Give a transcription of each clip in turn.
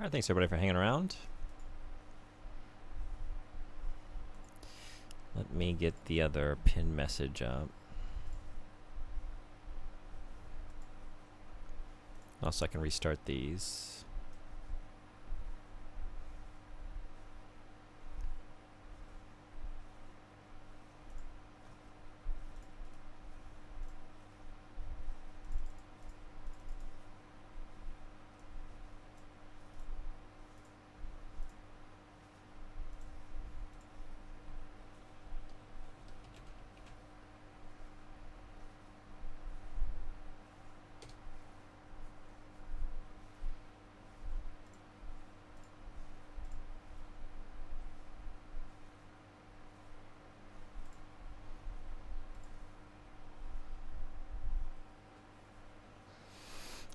Alright, thanks everybody for hanging around. Let me get the other pin message up. Also, I can restart these.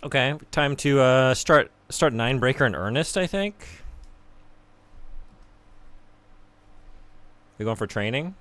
Okay, time to start 9breaker in earnest, I think. We going for training?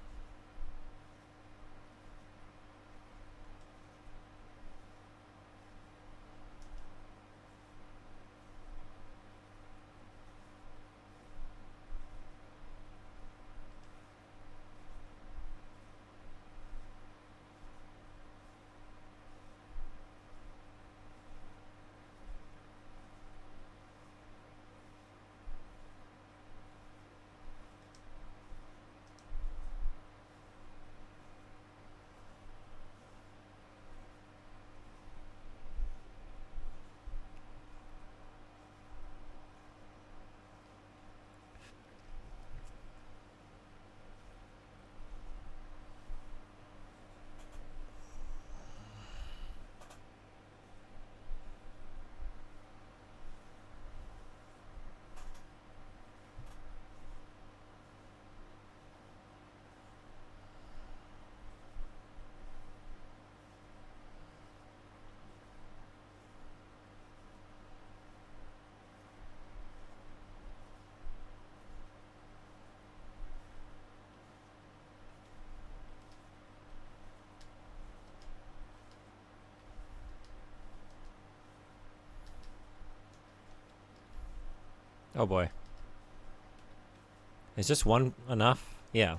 Oh boy. Is just one enough? Yeah.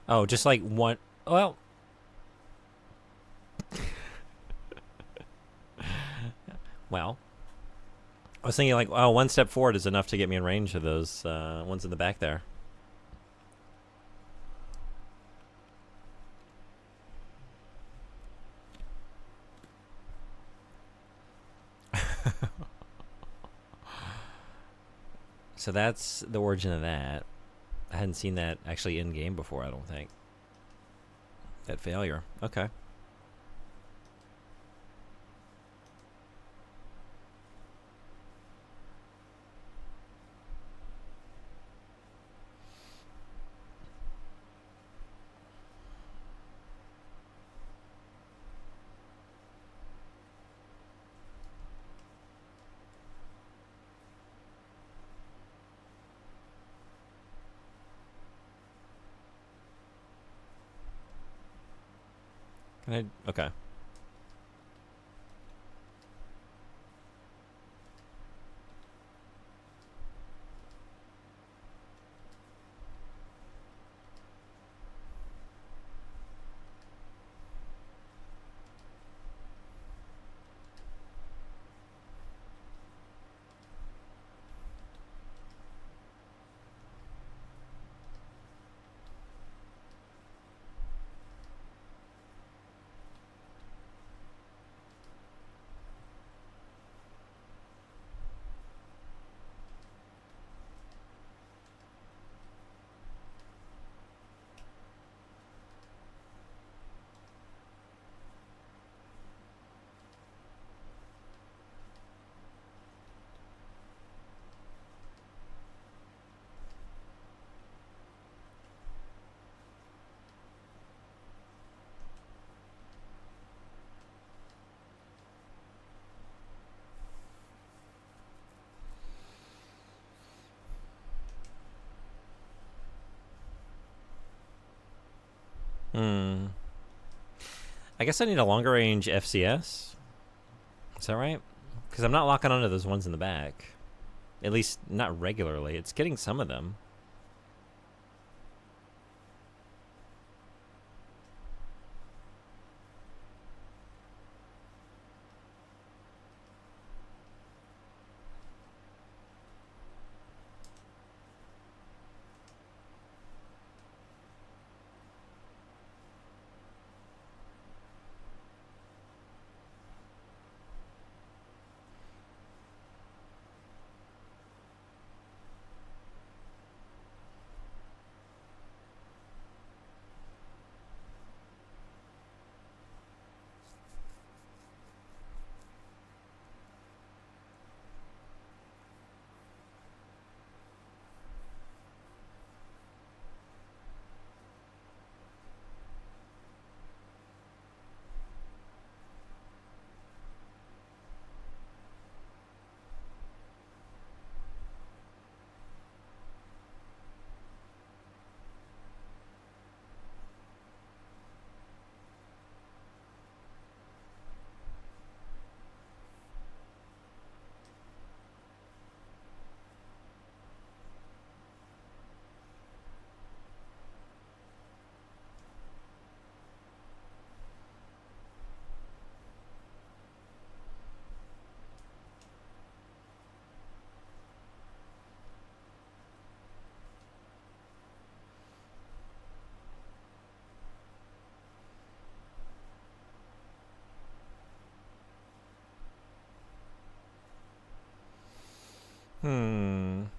Oh, just like one. Well, well. I was thinking like, oh, one step forward is enough to get me in range of those ones in the back there. So that's the origin of that. I hadn't seen that actually in game before, I don't think. That failure. Okay. Can I? Okay. Hmm. I guess I need a longer range FCS. Is that right? Because I'm not locking onto those ones in the back. At least not regularly. It's getting some of them.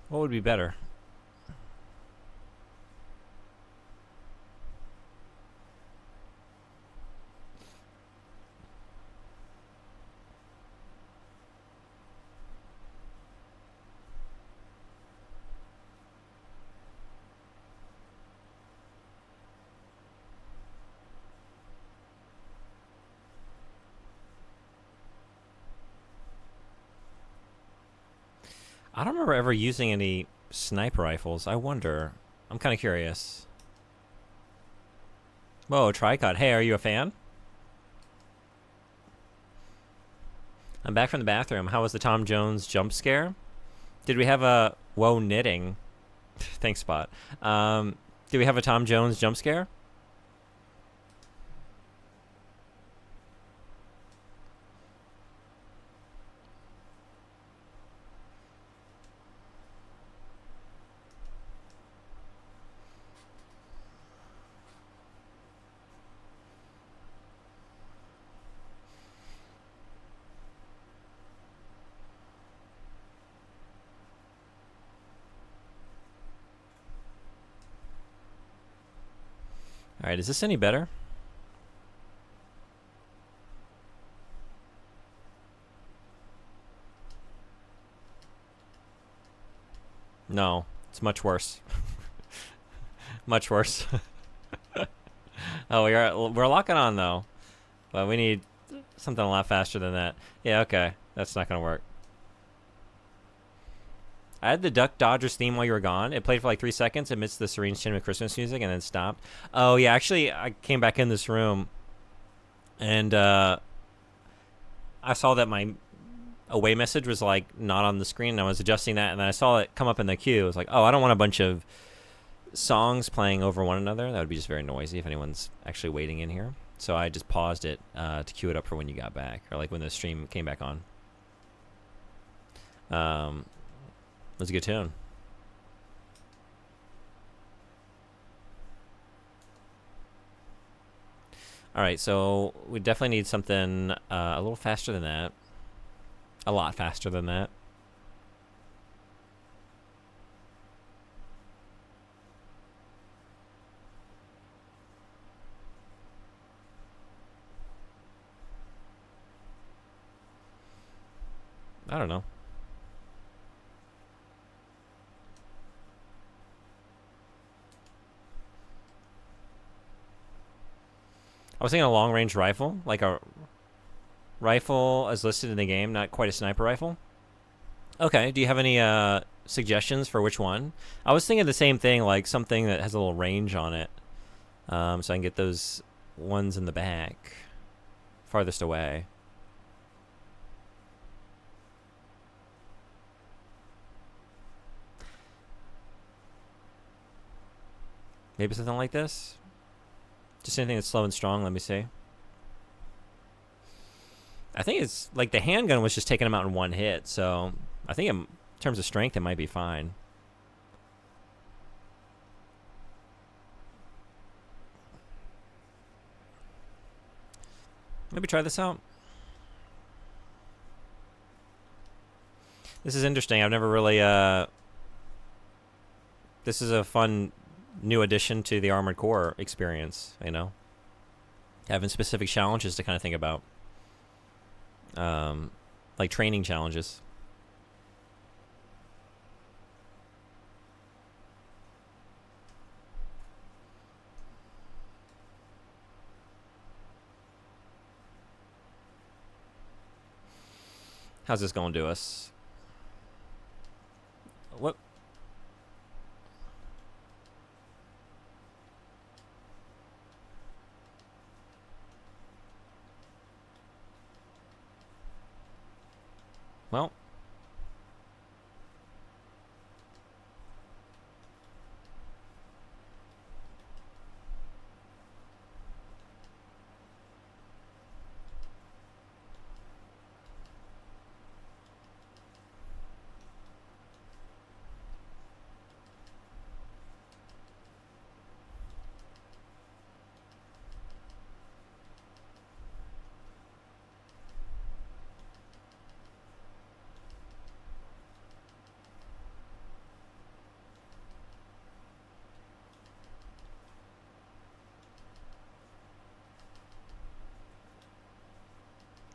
What would be better? I don't remember ever using any sniper rifles. I wonder. I'm kind of curious. Whoa, Tricot. Hey, are you a fan? I'm back from the bathroom. How was the Tom Jones jump scare? Did we have a... Whoa, knitting. Thanks, Spot. Did we have a Tom Jones jump scare? All right, is this any better? No, it's much worse. Much worse. Oh, we're locking on though, but we need something a lot faster than that. Yeah, okay, that's not gonna work. I had the Duck Dodgers theme while you were gone. It played for like 3 seconds amidst the serene stream of Christmas music and then stopped. Oh, yeah, actually, I came back in this room and I saw that my away message was like not on the screen. And I was adjusting that and then I saw it come up in the queue. I was like, oh, I don't want a bunch of songs playing over one another. That would be just very noisy if anyone's actually waiting in here. So I just paused it to queue it up for when you got back or like when the stream came back on. It was a good tune. All right, so we definitely need something a little faster than that. A lot faster than that. I don't know. I was thinking a long-range rifle, like a rifle as listed in the game, not quite a sniper rifle. Okay, do you have any suggestions for which one? I was thinking the same thing, like something that has a little range on it. So I can get those ones in the back, farthest away. Maybe something like this. Just anything that's slow and strong. Let me see. I think it's like the handgun was just taking him out in one hit, so I think in terms of strength, it might be fine. Maybe try this out. This is interesting. I've never really. This is a fun new addition to the Armored Core experience. You know, having specific challenges to kind of think about, like training challenges. How's this going to us? What? Well.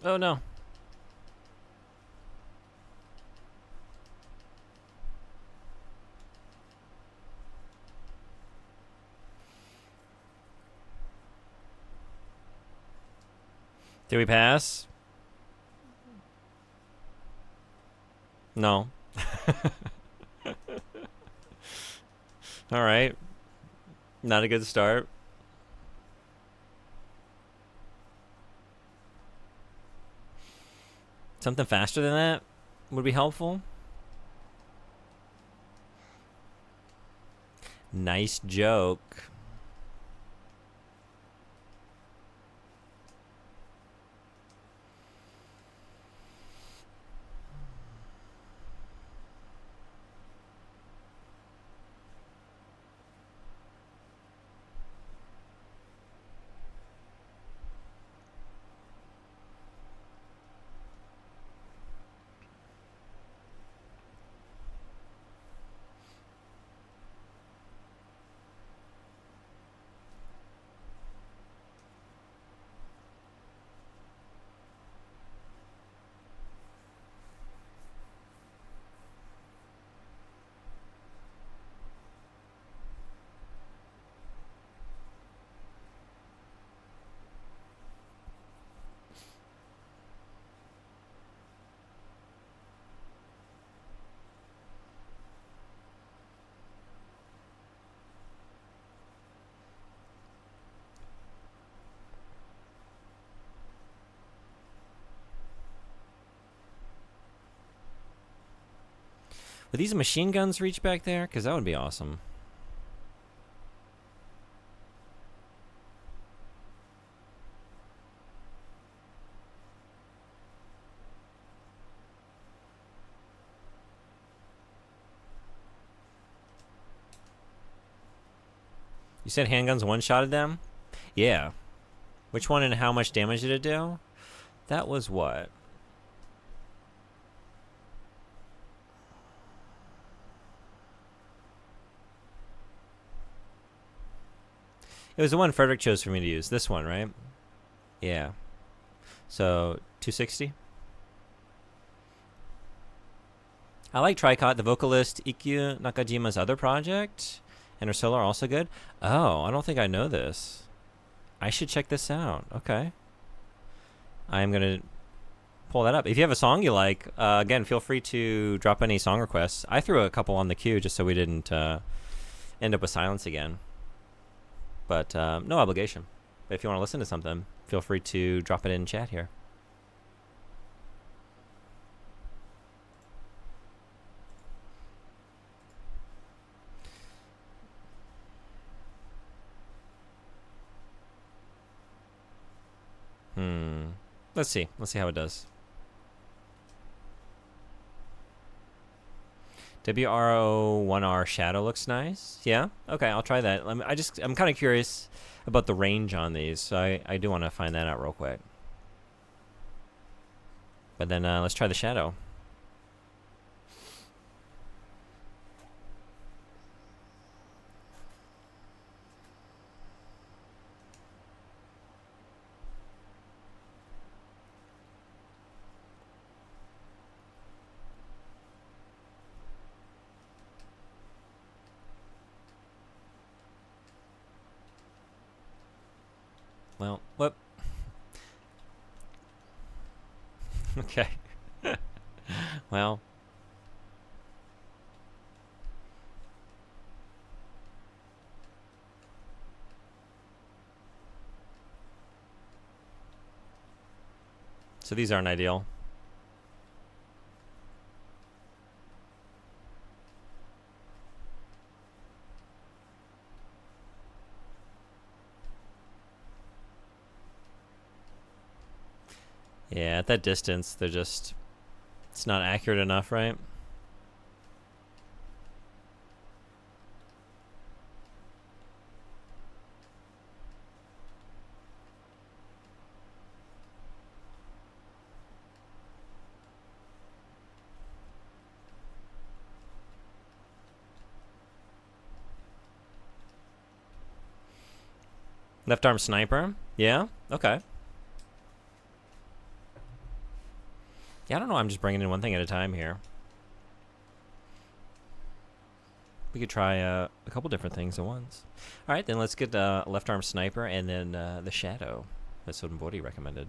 Oh no. Did we pass? No. All right. Not a good start. Something faster than that would be helpful. Nice joke. Would these machine guns reach back there? Because that would be awesome. You said handguns one-shotted them? Yeah. Which one and how much damage did it do? That was what? It was the one Frederick chose for me to use. This one, right? Yeah. So, 260. I like Tricot, the vocalist Ikkyu Nakajima's other project. And her solo are also good. Oh, I don't think I know this. I should check this out. Okay. I'm going to pull that up. If you have a song you like, again, feel free to drop any song requests. I threw a couple on the queue just so we didn't end up with silence again. but no obligation. But if you want to listen to something, feel free to drop it in chat here. Let's see. Let's see how it does. WRO1R Shadow looks nice. Yeah. Okay, I'll try that. I'm kind of curious about the range on these, so I do want to find that out real quick. But then let's try the Shadow. Well, whoop. Okay. Well. So these aren't ideal. Yeah, at that distance, they're just... It's not accurate enough, right? Left arm sniper? Yeah? Okay. Yeah, I don't know. I'm just bringing in one thing at a time here. We could try a couple different things at once. All right, then let's get left arm sniper and then the Shadow that Sodenbori recommended.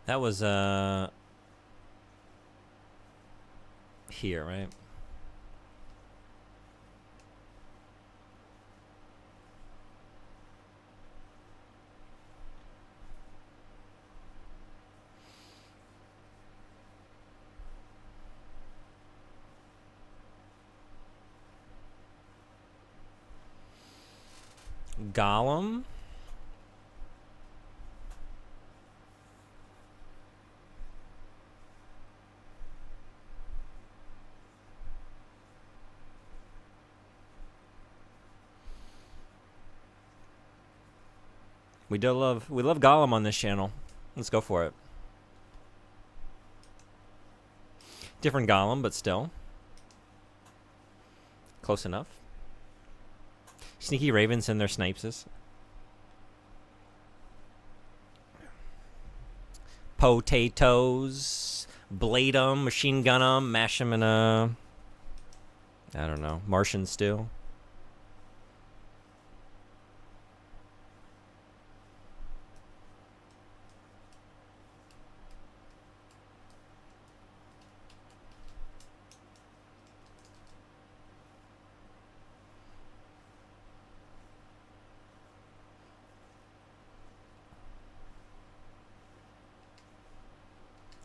That was here, right? Golem. We love Golem on this channel. Let's go for it. Different Golem, but still close enough. Sneaky Ravens and their Snipeses. Potatoes. Blade 'em, machine gun 'em, mash 'em in a... I don't know. Martian stew.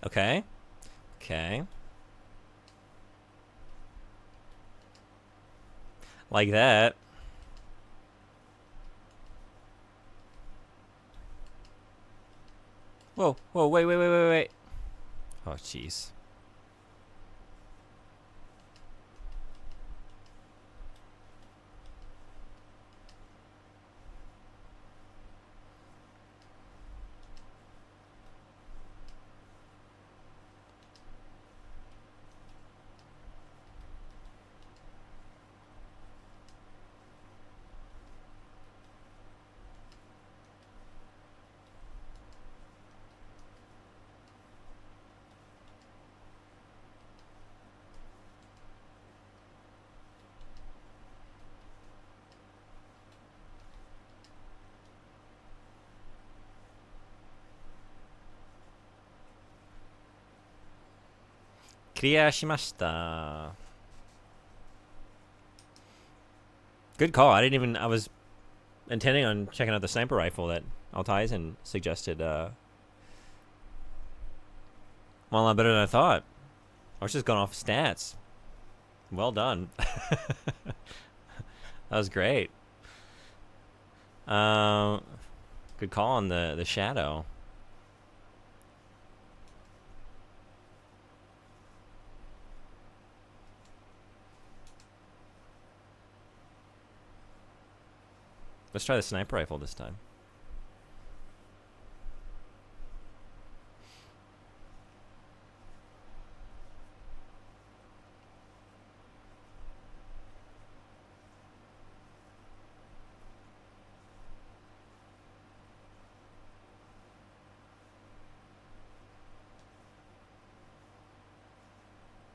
Okay. Okay. Like that. Whoa, whoa, wait. Oh, jeez. Clear shimashita. Good call. I was intending on checking out the sniper rifle that Altaisen suggested. Well, a lot better than I thought. I was just going off stats. Well done. That was great. Good call on the shadow. Let's try the sniper rifle this time.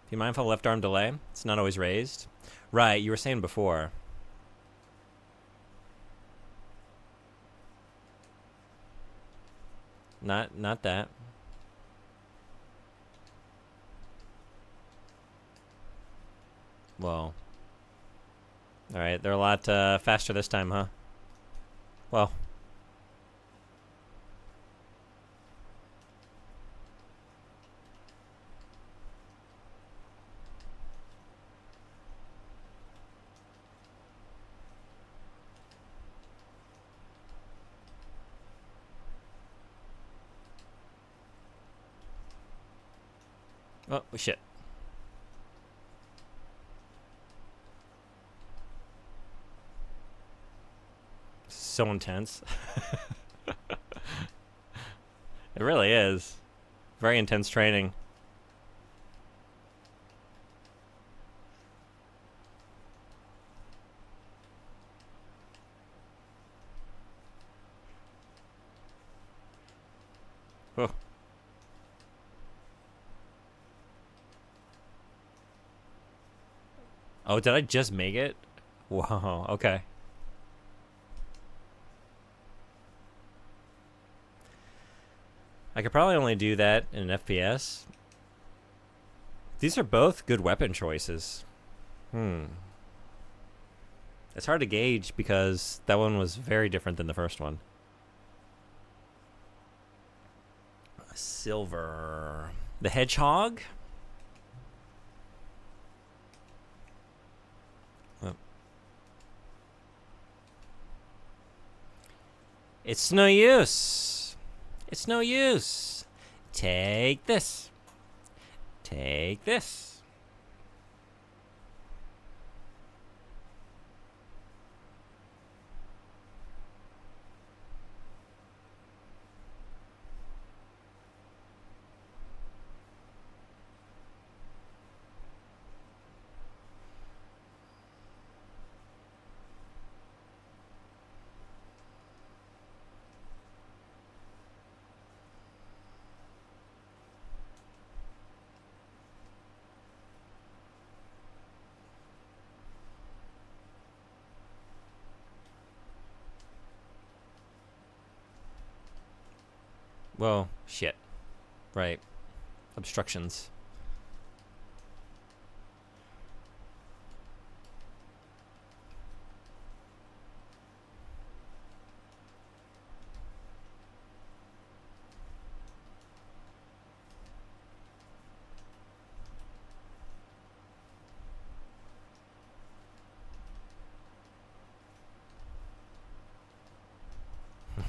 Be mindful of left arm delay. It's not always raised. Right, you were saying before. Not that. Well. Alright, they're a lot faster this time, huh? Well. Oh, shit. So intense. It really is. Very intense training. Oh. Oh, did I just make it? Whoa, okay. I could probably only do that in an FPS. These are both good weapon choices. It's hard to gauge because that one was very different than the first one. Silver. The Hedgehog? Oh. It's no use. It's no use. Take this. Take this. Well, shit. Right. Obstructions.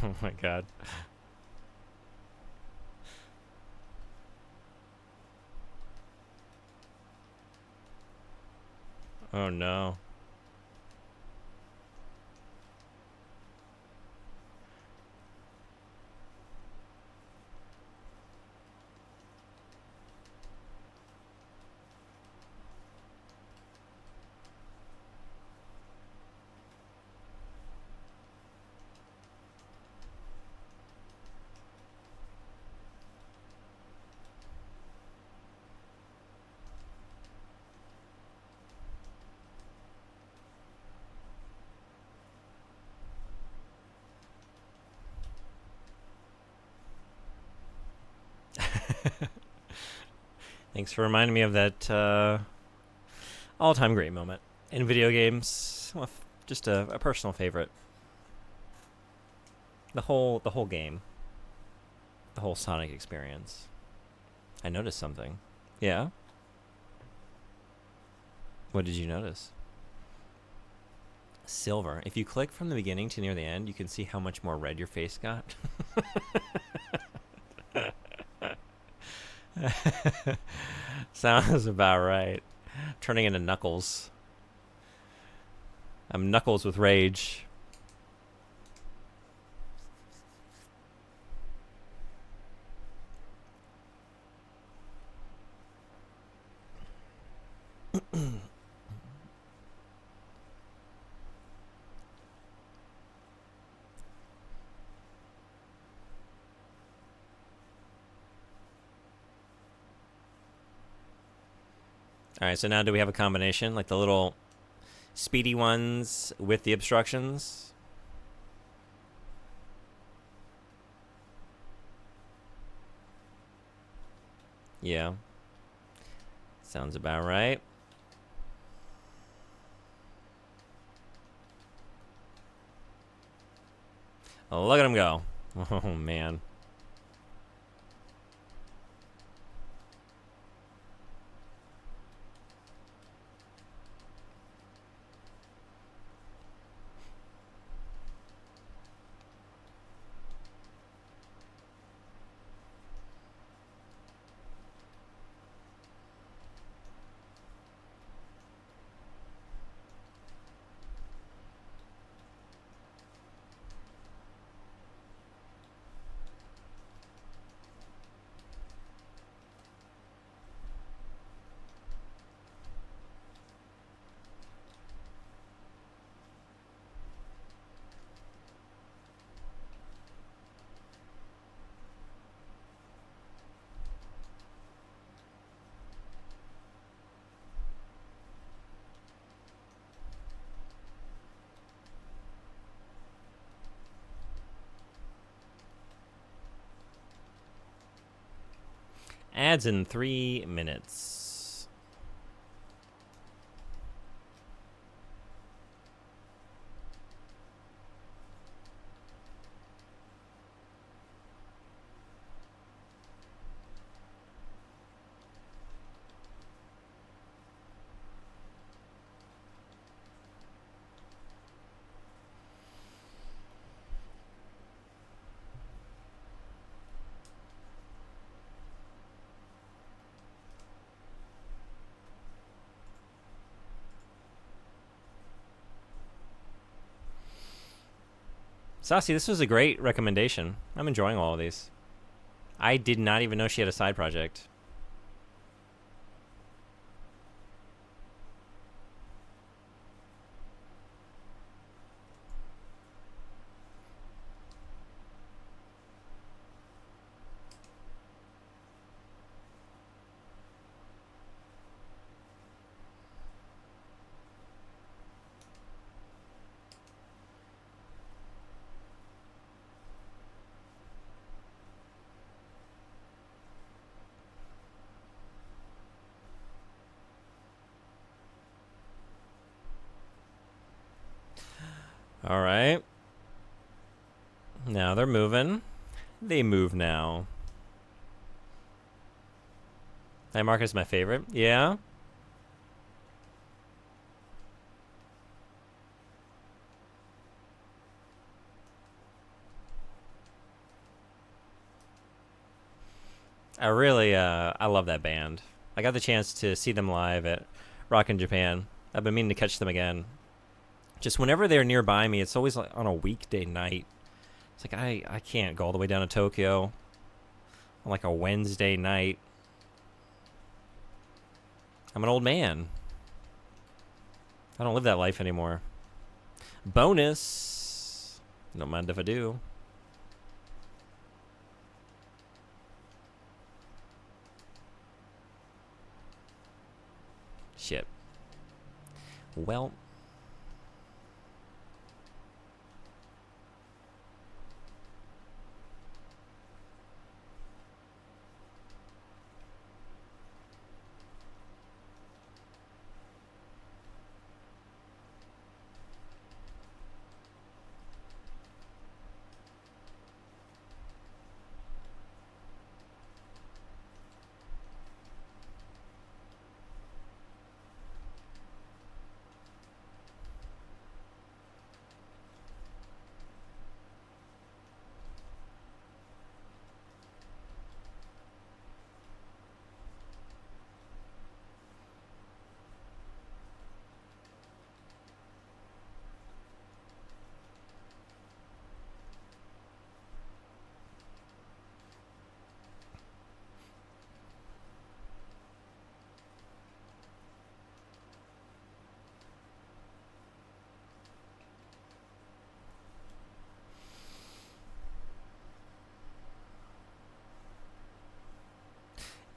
Oh my god. Oh no. Thanks for reminding me of that all-time great moment in video games. Well, just a personal favorite. The whole game, the whole Sonic experience. I noticed something. Yeah. What did you notice? Silver. If you click from the beginning to near the end, you can see how much more red your face got. Sounds about right. Turning into Knuckles. I'm Knuckles with rage. All right, so now do we have a combination? Like the little speedy ones with the obstructions? Yeah. Sounds about right. Oh, look at him go. Oh, man. Ads in 3 minutes. Saucy, this was a great recommendation. I'm enjoying all of these. I did not even know she had a side project. All right. Now they're moving. They move now. Night Market is my favorite. Yeah. I love that band. I got the chance to see them live at Rock in Japan. I've been meaning to catch them again. Just whenever they're nearby me, it's always like on a weekday night. It's like I can't go all the way down to Tokyo on like a Wednesday night. I'm an old man. I don't live that life anymore. Bonus. Don't mind if I do. Shit. Well.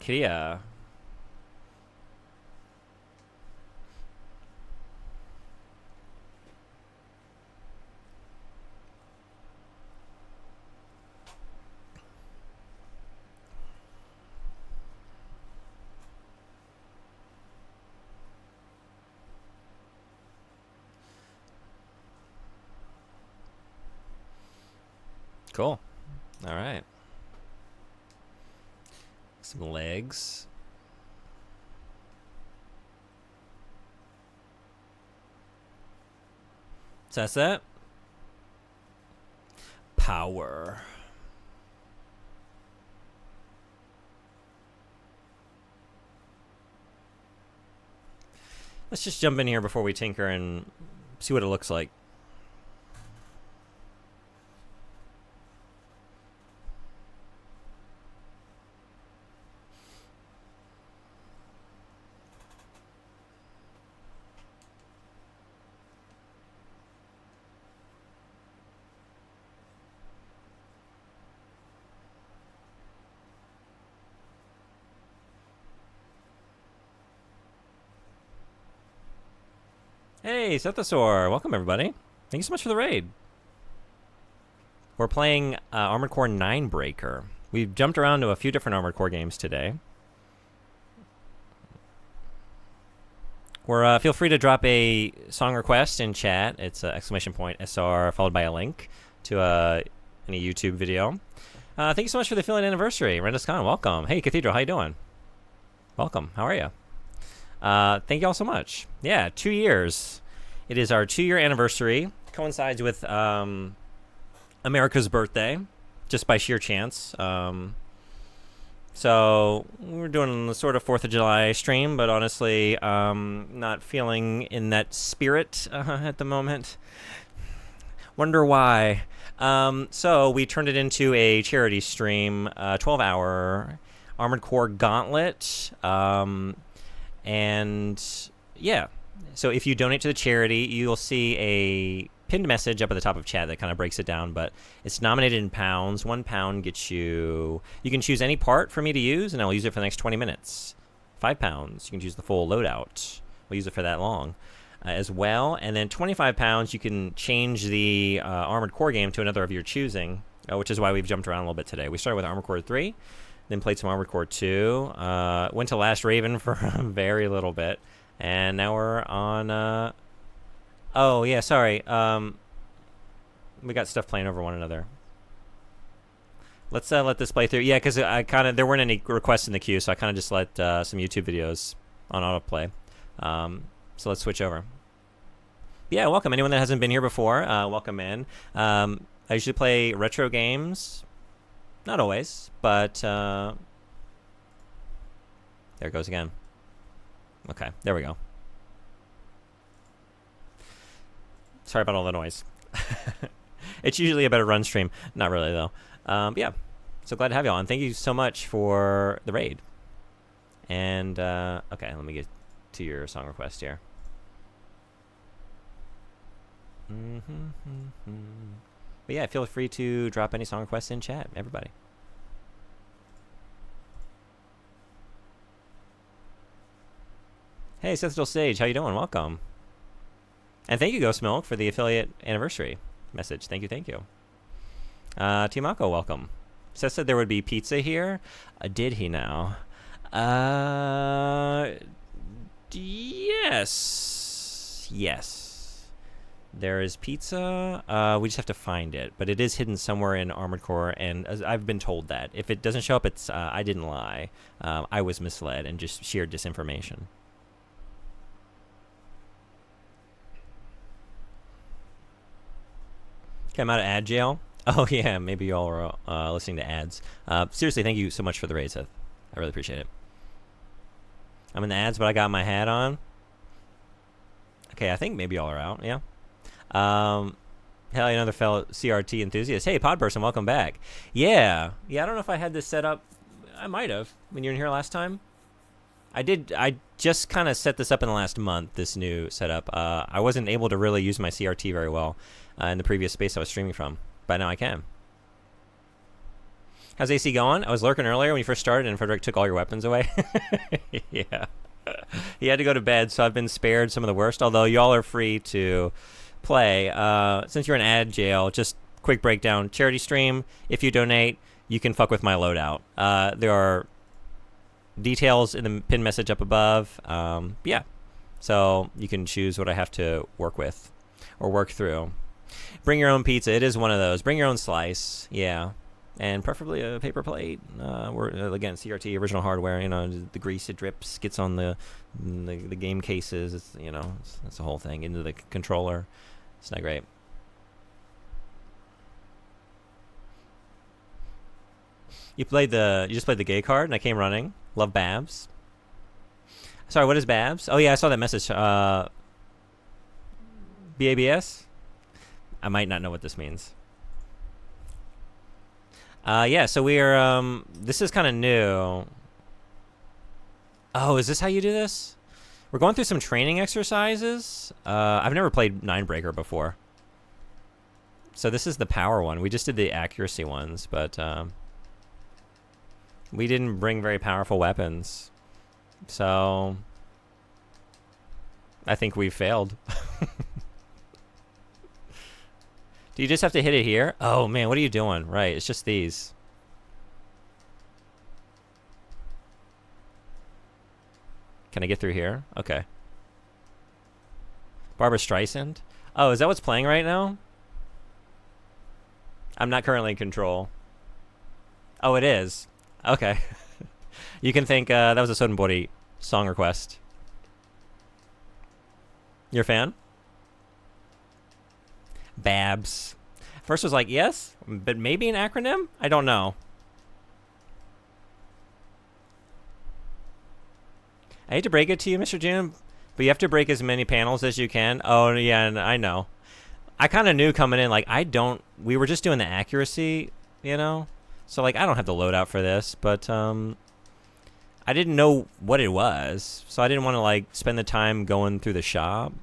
Kia. Cool. All right. Some legs. So that's that. Power. Let's just jump in here before we tinker and see what it looks like. Hey, Sethosaur. Welcome, everybody. Thank you so much for the raid. We're playing Armored Core 9 Breaker. We've jumped around to a few different Armored Core games today. Feel free to drop a song request in chat. It's exclamation point SR followed by a link to any YouTube video. Thank you so much for the affiliate anniversary. Rendus Khan, welcome. Hey, Cathedral, how you doing? Welcome. How are you? Thank you all so much. Yeah, 2 years. It is our 2-year anniversary. Coincides with America's birthday, just by sheer chance. So we're doing the sort of 4th of July stream, but honestly, not feeling in that spirit at the moment. Wonder why. So we turned it into a charity stream, 12-hour Armored Core Gauntlet. And yeah, so if you donate to the charity, you'll see a pinned message up at the top of chat that kind of breaks it down, but it's nominated in pounds. 1 pound gets you can choose any part for me to use, and I'll use it for the next 20 minutes. 5 pounds, you can choose the full loadout. We'll use it for that long as well. And then 25 pounds, you can change the Armored Core game to another of your choosing, which is why we've jumped around a little bit today. We started with Armored Core 3, then played some Armored Core 2, went to Last Raven for a very little bit, and now we're on, oh, yeah, sorry, we got stuff playing over one another. Let's let this play through. Yeah, because there weren't any requests in the queue, so I kind of just let some YouTube videos on autoplay. So let's switch over. Yeah, welcome. Anyone that hasn't been here before, welcome in. I usually play retro games. Not always, but there it goes again. Okay, there we go. Sorry about all the noise. It's usually a better run stream. Not really, though. Yeah, so glad to have you on. Thank you so much for the raid. And, okay, let me get to your song request here. But yeah, feel free to drop any song requests in chat, everybody. Hey, Celestial Sage, how you doing? Welcome. And thank you, Ghost Milk, for the affiliate anniversary message. Thank you, thank you. Timako, welcome. Seth said there would be pizza here. Did he now? Yes. Yes. There is pizza. We just have to find it, but it is hidden somewhere in Armored Core, and I've been told that if it doesn't show up, it's I didn't lie. I was misled and just sheer disinformation. Okay, I'm out of ad jail. Oh yeah, maybe you all are listening to ads. Seriously, thank you so much for the raid, Seth. I really appreciate it. I'm in the ads, but I got my hat on. Okay, I think maybe y'all are out. Yeah. Hell, another fellow CRT enthusiast. Hey, pod person, welcome back. Yeah. I don't know if I had this set up. I might have when you were in here last time. I did. I just kind of set this up in the last month. This new setup. I wasn't able to really use my CRT very well in the previous space I was streaming from, but now I can. How's AC going? I was lurking earlier when you first started, and Frederick took all your weapons away. Yeah. He had to go to bed, so I've been spared some of the worst, although y'all are free to play. Since you're in ad jail, just quick breakdown. Charity stream, if you donate, you can fuck with my loadout. There are details in the pinned message up above. Yeah. So you can choose what I have to work with or work through. Bring your own pizza. It is one of those. Bring your own slice. Yeah. And preferably a paper plate. We're again CRT original hardware. You know, the grease it drips gets on the game cases. It's, you know, it's the whole thing into the controller. It's not great. You just played the gay card, and I came running. Love Babs. Sorry, what is Babs? Oh yeah, I saw that message. BABS. I might not know what this means. Yeah, so we are, this is kind of new. Oh, is this how you do this? We're going through some training exercises. I've never played Ninebreaker before. So this is the power one. We just did the accuracy ones, but, we didn't bring very powerful weapons. So, I think we failed. Do you just have to hit it here? Oh, man, what are you doing? Right, it's just these. Can I get through here? Okay. Barbra Streisand? Oh, is that what's playing right now? I'm not currently in control. Oh, it is. Okay. You can think that was a Sodenbody song request. You're a fan? Babs. First was like, yes, but maybe an acronym? I don't know. I hate to break it to you, Mr. June, but you have to break as many panels as you can. Oh, yeah, and I know. I kind of knew coming in, like, we were just doing the accuracy, you know? So, like, I don't have the loadout for this, but, I didn't know what it was, so I didn't want to, like, spend the time going through the shop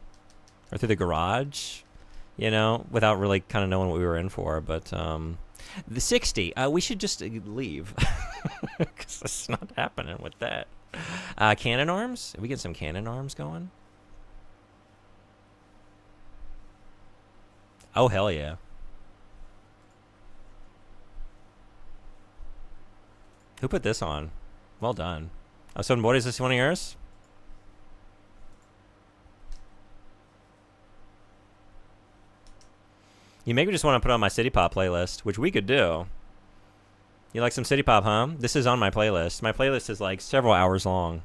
or through the garage, you know, without really kind of knowing what we were in for. But the 60, we should just leave because it's not happening with that. Cannon arms? We get some cannon arms going. Oh, hell yeah. Who put this on? Well done. Oh, so what is this one of yours? You maybe just want to put on my City Pop playlist, which we could do. You like some City Pop, huh? This is on my playlist. My playlist is like several hours long.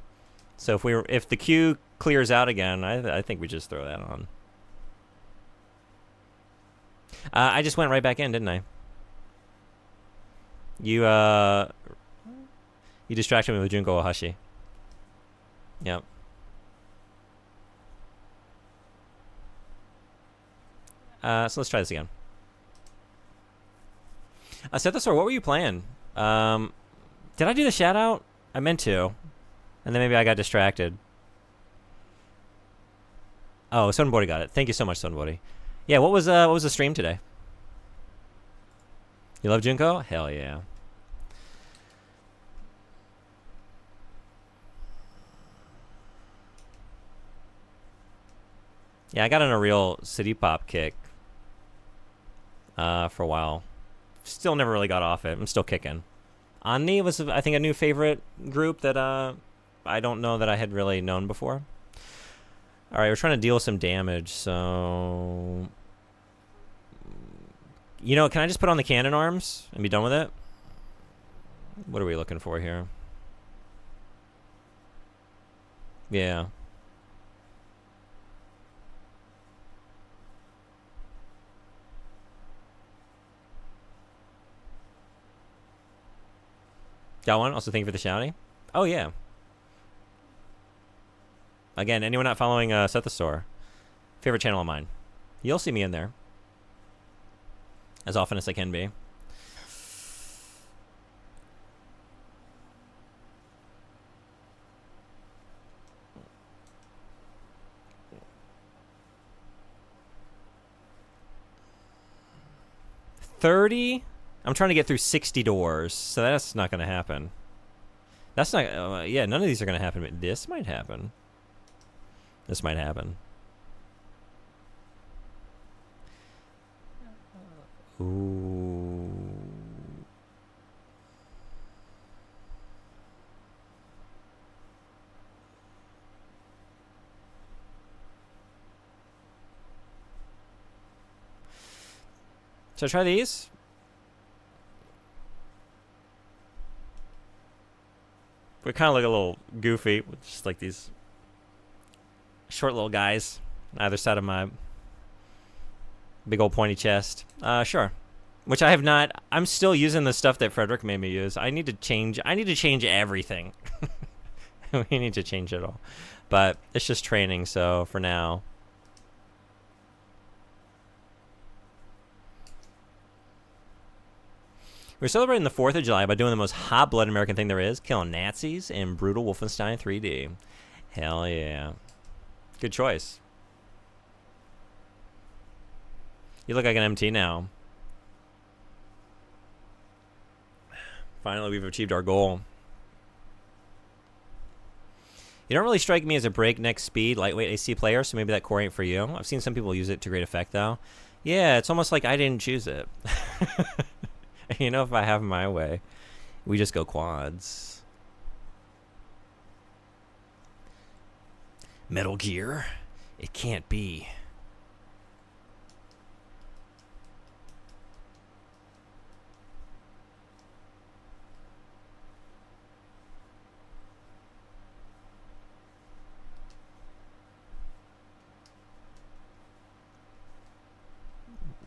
So if the queue clears out again, I think we just throw that on. I just went right back in, didn't I? You distracted me with Junko Ohashi. Yep. So let's try this again. Sethasor, what were you playing? Did I do the shout out? I meant to. And then maybe I got distracted. Oh, Sonbori got it. Thank you so much, Sonbori. Yeah, what was the stream today? You love Junko? Hell yeah. Yeah, I got on a real City Pop kick for a while. Still never really got off it. I'm still kicking. Onni was, I think, a new favorite group that I don't know that I had really known before. All right, we're trying to deal some damage, so... You know, can I just put on the cannon arms and be done with it? What are we looking for here? Yeah. Got one? Also, thank you for the shouting. Oh, yeah. Again, anyone not following Sethasor? Favorite channel of mine. You'll see me in there. As often as I can be. $30? I'm trying to get through 60 doors, so that's not going to happen. That's not... yeah, none of these are going to happen, but this might happen. This might happen. Ooh. Should I try these? We kind of look a little goofy with just like these short little guys on either side of my big old pointy chest. Sure. Which I have not. I'm still using the stuff that Frederick made me use. I need to change everything. We need to change it all. But it's just training, so for now. We're celebrating the 4th of July by doing the most hot-blooded American thing there is, killing Nazis in brutal Wolfenstein 3D. Hell yeah. Good choice. You look like an MT now. Finally, we've achieved our goal. You don't really strike me as a breakneck speed, lightweight AC player, so maybe that core ain't for you. I've seen some people use it to great effect, though. Yeah, it's almost like I didn't choose it. You know, if I have my way, we just go quads. Metal Gear? It can't be.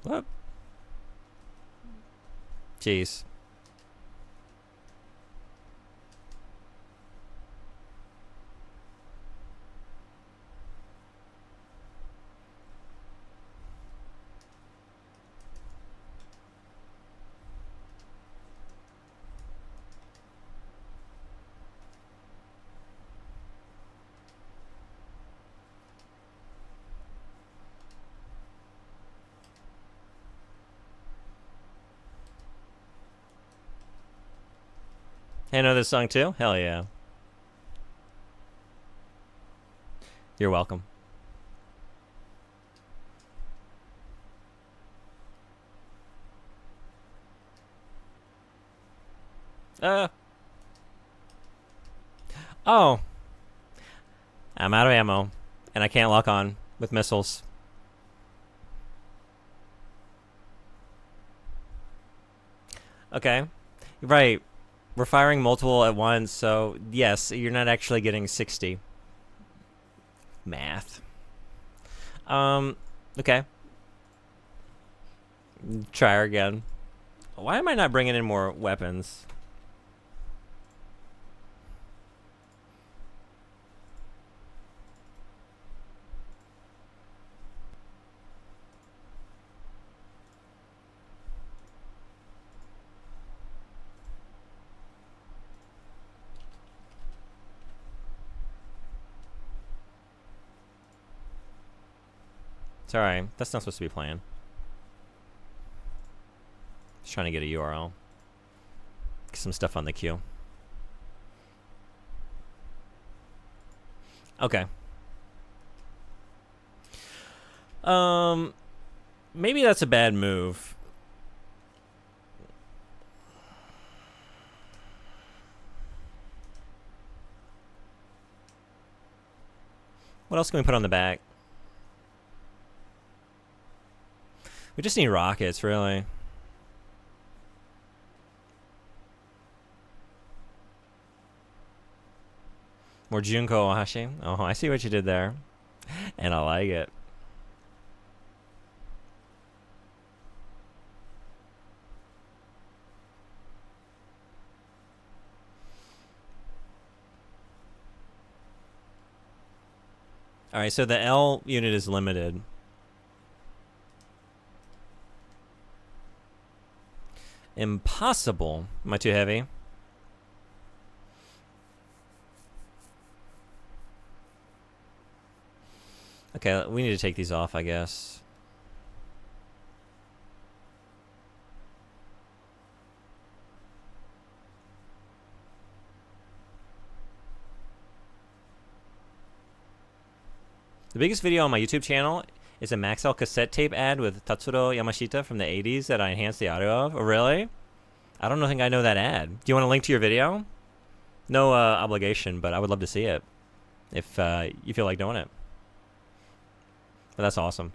What? Jeez. Hey, know this song too? Hell yeah. You're welcome. Oh. I'm out of ammo, and I can't lock on with missiles. Okay. Right. We're firing multiple at once, so yes, you're not actually getting 60. Math. Okay. Try her again. Why am I not bringing in more weapons? It's alright. That's not supposed to be playing. Just trying to get a URL. Get some stuff on the queue. Okay. Maybe that's a bad move. What else can we put on the back? We just need rockets, really. More Junko Ohashi. Oh, I see what you did there. And I like it. Alright, so the L unit is limited. Impossible. Am I too heavy? Okay, we need to take these off, I guess. The biggest video on my YouTube channel is a Maxell cassette tape ad with Tatsuro Yamashita from the 80s that I enhanced the audio of. Oh, really? I don't think I know that ad. Do you want a link to your video? No obligation, but I would love to see it if you feel like doing it. But that's awesome.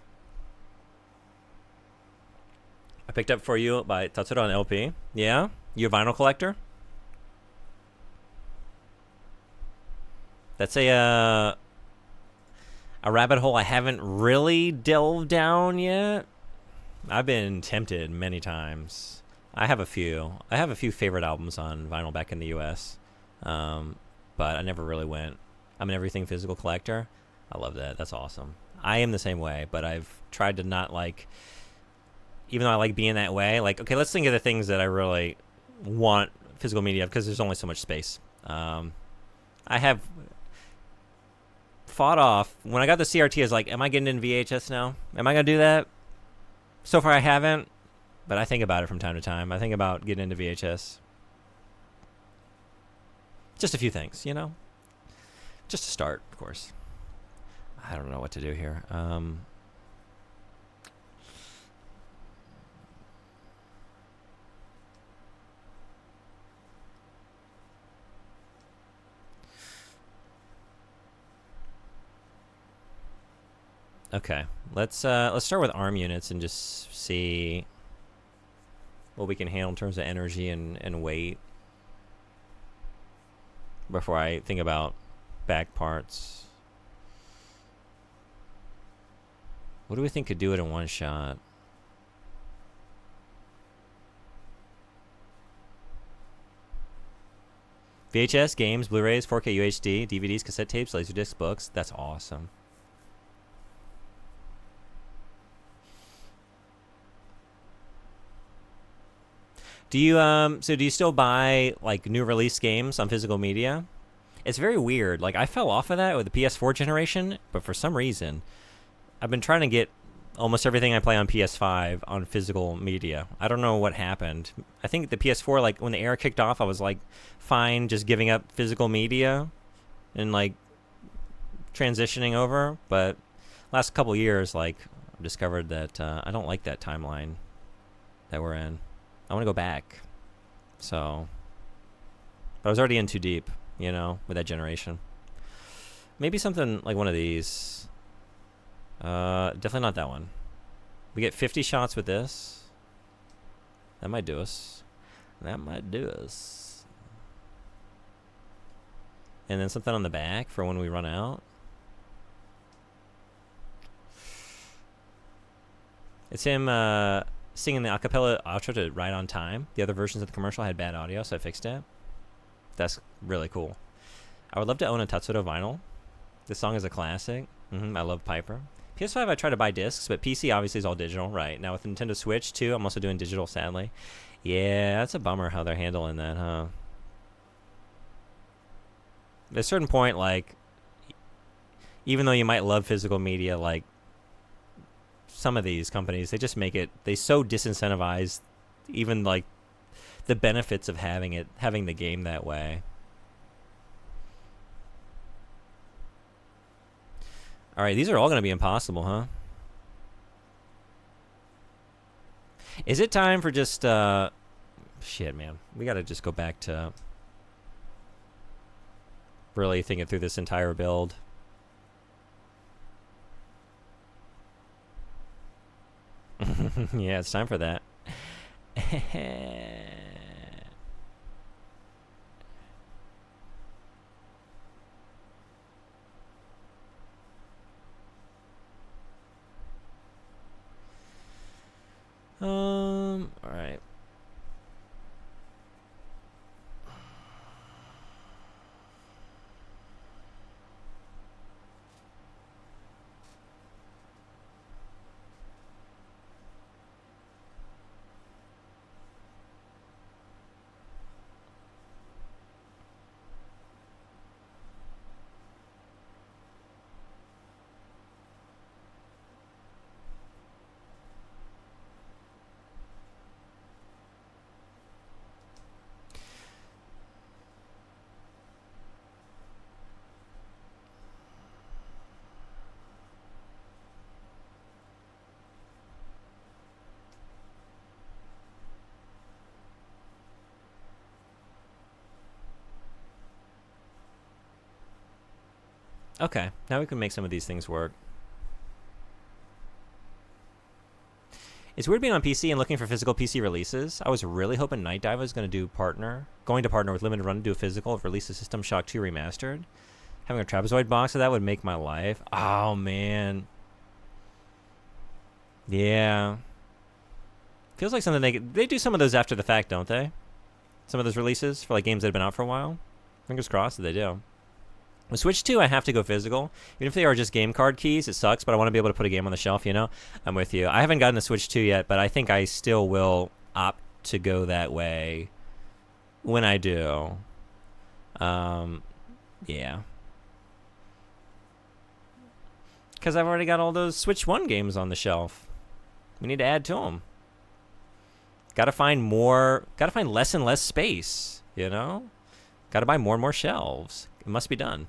I picked up For You by Tatsuro on LP. Yeah? You a vinyl collector? That's a rabbit hole I haven't really delved down yet. I've been tempted many times. I have a few favorite albums on vinyl back in the U.S., but I never really went. I'm an everything physical collector. I love that. That's awesome. I am the same way, but I've tried to not like, even though I like being that way, like, okay, let's think of the things that I really want physical media because there's only so much space. I have fought off, when I got the CRT, I was like, am I getting into VHS now? Am I going to do that? So far I haven't, but I think about it from time to time. I think about getting into VHS. Just a few things, you know? Just to start, of course. I don't know what to do here. Okay, let's start with ARM units and just see what we can handle in terms of energy and weight before I think about back parts. What do we think could do it in one shot? VHS, games, Blu-rays, 4K UHD, DVDs, cassette tapes, Laserdisc, books. That's awesome. Do you do you still buy like new release games on physical media? It's very weird. Like I fell off of that with the PS4 generation, but for some reason I've been trying to get almost everything I play on PS5 on physical media. I don't know what happened. I think the PS4, like when the era kicked off, I was like fine just giving up physical media and like transitioning over, but last couple years like I've discovered that I don't like that timeline that we're in. I want to go back. So, but I was already in too deep, you know, with that generation. Maybe something like one of these. Definitely not that one. We get 50 shots with this. That might do us. That might do us. And then something on the back for when we run out. It's him singing the acapella outro to Right on Time. The other versions of the commercial had bad audio, so I fixed it. That's really cool. I would love to own a Tatsuro vinyl. This song is a classic. I love Piper. PS5 I try to buy discs, but PC obviously is all digital. Right, now with Nintendo Switch too, I'm also doing digital, sadly. Yeah, that's a bummer how they're handling that, huh? At a certain point, like, even though you might love physical media, like, some of these companies, they just make it, they so disincentivize even like the benefits of having the game that way. All right, these are all going to be impossible, huh? Is it time for just shit, man, we got to just go back to really thinking through this entire build. Yeah, it's time for that. All right. Okay, now we can make some of these things work. It's weird being on PC and looking for physical PC releases. I was really hoping Night Dive was going to partner with Limited Run to do a physical of release of System Shock 2 Remastered. Having a trapezoid box of that would make my life. Oh, man. Yeah. Feels like something they do some of those after the fact, don't they? Some of those releases for like games that have been out for a while. Fingers crossed that they do. With Switch 2, I have to go physical. Even if they are just game card keys, it sucks, but I want to be able to put a game on the shelf, you know? I'm with you. I haven't gotten the Switch 2 yet, but I think I still will opt to go that way when I do. Yeah. Because I've already got all those Switch 1 games on the shelf. We need to add to them. Gotta find less and less space, you know? Gotta buy more and more shelves. It must be done.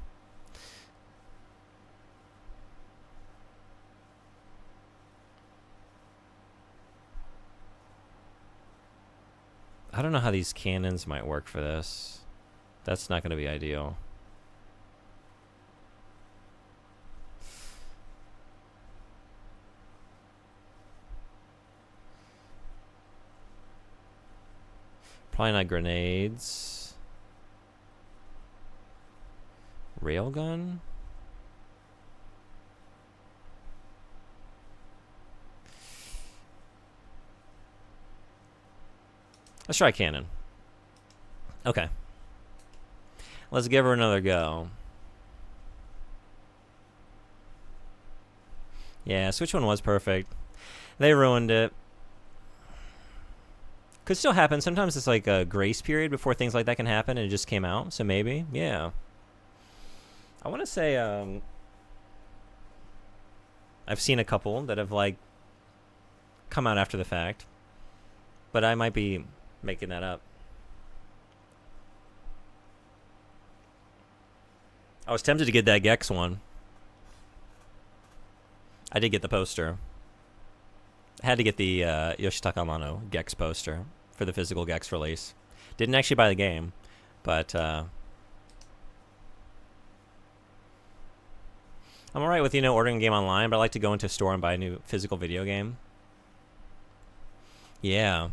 I don't know how these cannons might work for this. That's not going to be ideal. Probably not grenades. Railgun? Let's try cannon. Okay. Let's give her another go. Yeah, Switch 1 was perfect. They ruined it. Could still happen. Sometimes it's like a grace period before things like that can happen, and it just came out. So maybe, yeah. I want to say I've seen a couple that have like come out after the fact, but I might be making that up. I was tempted to get that Gex one. I did get the poster. I had to get the Yoshitaka Amano Gex poster for the physical Gex release. Didn't actually buy the game, but I'm alright with, ordering a game online, but I like to go into a store and buy a new physical video game. Yeah.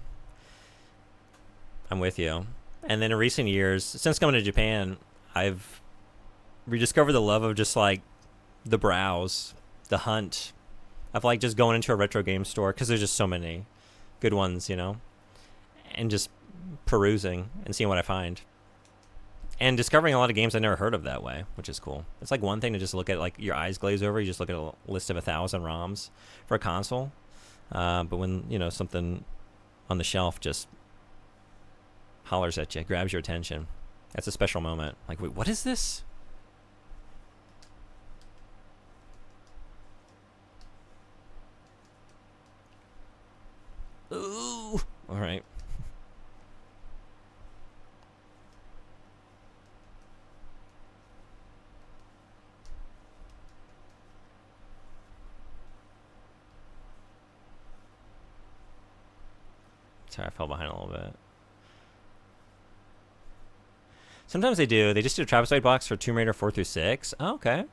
I'm with you. And then in recent years, since coming to Japan, I've rediscovered the love of just like the browse, the hunt. Of like just going into a retro game store because there's just so many good ones, and just perusing and seeing what I find. And discovering a lot of games I never heard of that way, which is cool. It's like one thing to just look at, like your eyes glaze over, you just look at a list of 1,000 ROMs for a console. But when, something on the shelf just hollers at you, grabs your attention, that's a special moment. Like, wait, what is this? Ooh. All right. Sorry, I fell behind a little bit. Sometimes they do. They just do a trapezoid box for Tomb Raider 4 through 6. Oh, okay.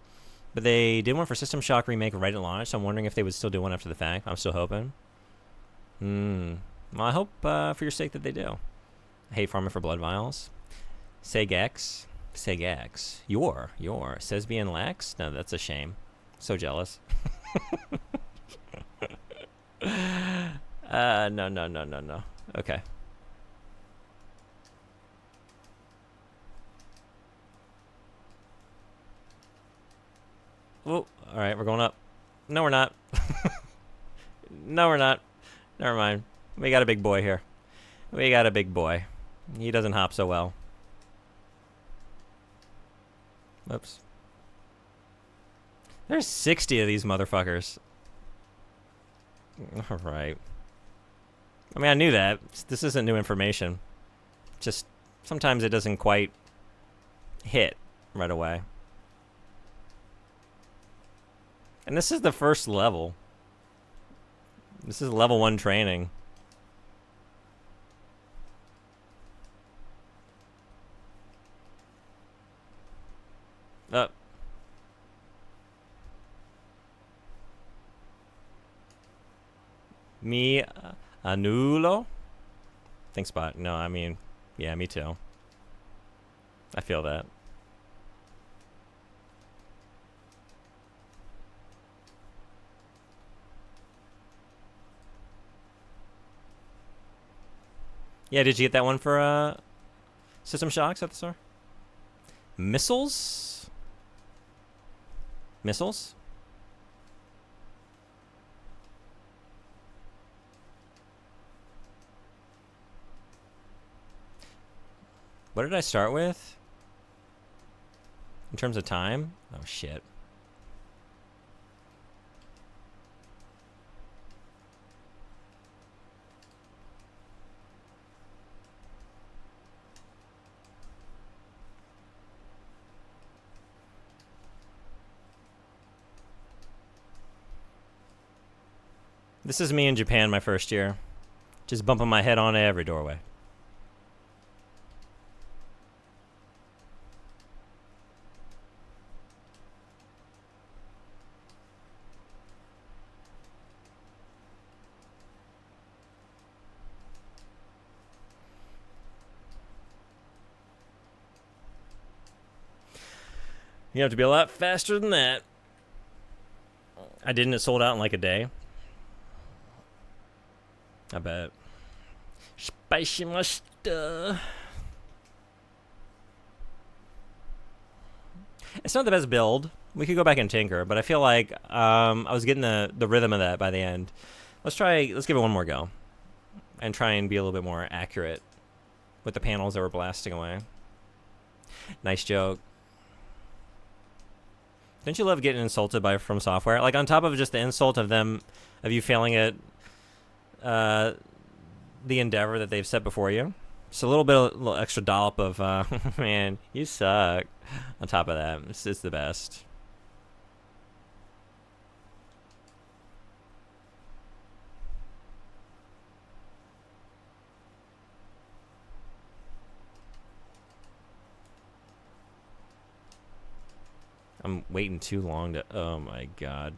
But they did one for System Shock Remake right at launch, so I'm wondering if they would still do one after the fact. I'm still hoping. Well, I hope for your sake that they do. I hate farming for blood vials. Segex. Your. Sesbian Lex? No, that's a shame. So jealous. No. Okay. Oh, all right, we're going up. No, we're not. No, we're not. Never mind. We got a big boy here. We got a big boy. He doesn't hop so well. Oops. There's 60 of these motherfuckers. All right. I mean, I knew that. This isn't new information. Just sometimes it doesn't quite hit right away. And this is the first level. This is level 1 training. Me annulo. Thanks, bot. No, I mean, yeah, me too. I feel that. Yeah, did you get that one for System Shocks at the store? Missiles? Missiles? What did I start with? In terms of time? Oh, shit. This is me in Japan my first year. Just bumping my head on every doorway. You have to be a lot faster than that. I didn't. It sold out in like a day. I bet. Spaishimashita. It's not the best build. We could go back and tinker, but I feel like I was getting the rhythm of that by the end. Let's give it one more go. And try and be a little bit more accurate with the panels that we're blasting away. Nice joke. Don't you love getting insulted by From Software? Like, on top of just the insult of you failing at the endeavor that they've set before you. Just a little extra dollop of, man, you suck. On top of that, this is the best. I'm waiting too long to... Oh, my God.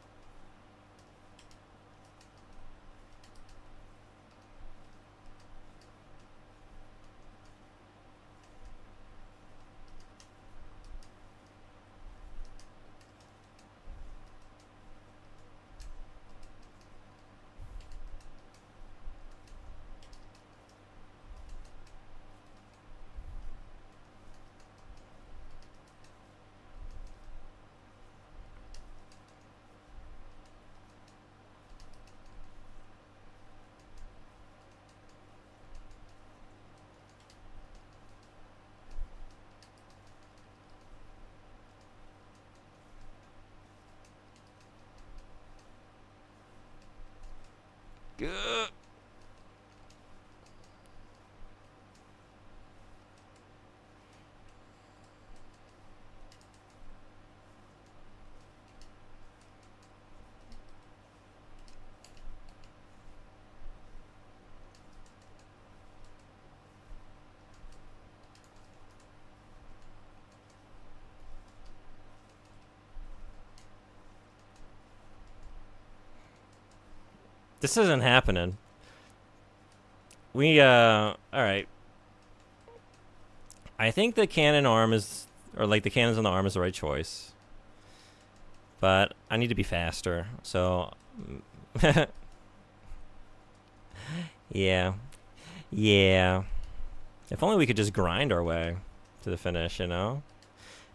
This isn't happening. Alright. I think the cannon arm is, or like the cannons on the arm is the right choice. But I need to be faster, so... Yeah. Yeah. If only we could just grind our way to the finish, you know?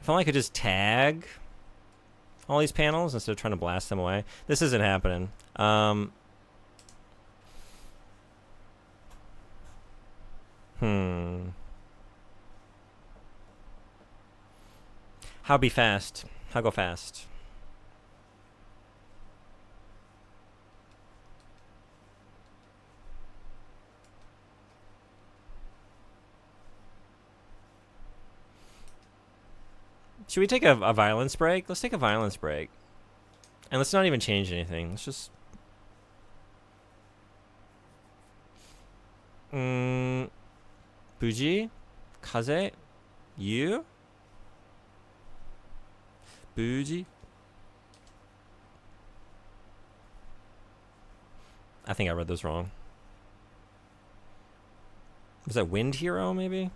If only I could just tag all these panels instead of trying to blast them away. This isn't happening. How be fast? How go fast? Should we take a violence break? Let's take a violence break. And let's not even change anything. Let's just... Buji? Kaze? You? Buji? I think I read those wrong. Was that Wind Hero, maybe?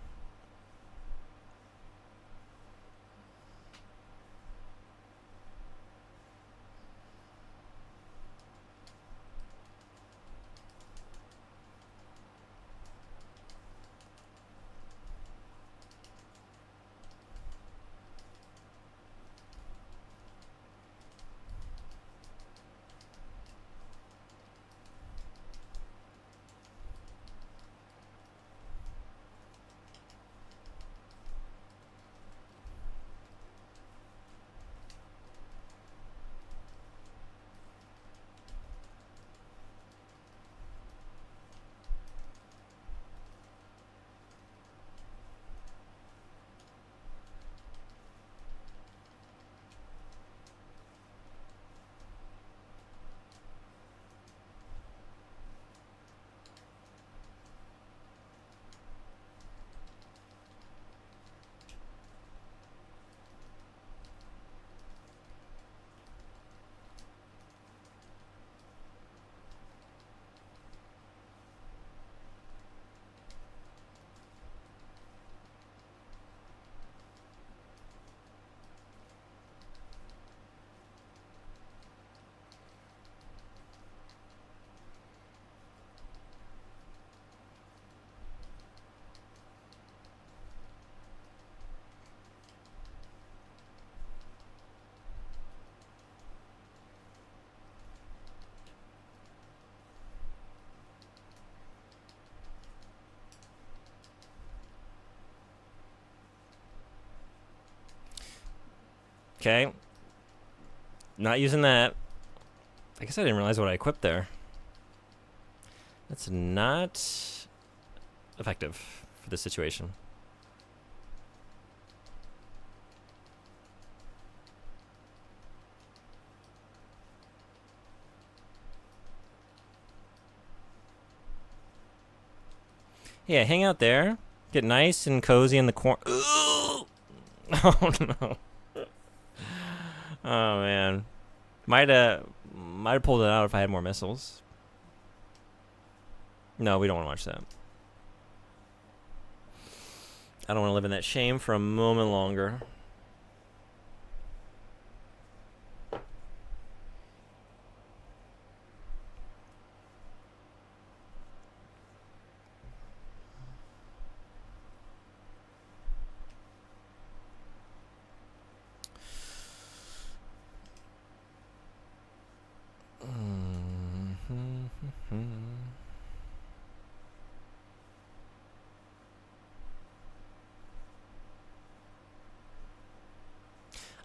Okay. Not using that. I guess I didn't realize what I equipped there. That's not effective for this situation. Yeah, hang out there. Get nice and cozy in the corner. Oh no. Oh man. Might have pulled it out if I had more missiles. No, we don't want to watch that. I don't want to live in that shame for a moment longer.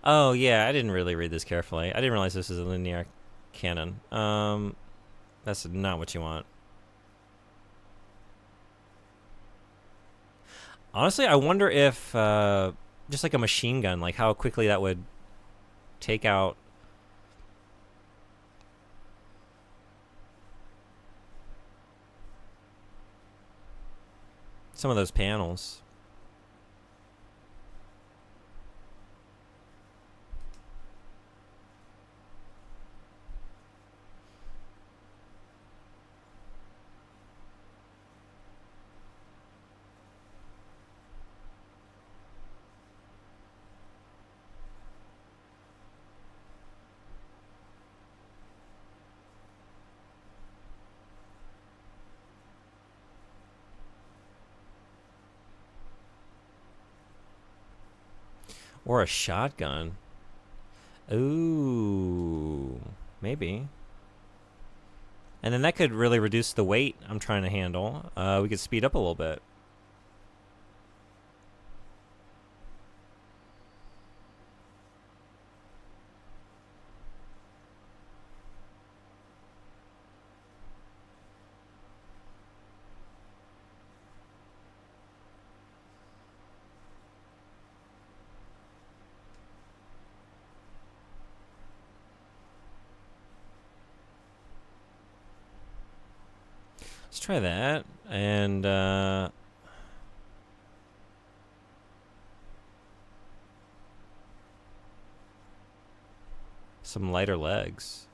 Oh yeah, I didn't really read this carefully. I didn't realize this is a linear cannon. That's not what you want. Honestly, I wonder if just like a machine gun, like how quickly that would take out some of those panels. Or a shotgun. Ooh, maybe. And then that could really reduce the weight I'm trying to handle. We could speed up a little bit. Let's try that. And some lighter legs.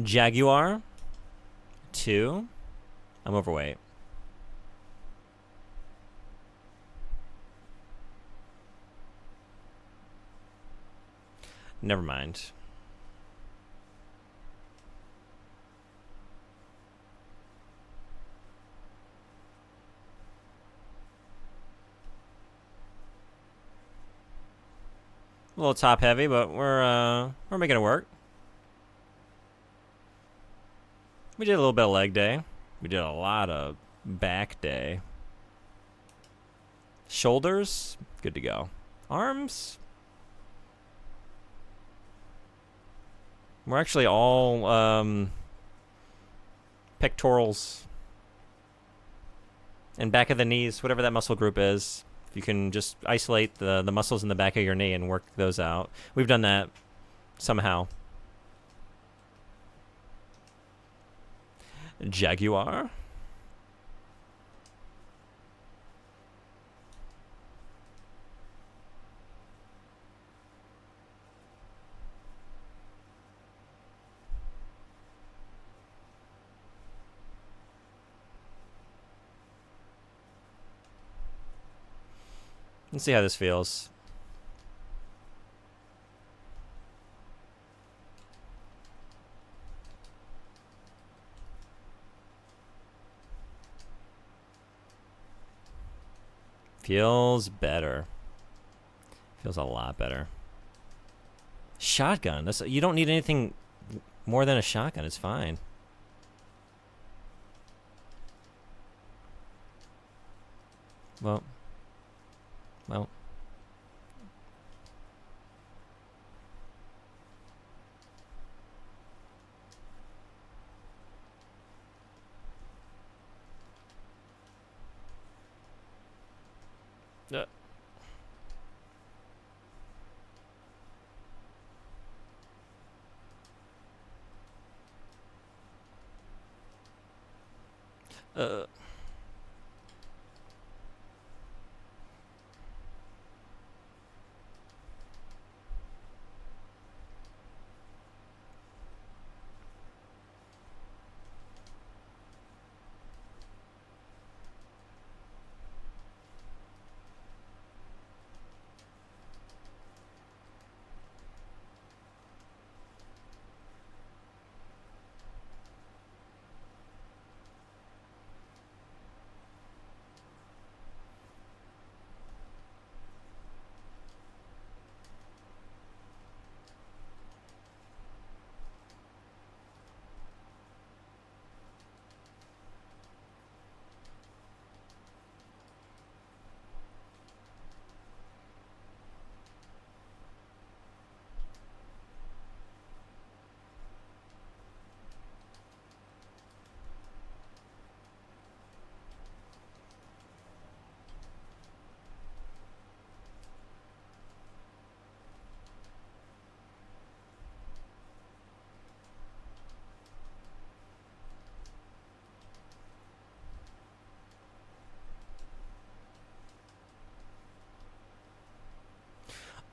Jaguar. 2. I'm overweight. Never mind. A little top heavy, but we're making it work. We did a little bit of leg day. We did a lot of back day. Shoulders, good to go. Arms, we're actually all pectorals and back of the knees, whatever that muscle group is. You can just isolate the muscles in the back of your knee and work those out. We've done that somehow. Jaguar. Let's see how this feels. Feels better. Feels a lot better. Shotgun. You don't need anything more than a shotgun. It's fine. Well. Uh.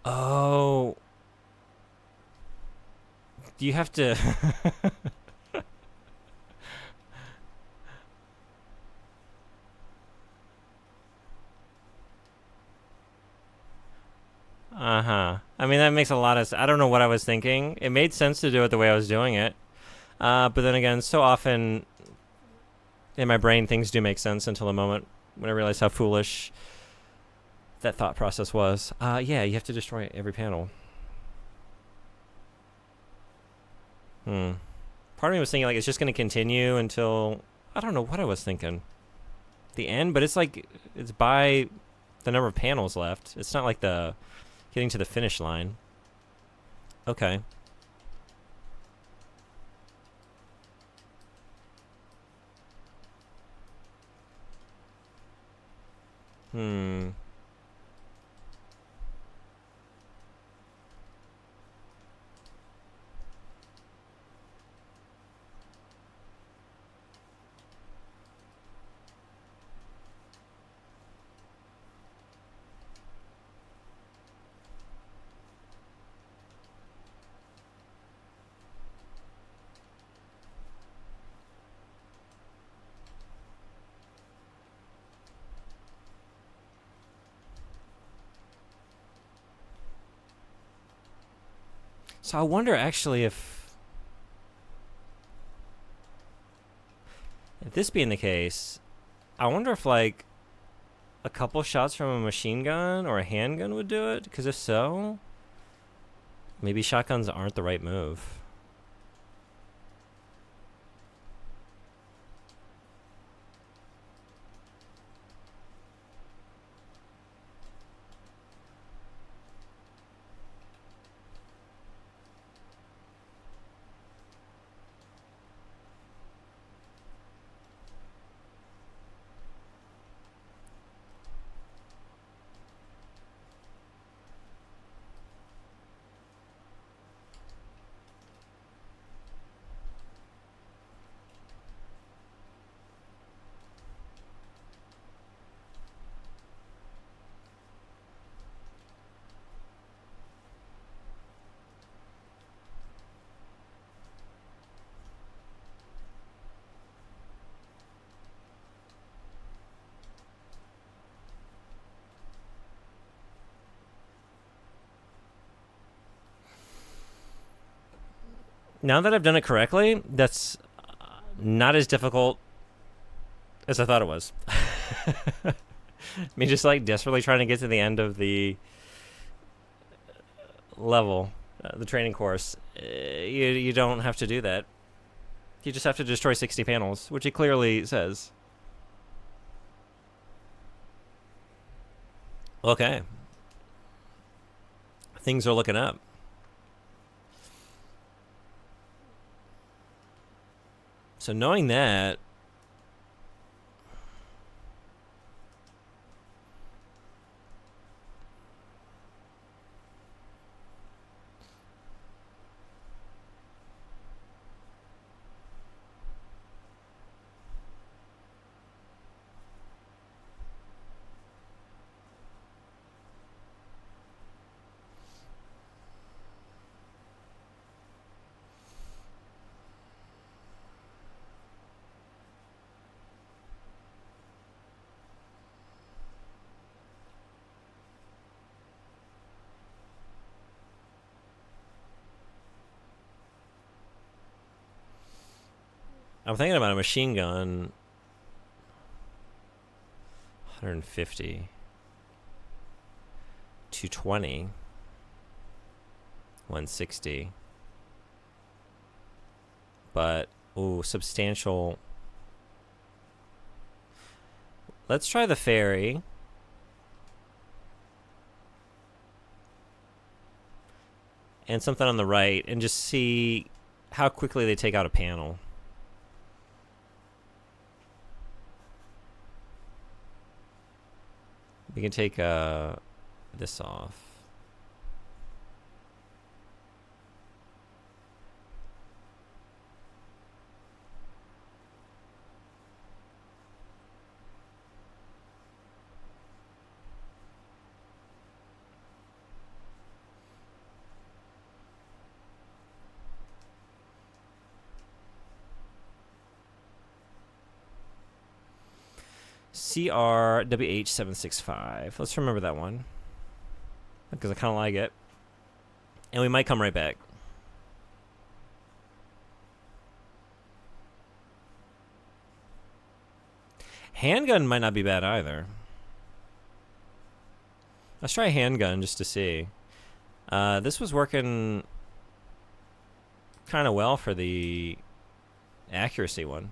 Oh. Do you have to... Uh-huh. I mean, that makes a lot of... I don't know what I was thinking. It made sense to do it the way I was doing it. But then again, so often in my brain, things do make sense until the moment when I realize how foolish that thought process was. Yeah, you have to destroy every panel. Part of me was thinking, like, it's just going to continue until... I don't know what I was thinking. The end? But it's like... It's by the number of panels left. It's not like the... Getting to the finish line. Okay. So I wonder actually if this being the case, I wonder if like a couple shots from a machine gun or a handgun would do it. Because if so, maybe shotguns aren't the right move. Now that I've done it correctly, that's not as difficult as I thought it was. I mean, just like desperately trying to get to the end of the level, the training course, you don't have to do that. You just have to destroy 60 panels, which it clearly says. Okay. Things are looking up. So knowing that, I'm thinking about a machine gun. 150. 220. 160. But, ooh, substantial. Let's try the ferry. And something on the right, and just see how quickly they take out a panel. We can take this off. CRWH765. Let's remember that one, because I kind of like it. And we might come right back. Handgun might not be bad either. Let's try handgun just to see. This was working kind of well for the accuracy one.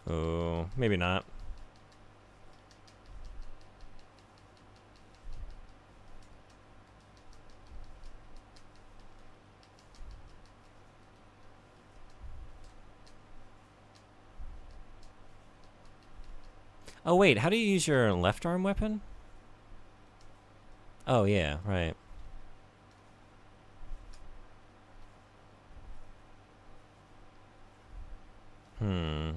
Oh, maybe not. Oh, wait, how do you use your left arm weapon? Oh, yeah, right. Hmm.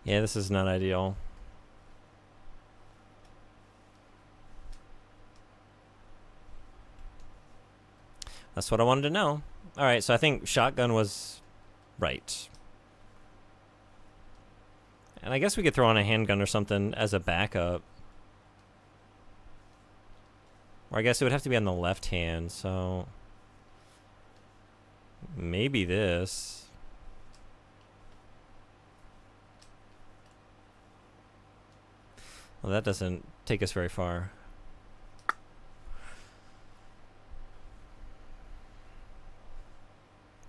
Yeah, this is not ideal. That's what I wanted to know. Alright, so I think shotgun was right. And I guess we could throw on a handgun or something as a backup. Or I guess it would have to be on the left hand, so... maybe this. Well, that doesn't take us very far.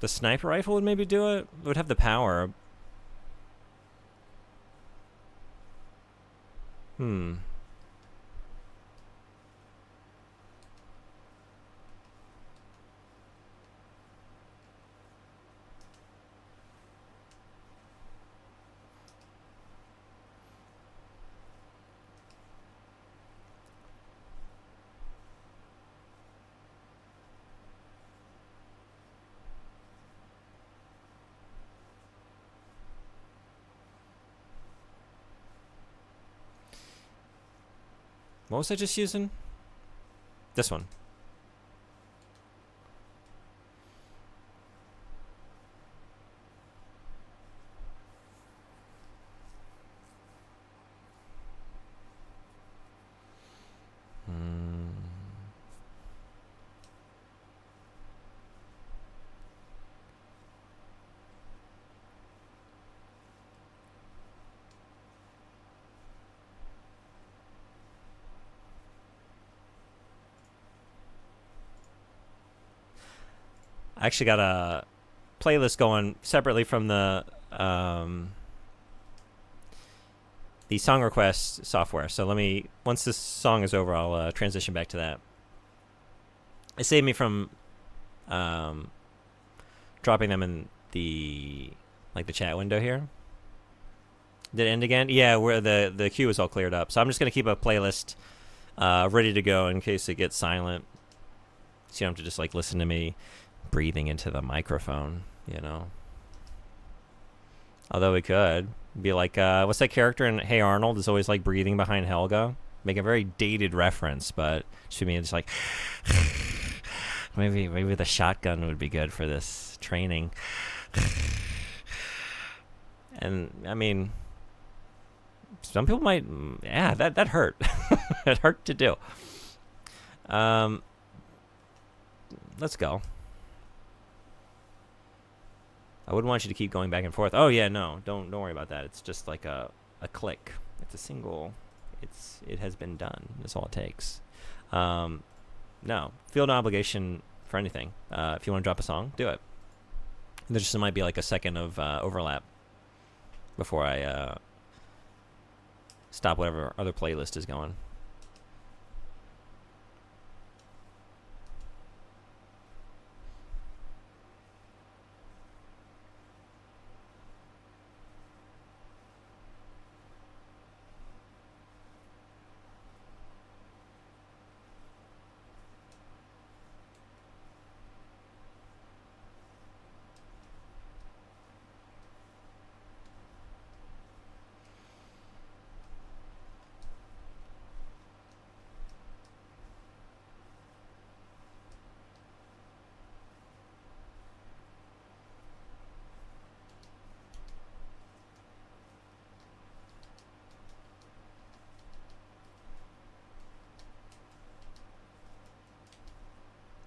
The sniper rifle would maybe do it? It would have the power. Hmm. What was I just using? This one. I actually got a playlist going separately from the song request software. So let me, once this song is over, I'll transition back to that. It saved me from dropping them in the chat window here. Did it end again? Yeah, where the queue is all cleared up. So I'm just gonna keep a playlist ready to go in case it gets silent. So you don't have to just like listen to me breathing into the microphone, you know. Although we could be like, what's that character in Hey Arnold is always like breathing behind Helga? Make a very dated reference, but to me it's like maybe the shotgun would be good for this training. And I mean, some people might, yeah, that hurt. It hurt to do. Let's go. I wouldn't want you to keep going back and forth. Oh yeah, no, don't worry about that. It's just like a click. It's a single. It has been done. That's all it takes. No, feel no obligation for anything. If you want to drop a song, do it. There just might be like a second of overlap before I stop whatever other playlist is going.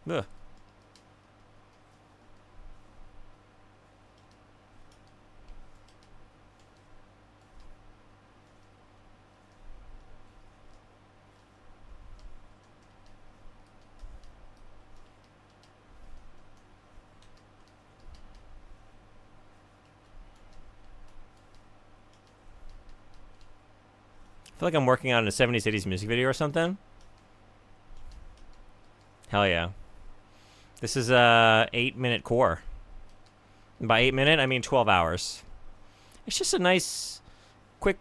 Ugh. feel like I'm working on a 70s, 80s music video or something. Hell yeah. This is a 8-minute core. And by 8-minute, I mean 12 hours. It's just a nice, quick,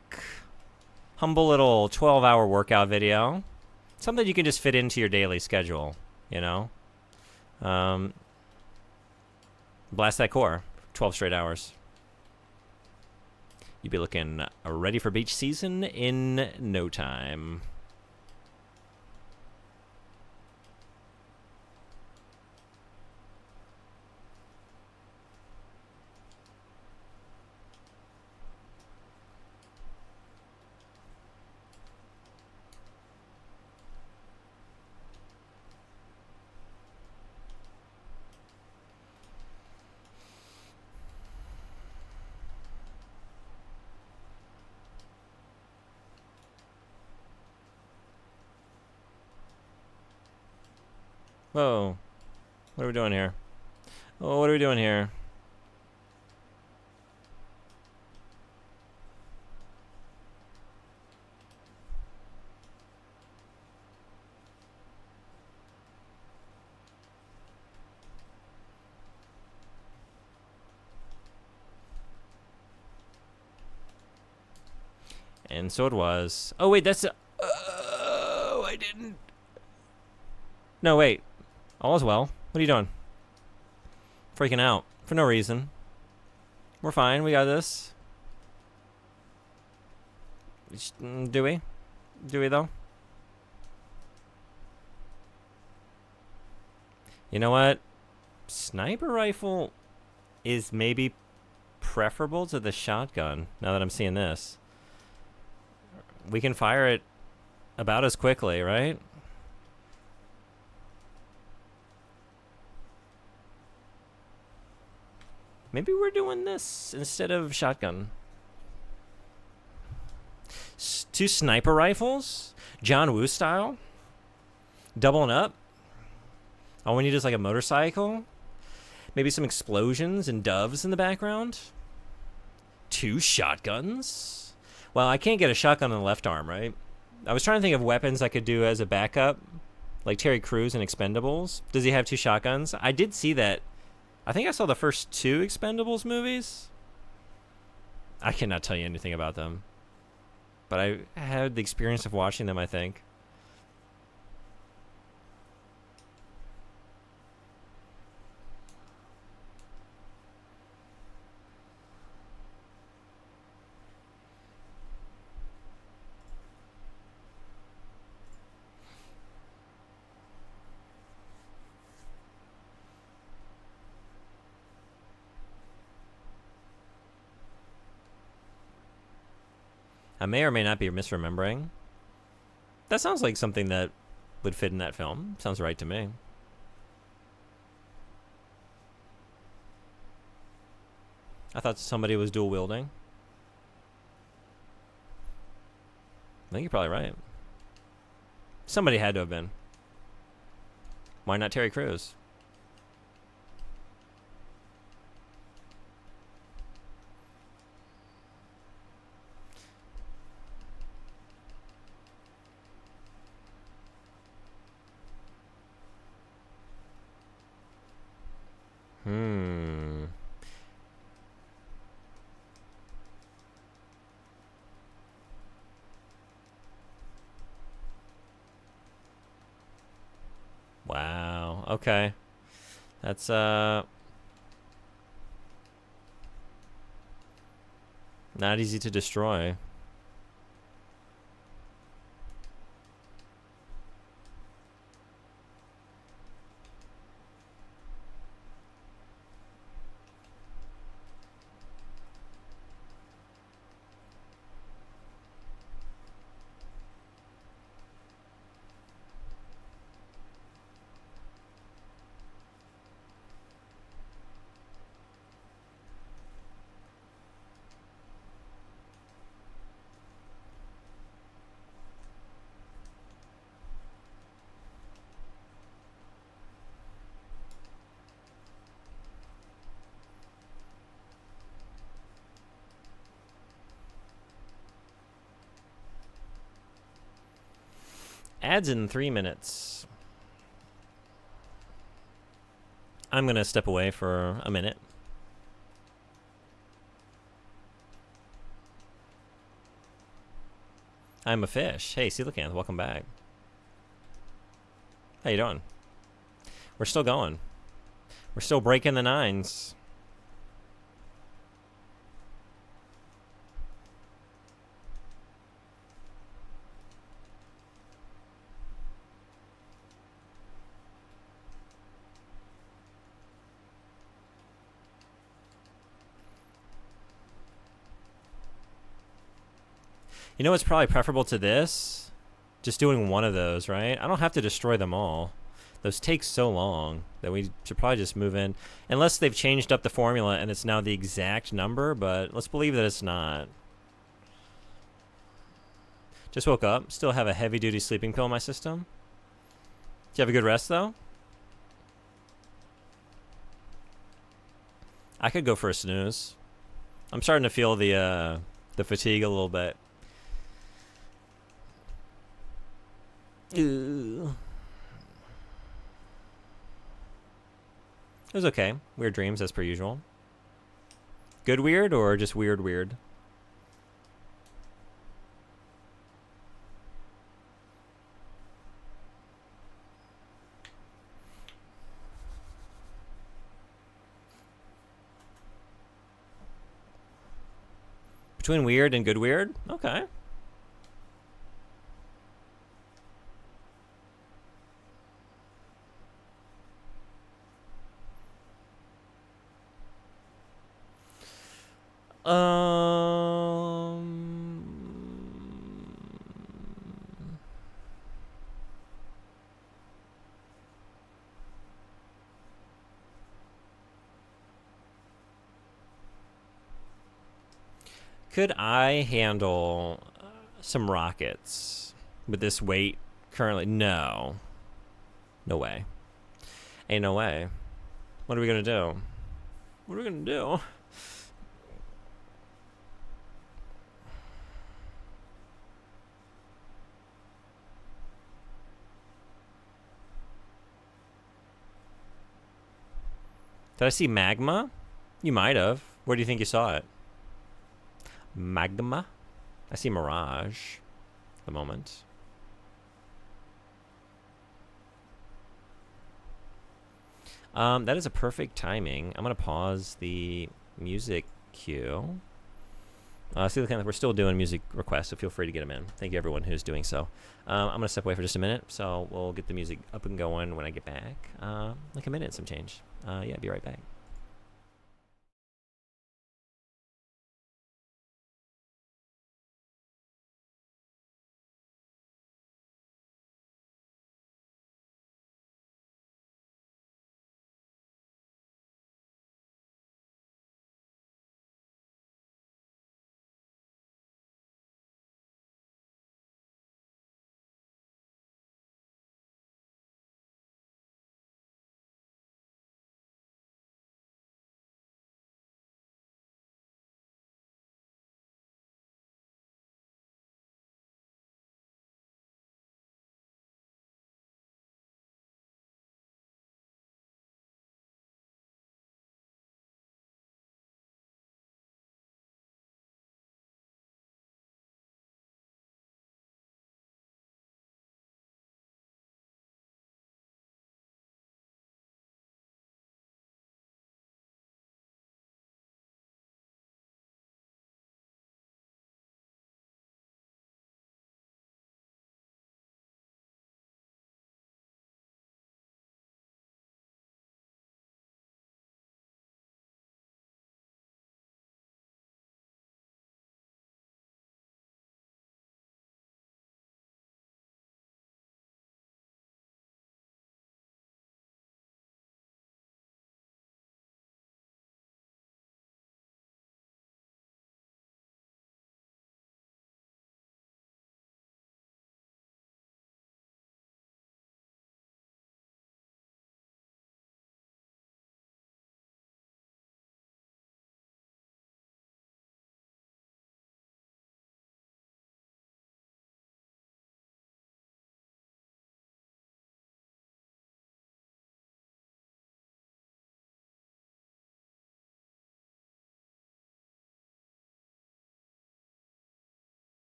humble little 12-hour workout video. Something you can just fit into your daily schedule, you know? Blast that core. 12 straight hours. You'd be looking ready for beach season in no time. Whoa. What are we doing here? Oh, what are we doing here? And so it was. Oh, wait, that's... Oh, I didn't... No, wait. All is well. What are you doing? Freaking out. For no reason. We're fine. We got this. Do we? Do we, though? You know what? Sniper rifle is maybe preferable to the shotgun, now that I'm seeing this. We can fire it about as quickly, right? Maybe we're doing this instead of shotgun. 2 sniper rifles? John Woo style? Doubling up? All we need is like a motorcycle? Maybe some explosions and doves in the background? 2 shotguns? Well, I can't get a shotgun on the left arm, right? I was trying to think of weapons I could do as a backup, like Terry Crews in Expendables. Does he have 2 shotguns? I did see that. I think I saw the first 2 Expendables movies. I cannot tell you anything about them. But I had the experience of watching them, I think. I may or may not be misremembering. That sounds like something that would fit in that film. Sounds right to me. I thought somebody was dual wielding. I think you're probably right. Somebody had to have been. Why not Terry Crews? Wow. Okay. That's not easy to destroy. Ads in 3 minutes. I'm going to step away for a minute. I'm a fish. Hey, Coelacanth, welcome back. How you doing? We're still going. We're still breaking the nines. You know what's probably preferable to this? Just doing one of those, right? I don't have to destroy them all. Those take so long that we should probably just move in. Unless they've changed up the formula and it's now the exact number, but let's believe that it's not. Just woke up. Still have a heavy-duty sleeping pill in my system. Did you have a good rest, though? I could go for a snooze. I'm starting to feel the fatigue a little bit. Ew. It was okay. Weird dreams as per usual. Good weird or just weird weird? Between weird and good weird? Okay. Could I handle some rockets with this weight currently? No. No way. Ain't no way. What are we gonna do? What are we gonna do? Did I see magma? You might have. Where do you think you saw it? Magma? I see mirage at the moment. That is a perfect timing. I'm going to pause the music queue. See, we're still doing music requests, so feel free to get them in. Thank you, everyone who's doing so. I'm going to step away for just a minute, so we'll get the music up and going when I get back. Like a minute and some change. Yeah, be right back.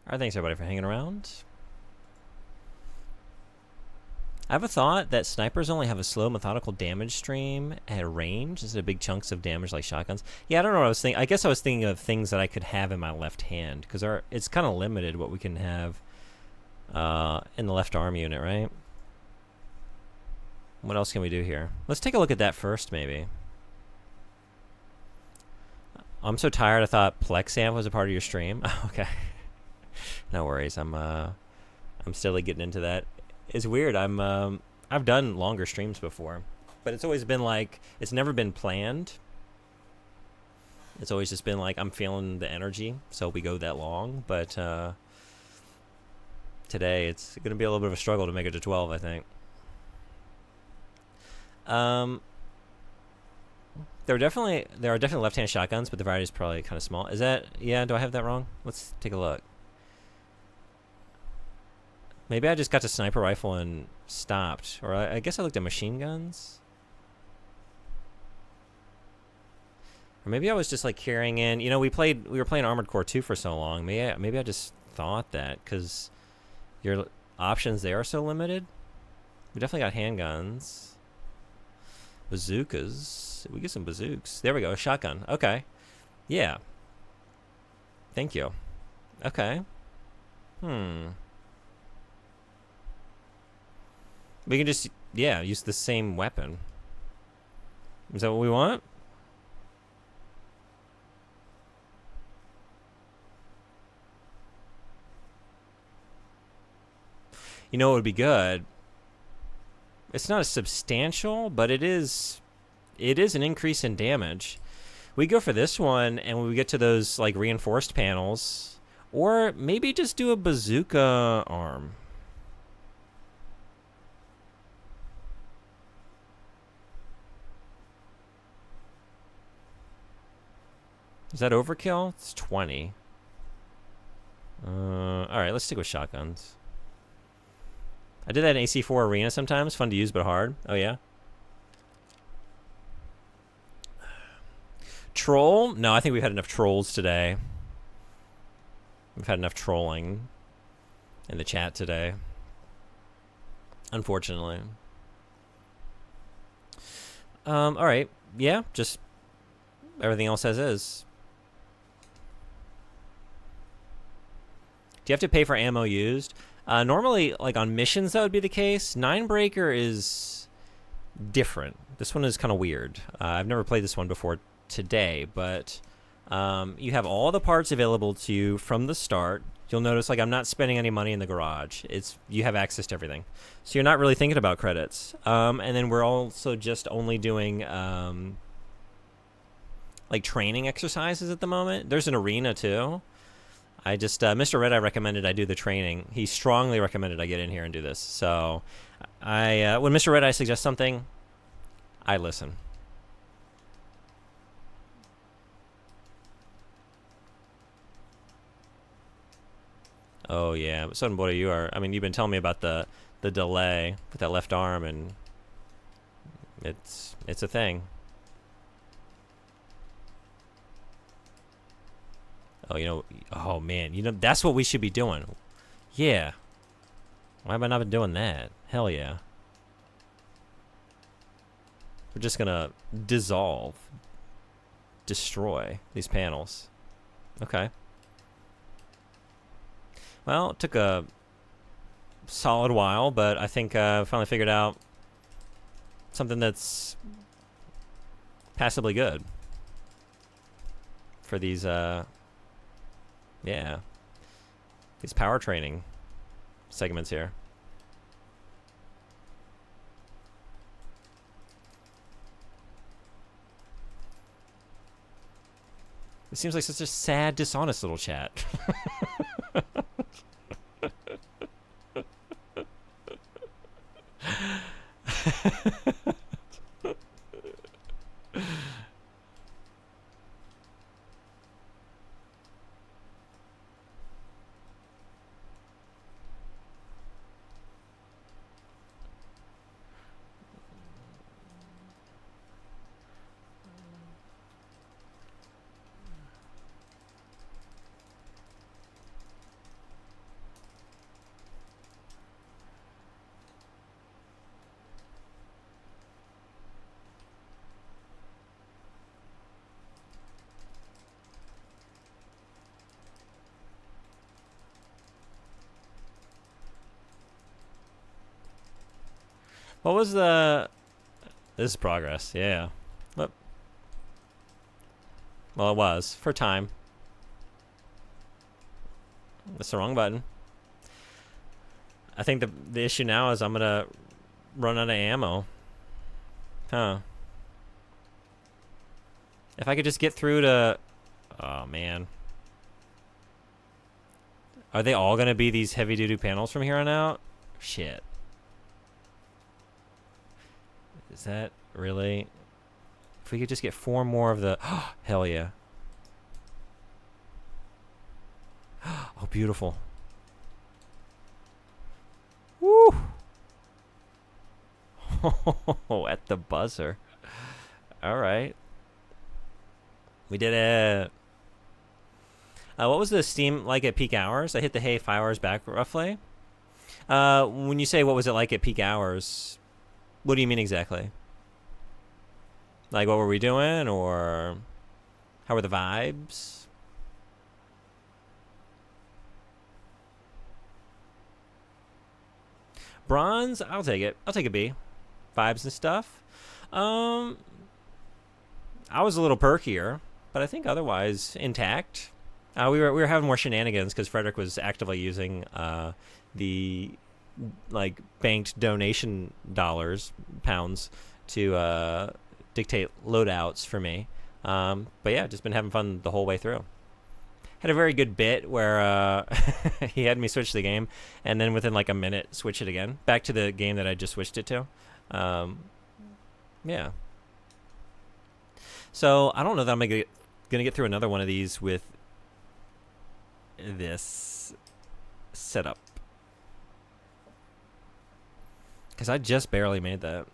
All right, thanks everybody for hanging around. I have a thought that snipers only have a slow, methodical damage stream at range instead of big chunks of damage like shotguns. Yeah, I don't know what I was thinking. I guess I was thinking of things that I could have in my left hand, because it's kind of limited what we can have in the left arm unit, right? What else can we do here? Let's take a look at that first, maybe. I'm so tired, I thought Plexamp was a part of your stream. Okay. No worries. I'm steadily getting into that. It's weird. I've done longer streams before, but it's always been like, it's never been planned. It's always just been like, I'm feeling the energy, so we go that long. But today it's going to be a little bit of a struggle to make it to 12, I think. There are definitely left-handed shotguns, but the variety is probably kind of small. Is that, yeah, do I have that wrong? Let's take a look. Maybe I just got to sniper rifle and stopped. Or I guess I looked at machine guns. Or maybe I was just like carrying in, you know, we were playing Armored Core 2 for so long. Maybe I just thought that because your options there are so limited. We definitely got handguns. Bazookas. We get some bazooks. There we go. Shotgun. Okay. Yeah. Thank you. Okay. We can just, yeah, use the same weapon. Is that what we want? You know what would be good? It's not a substantial, but it is an increase in damage. We go for this one, and when we get to those like reinforced panels, or maybe just do a bazooka arm. Is that overkill? It's 20. Alright, let's stick with shotguns. I did that in AC4 Arena sometimes. Fun to use, but hard. Oh, yeah? Troll? No, I think we've had enough trolls today. We've had enough trolling in the chat today. Unfortunately. Alright. Yeah, just everything else as is. Do you have to pay for ammo used? Normally, like on missions, that would be the case. Ninebreaker is different. This one is kind of weird. I've never played this one before today, but you have all the parts available to you from the start. You'll notice, like, I'm not spending any money in the garage. You have access to everything, so you're not really thinking about credits. And then we're also just only doing like training exercises at the moment. There's an arena too. I just, Mr. Red Eye recommended I do the training. He strongly recommended I get in here and do this. So, when Mr. Red Eye suggests something, I listen. Oh yeah, Son Boy, you are. I mean, you've been telling me about the delay with that left arm, and it's a thing. Oh, you know, oh man, you know, that's what we should be doing. Yeah. Why have I not been doing that? Hell yeah. We're just gonna destroy these panels. Okay. Well, it took a solid while, but I think I finally figured out something that's passably good for these, yeah, these power training segments here. It seems like such a sad, dishonest little chat. What was the... This is progress, yeah. Whoop. Well, it was, for time. That's the wrong button. I think the issue now is I'm going to run out of ammo. Huh. If I could just get through to... Oh, man. Are they all going to be these heavy-duty panels from here on out? Shit. Is that really... If we could just get 4 more of the... Oh, hell yeah. Oh, beautiful. Woo! Oh, at the buzzer. All right. We did it. What was the Steam like at peak hours? I hit the hay 5 hours back, roughly. When you say what was it like at peak hours, what do you mean exactly? Like, what were we doing, or how were the vibes? Bronze, I'll take it. I'll take a B. Vibes and stuff. I was a little perkier, but I think otherwise intact. We were having more shenanigans because Frederick was actively using the like banked donation pounds to dictate loadouts for me. But yeah, just been having fun the whole way through. Had a very good bit where he had me switch the game, and then within like a minute switch it again back to the game that I just switched it to. Yeah. So I don't know that I'm gonna get through another one of these with this setup, because I just barely made that.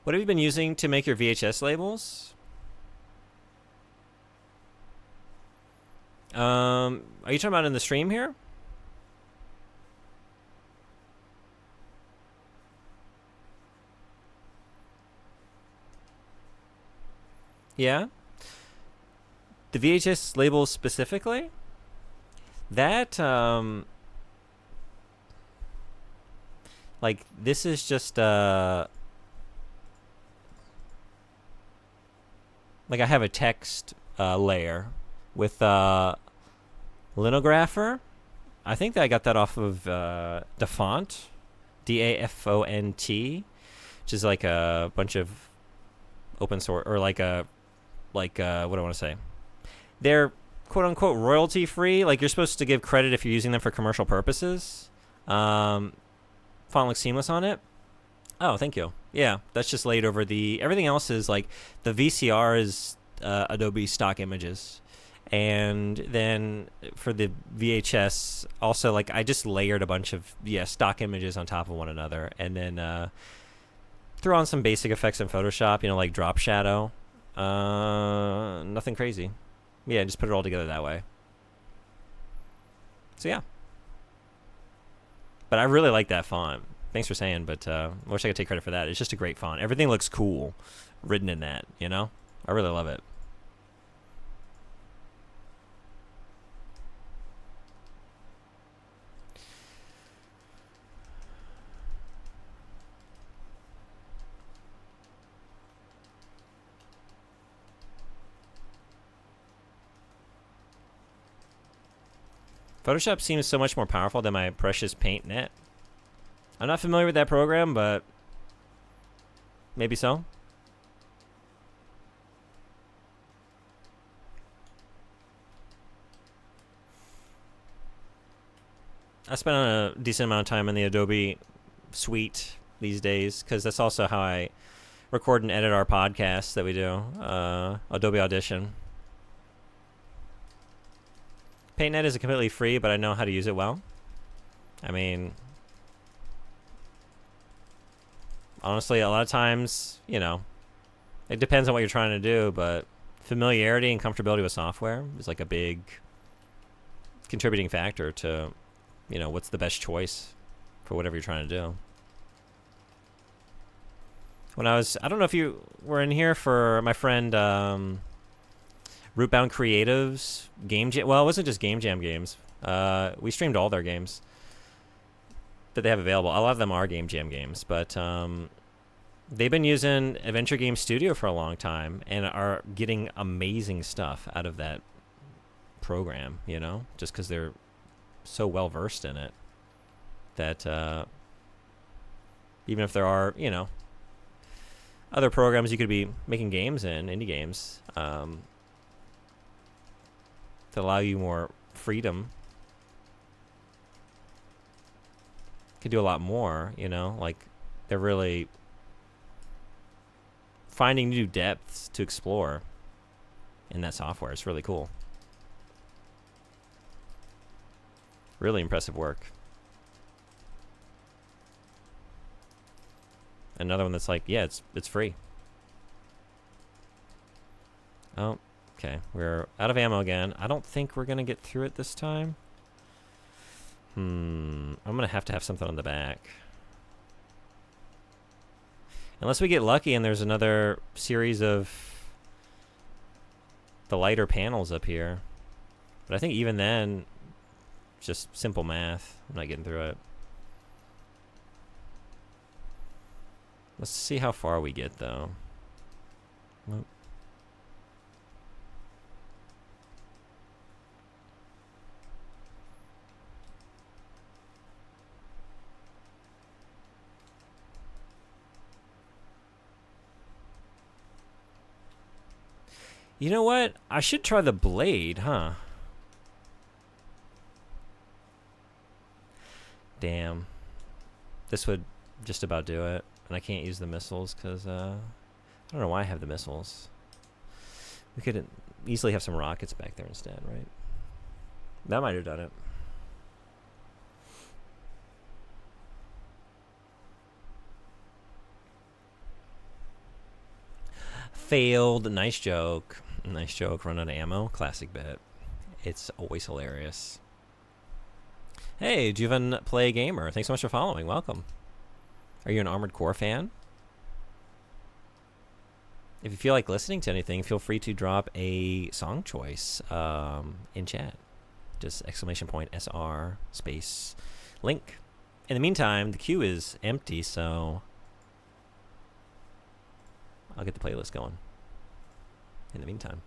What have you been using to make your VHS labels? Are you talking about in the stream here? Yeah. The VHS labels specifically? That, like, this is just, like, I have a text layer with Linographer. I think that I got that off of Dafont, DAFONT, which is like a bunch of open source, or like what do I want to say? They're quote unquote royalty free. Like, you're supposed to give credit if you're using them for commercial purposes. Font looks seamless on it. Oh, thank you. Yeah, that's just laid over the... Everything else is, like, the VCR is Adobe stock images. And then for the VHS, also, like, I just layered a bunch of, stock images on top of one another. And then threw on some basic effects in Photoshop, like drop shadow. Nothing crazy. Yeah, just put it all together that way. So, yeah. But I really like that font. Thanks for saying, but I wish I could take credit for that. It's just a great font. Everything looks cool written in that, I really love it. Photoshop seems so much more powerful than my precious PaintNet. I'm not familiar with that program, but maybe so. I spend a decent amount of time in the Adobe suite these days, because that's also how I record and edit our podcasts that we do. Adobe Audition. PaintNet is completely free, but I know how to use it well. I mean, honestly, a lot of times, it depends on what you're trying to do, but familiarity and comfortability with software is like a big contributing factor to, what's the best choice for whatever you're trying to do. When I don't know if you were in here for my friend Rootbound Creatives Game Jam. Well, it wasn't just Game Jam games. We streamed all their games that they have available. A lot of them are Game Jam games, but they've been using Adventure Game Studio for a long time and are getting amazing stuff out of that program, you know, just because they're so well versed in it that even if there are, you know, other programs you could be making games in, indie games, to allow you more freedom, could do a lot more, you know, like they're really finding new depths to explore in that software. It's really cool. Really impressive work. Another one that's like, yeah, it's free. Oh, okay. We're out of ammo again. I don't think we're gonna get through it this time. I'm gonna have to have something on the back. Unless we get lucky and there's another series of the lighter panels up here. But I think even then, just simple math. I'm not getting through it. Let's see how far we get, though. Nope. You know what? I should try the blade, huh? Damn. This would just about do it. And I can't use the missiles because, I don't know why I have the missiles. We could easily have some rockets back there instead, right? That might have done it. Failed. Nice joke. Nice joke. Run out of ammo. Classic bit. It's always hilarious. Hey, Juven Play Gamer. Thanks so much for following. Welcome. Are you an Armored Core fan? If you feel like listening to anything, feel free to drop a song choice in chat. Just !SR space link. In the meantime, the queue is empty, so I'll get the playlist going in the meantime.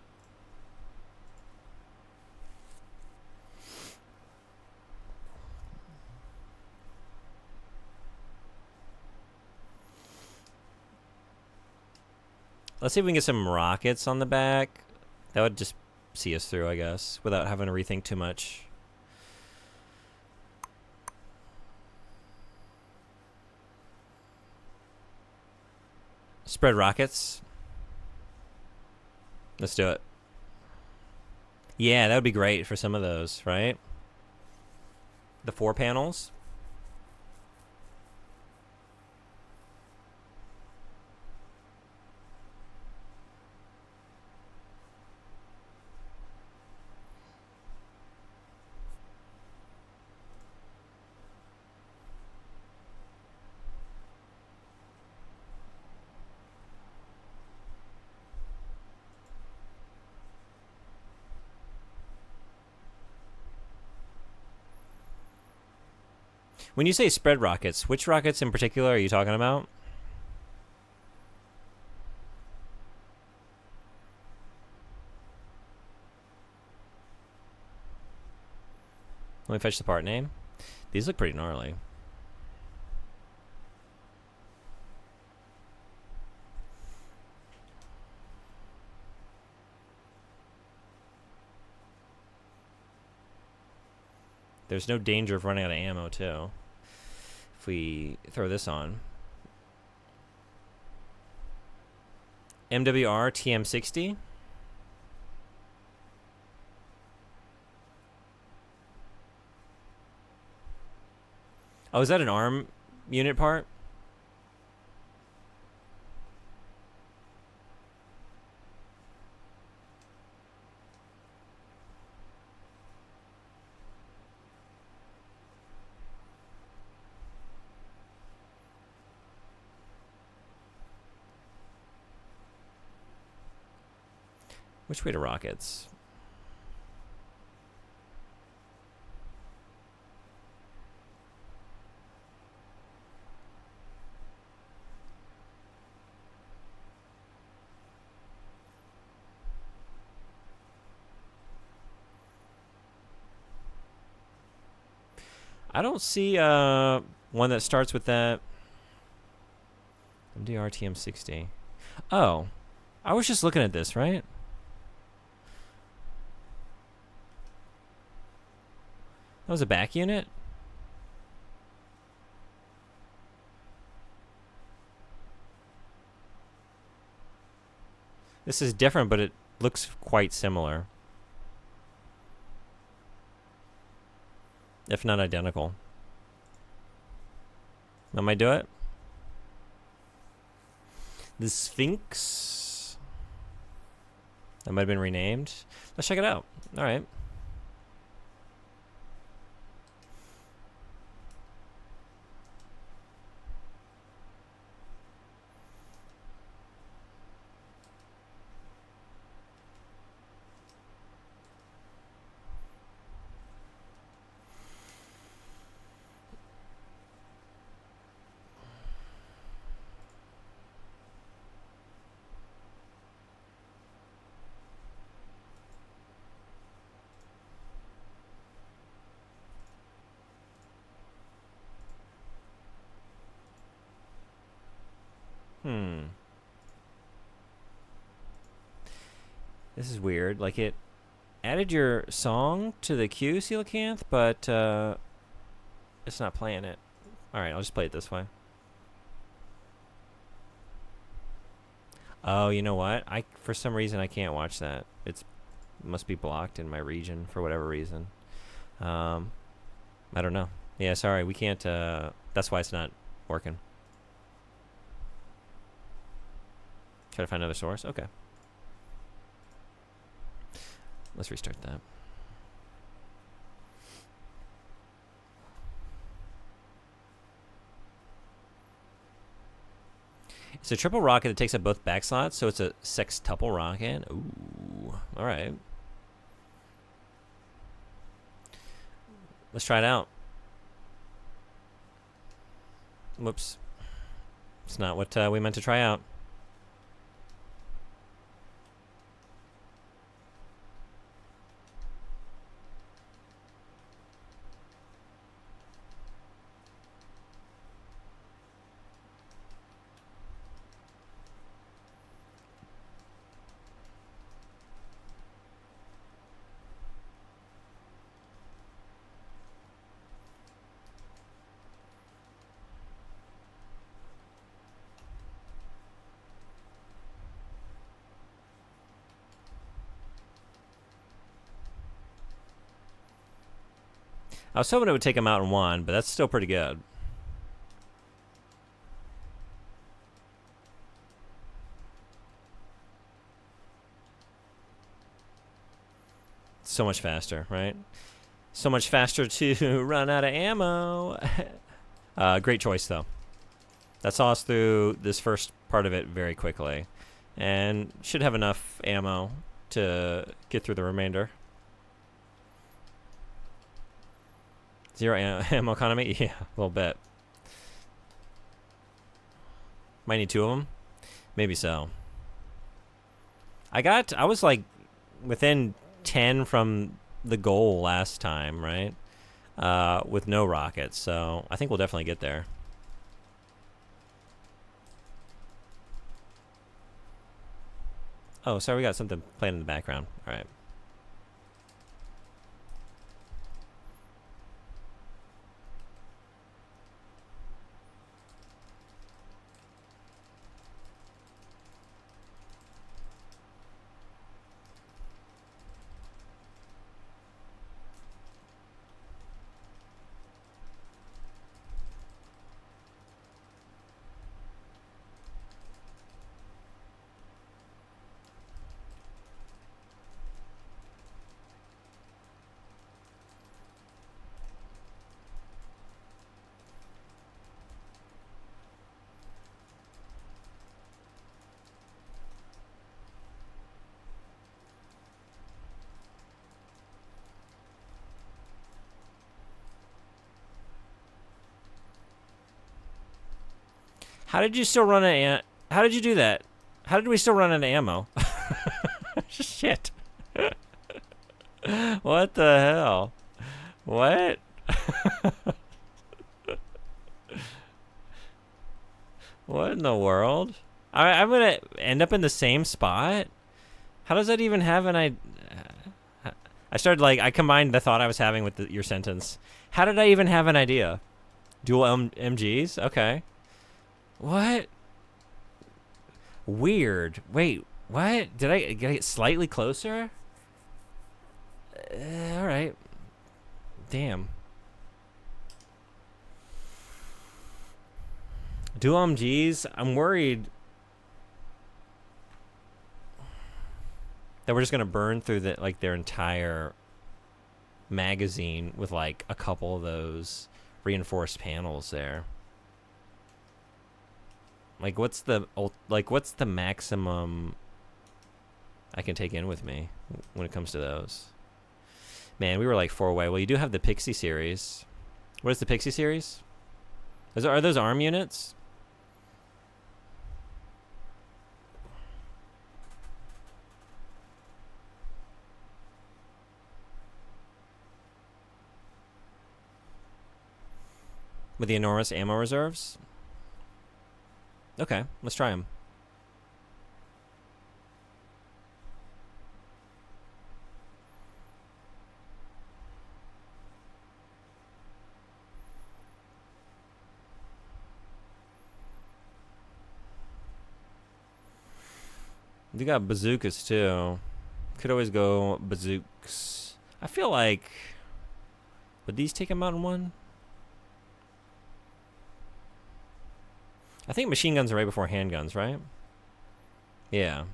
Let's see if we can get some rockets on the back. That would just see us through, I guess, without having to rethink too much. Spread rockets. Let's do it. Yeah, that would be great for some of those, right? The 4 panels. When you say spread rockets, which rockets in particular are you talking about? Let me fetch the part name. These look pretty gnarly. There's no danger of running out of ammo, too. If we throw this on. MWR TM60. Oh, is that an ARM unit part? Which way to rockets? I don't see one that starts with that. MDRTM60. Oh, I was just looking at this, right? That was a back unit? This is different, but it looks quite similar. If not identical. That might do it. The Sphinx. That might have been renamed. Let's check it out. All right. This is weird. Like, it added your song to the queue, Coelacanth, but it's not playing it. Alright, I'll just play it this way. Oh, you know what? For some reason I can't watch that. It must be blocked in my region for whatever reason. I don't know. Yeah, sorry, we can't. That's why it's not working. Try to find another source. Okay. Let's restart that. It's a triple rocket that takes up both back slots, so it's a sextuple rocket. Ooh, all right. Let's try it out. Whoops. It's not what we meant to try out. I was hoping it would take him out in one, but that's still pretty good. So much faster, right? So much faster to run out of ammo. Great choice, though. That saw us through this first part of it very quickly. And should have enough ammo to get through the remainder. Zero ammo economy? Yeah, a little bit. Might need two of them. Maybe so. I was like within 10 from the goal last time, right? With no rockets, so I think we'll definitely get there. Oh, sorry, we got something playing in the background. All right. How did you still run how did you do that? How did we still run out of ammo? Shit. What the hell? What? What in the world? I'm gonna end up in the same spot? How does that even have an I started I combined the thought I was having with your sentence. How did I even have an idea? Dual MGs? Okay. What? Weird. Wait, what? Did I get slightly closer? Alright. Damn. Dual MGs? I'm worried that we're just gonna burn through their entire magazine with a couple of those reinforced panels there. What's the maximum I can take in with me when it comes to those? Man, we were 4 away. Well, you do have the Pixie series. What is the Pixie series? Are those ARM units? With the enormous ammo reserves? Okay, let's try them. You got bazookas too. Could always go bazooks. I feel like... Would these take him out in one? I think machine guns are right before handguns, right? Yeah.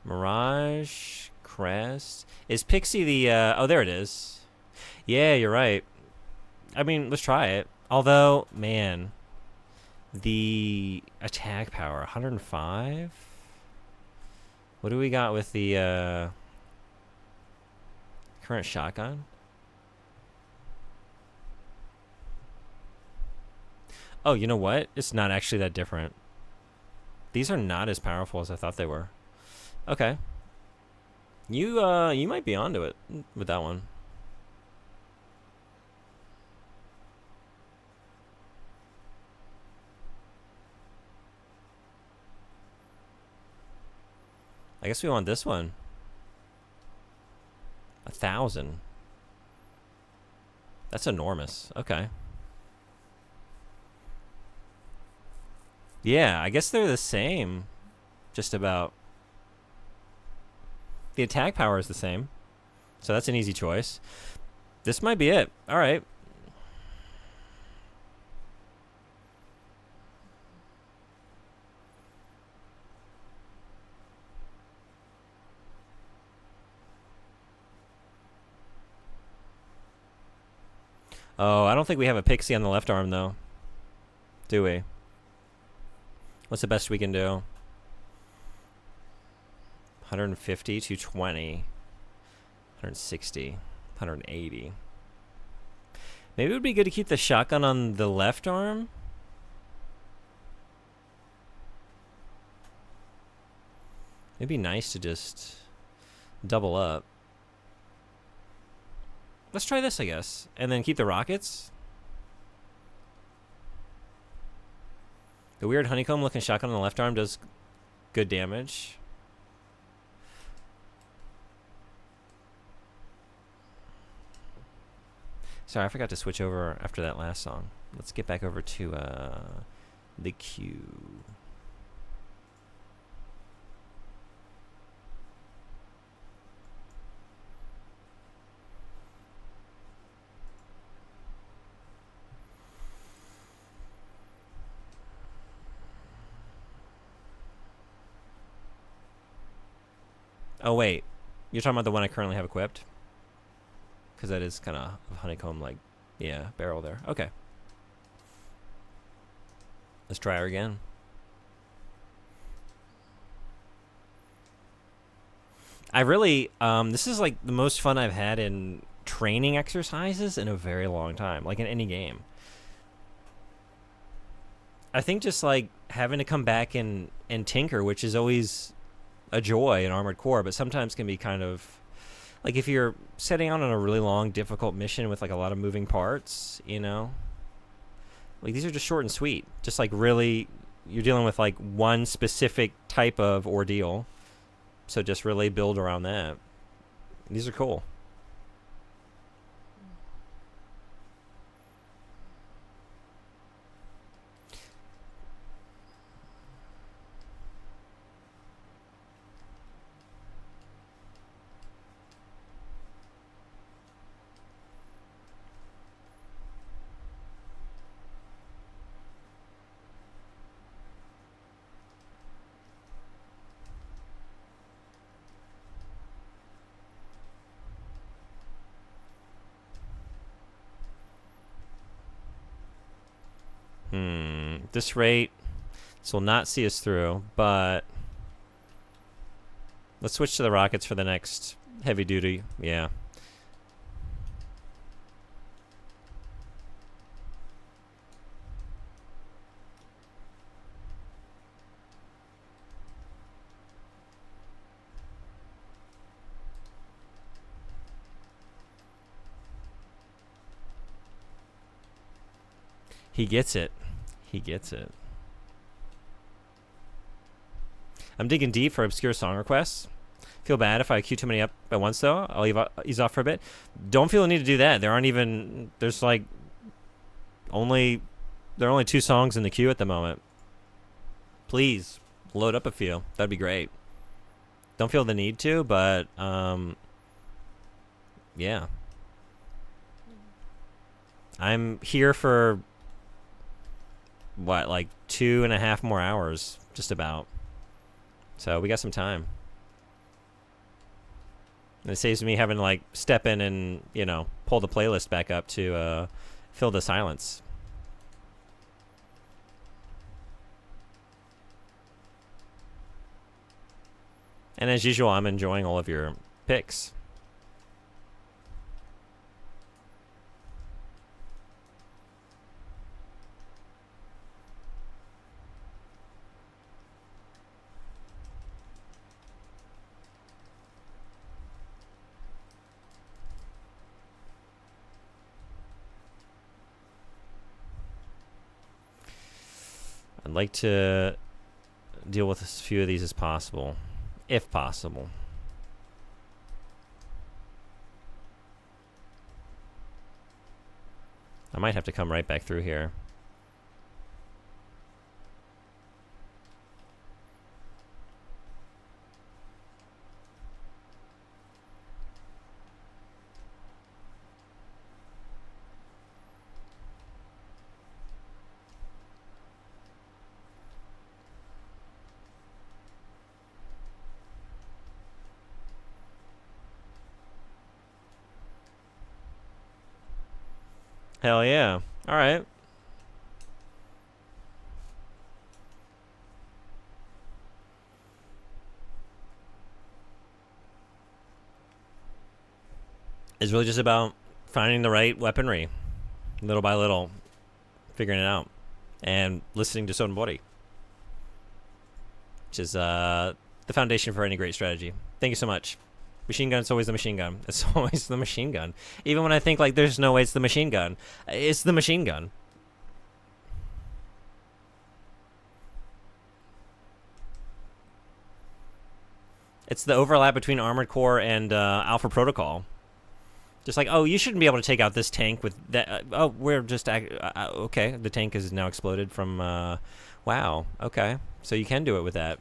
Mirage, Crest. Is Pixie the, oh, there it is. Yeah, you're right. I mean, let's try it. Although, man, the attack power, 105? What do we got with the, current shotgun? Oh, you know what? It's not actually that different. These are not as powerful as I thought they were. Okay. You might be onto it with that one. I guess we want this one. 1,000. That's enormous. Okay. Yeah, I guess they're the same. Just about. The attack power is the same. So that's an easy choice. This might be it. Alright. Oh, I don't think we have a Pixie on the left arm, though. Do we? What's the best we can do? 150 to 20. 160. 180. Maybe it would be good to keep the shotgun on the left arm. It'd be nice to just double up. Let's try this, I guess. And then keep the rockets. The weird honeycomb looking shotgun on the left arm does good damage. Sorry, I forgot to switch over after that last song. Let's get back over to the queue. Oh, wait. You're talking about the one I currently have equipped? Because that is kind of honeycomb, yeah, barrel there. Okay. Let's try her again. I really, this is the most fun I've had in training exercises in a very long time, in any game. I think just like having to come back and tinker, which is always a joy in Armored Core, but sometimes can be kind of like if you're setting out on a really long, difficult mission with like a lot of moving parts, you know, like these are just short and sweet. Just like really, you're dealing with like one specific type of ordeal, so just really build around that. These are cool. This rate, this will not see us through, but let's switch to the rockets for the next heavy duty. Yeah. He gets it. He gets it. I'm digging deep for obscure song requests. Feel bad if I queue too many up at once, though. I'll ease off for a bit. Don't feel the need to do that. There aren't even... There's like... Only... There are only 2 songs in the queue at the moment. Please, load up a few. That'd be great. Don't feel the need to, but... yeah. I'm here for... What, like 2.5 more hours, just about. So we got some time. And it saves me having to like step in and, you know, pull the playlist back up to fill the silence. And as usual, I'm enjoying all of your picks. I'd like to deal with as few of these as possible, if possible. I might have to come right back through here. Hell yeah. All right. It's really just about finding the right weaponry, little by little, figuring it out, and listening to Sonbori, which is the foundation for any great strategy. Thank you so much. Machine gun, it's always the machine gun. It's always the machine gun. Even when I think like there's no way it's the machine gun, it's the machine gun. It's the overlap between Armored Core and Alpha Protocol. Just like, oh, you shouldn't be able to take out this tank with that. Oh, we're just... okay, the tank is now exploded from... wow, okay. So you can do it with that.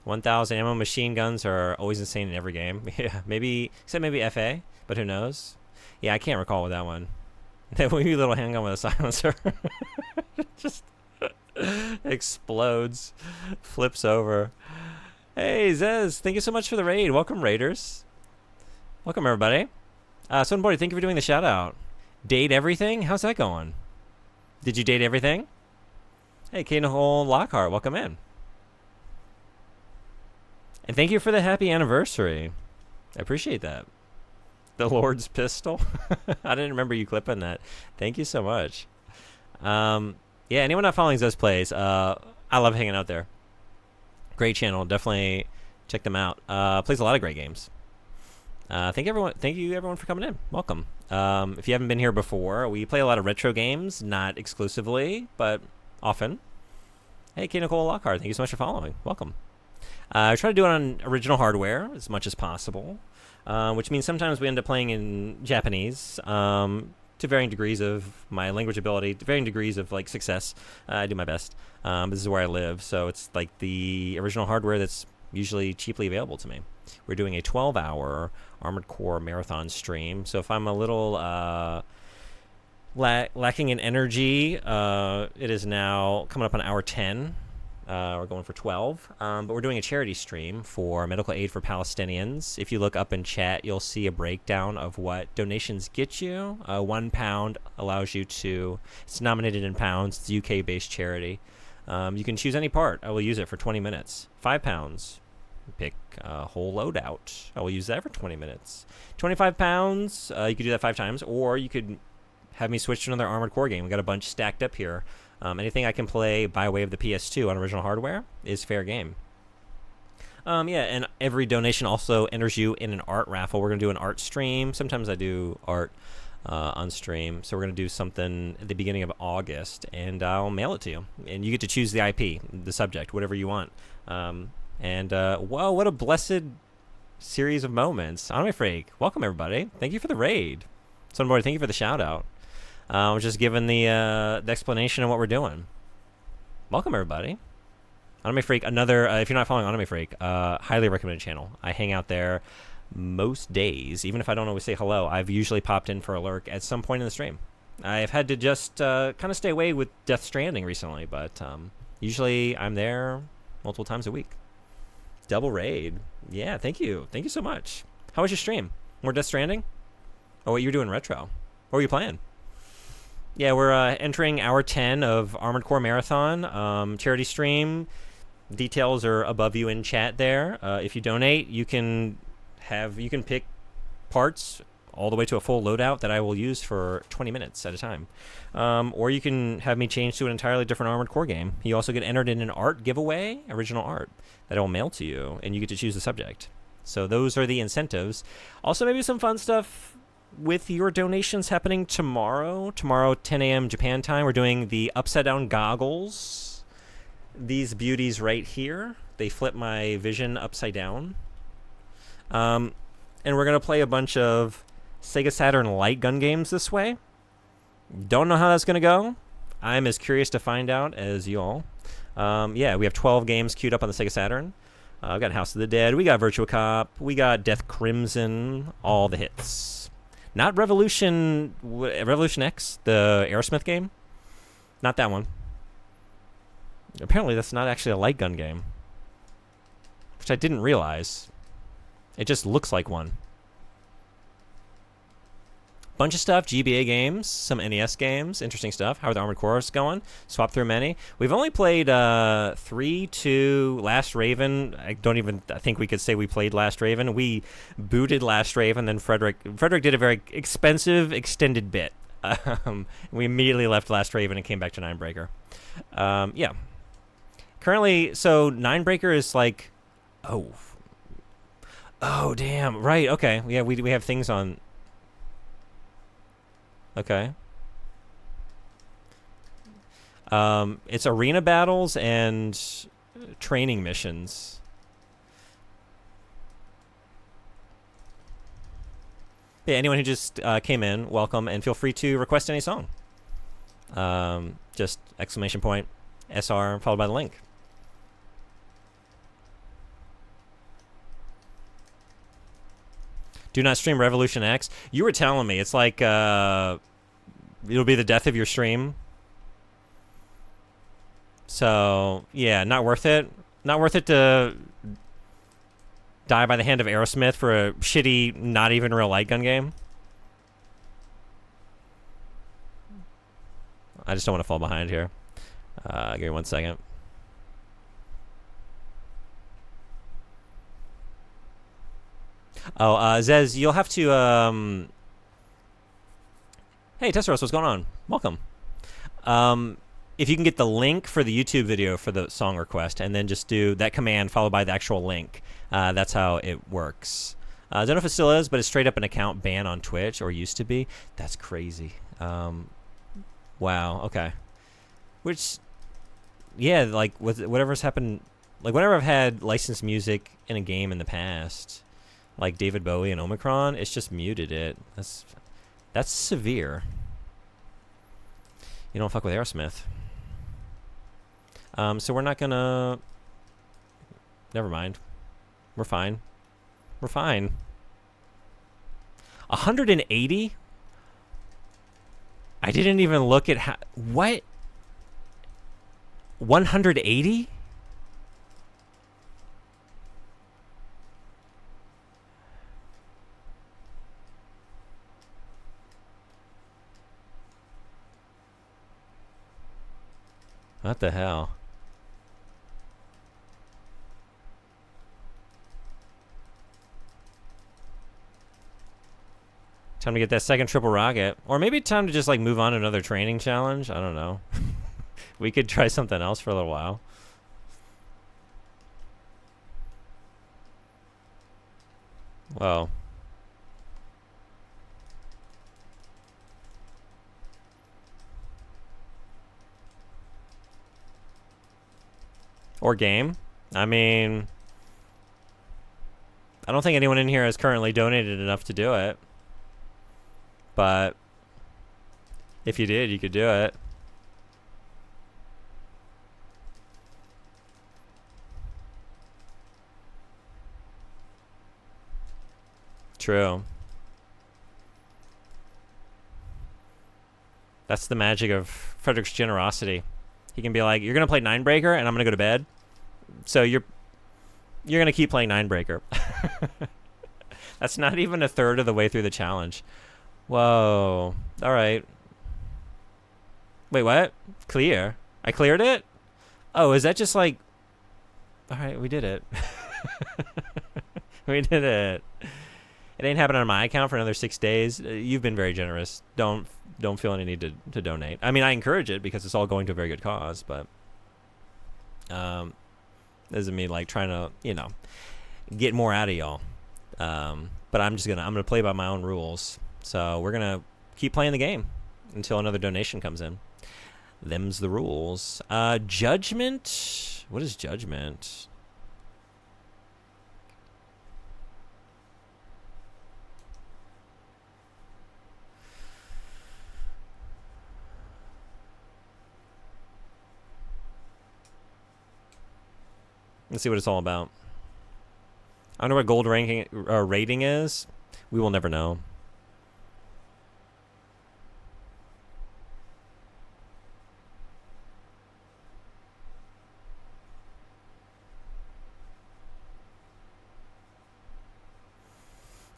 1,000 ammo machine guns are always insane in every game. Yeah, maybe... Except maybe FA, but who knows? Yeah, I can't recall with that one. That wee little handgun with a silencer. Just explodes. Flips over. Hey, Zez, thank you so much for the raid. Welcome, Raiders. Welcome, everybody. Sonbori, thank you for doing the shout-out. Date everything? How's that going? Did you date everything? Hey, Kane Hole Lockhart, welcome in. And thank you for the happy anniversary. I appreciate that. The Lord's pistol. I didn't remember you clipping that. Thank you so much. Yeah, anyone not following Zez Plays, I love hanging out there. Great channel. Definitely check them out. Plays a lot of great games. Thank you everyone for coming in. Welcome. If you haven't been here before, we play a lot of retro games, not exclusively, but often. Hey, K. Nicole Lockhart, thank you so much for following. Welcome. I try to do it on original hardware as much as possible, which means sometimes we end up playing in Japanese, to varying degrees of my language ability, to varying degrees of like success. I do my best. This is where I live, so it's like the original hardware that's usually cheaply available to me. We're doing a 12-hour Armored Core marathon stream, so if I'm a little lacking in energy, it is now coming up on hour 10. We're going for 12, but we're doing a charity stream for medical aid for Palestinians. If you look up in chat, you'll see a breakdown of what donations get you. £1 allows you to, it's nominated in pounds, it's a UK-based charity. You can choose any part. I will use it for 20 minutes. £5, pick a whole loadout. I will use that for 20 minutes. £25, you could do that 5 times, or you could have me switch to another Armored Core game. We got a bunch stacked up here. Anything I can play by way of the PS2 on original hardware is fair game. Yeah, and every donation also enters you in an art raffle. We're going to do an art stream. Sometimes I do art on stream. So we're going to do something at the beginning of August, and I'll mail it to you. And you get to choose the IP, the subject, whatever you want. Wow, what a blessed series of moments. Anime Freak, welcome everybody. Thank you for the raid. Sunboy, thank you for the shout out. I was just giving the explanation of what we're doing. Welcome, everybody. Anime Freak, another, if you're not following Anime Freak, highly recommended channel. I hang out there most days. Even if I don't always say hello, I've usually popped in for a lurk at some point in the stream. I've had to just kind of stay away with Death Stranding recently, but usually I'm there multiple times a week. Double raid. Yeah, thank you. Thank you so much. How was your stream? More Death Stranding? Oh, what you were doing retro. What were you playing? Yeah, we're entering hour 10 of Armored Core Marathon charity stream. Details are above you in chat there. If you donate, you can pick parts all the way to a full loadout that I will use for 20 minutes at a time. Or you can have me change to an entirely different Armored Core game. You also get entered in an art giveaway, original art, that I will mail to you, and you get to choose the subject. So those are the incentives. Also, maybe some fun stuff with your donations happening tomorrow. Tomorrow, 10 a.m. Japan time, we're doing the upside-down goggles. These beauties right here. They flip my vision upside down. And we're going to play a bunch of Sega Saturn light gun games this way. Don't know how that's going to go. I'm as curious to find out as you all. Yeah, we have 12 games queued up on the Sega Saturn. We got House of the Dead. We got Virtua Cop. We got Death Crimson. All the hits. Not Revolution X, the Aerosmith game. Not that one. Apparently that's not actually a light gun game, which I didn't realize. It just looks like one. Bunch of stuff, GBA games, some NES games, interesting stuff. How are the Armored Cores going? Swap through many. We've only played 3, 2, Last Raven. I think we could say we played Last Raven. We booted Last Raven, then Frederick did a very expensive extended bit. We immediately left Last Raven and came back to Ninebreaker. Yeah. Currently, so Ninebreaker is like, oh damn, right, okay. Yeah, we have things on. Okay. It's arena battles and training missions. Yeah, anyone who just came in, welcome, and feel free to request any song. Just exclamation point SR followed by the link. Do not stream Revolution X. You were telling me it's like it'll be the death of your stream. So yeah, not worth it. Not worth it to die by the hand of Aerosmith for a shitty, not even real light gun game. I just don't want to fall behind here. Give me 1 second. Oh, Zez, you'll have to. Hey, Tesseros, what's going on? Welcome. If you can get the link for the YouTube video for the song request, and then just do that command followed by the actual link. That's how it works. I don't know if it still is, but it's straight up an account ban on Twitch, or used to be. That's crazy. Wow. Okay. Which, yeah, like whatever's happened, like whenever I've had licensed music in a game in the past, like David Bowie and Omicron, it's just muted it. That's severe. You don't fuck with Aerosmith. So we're not gonna. Never mind. We're fine. We're fine. 180? I didn't even look at how. What? 180? What the hell? Time to get that second triple rocket. Or maybe time to just like move on to another training challenge. I don't know. We could try something else for a little while. Well. Or game. I mean, I don't think anyone in here has currently donated enough to do it. But if you did, you could do it. True. That's the magic of Frederick's generosity. He can be like, "You're gonna play Ninebreaker, and I'm gonna go to bed. So you're gonna keep playing Ninebreaker." That's not even a third of the way through the challenge. Whoa. All right. Wait, what? Clear? I cleared it? Oh, is that just like... All right, we did it. We did it. It ain't happening on my account for another 6 days. You've been very generous. Don't feel any need to donate. I mean, I encourage it because it's all going to a very good cause, but doesn't mean like trying to, get more out of y'all. But I'm gonna play by my own rules. So we're gonna keep playing the game until another donation comes in. Them's the rules. Judgment. What is Judgment? Let's see what it's all about. I don't know what gold ranking rating is. We will never know.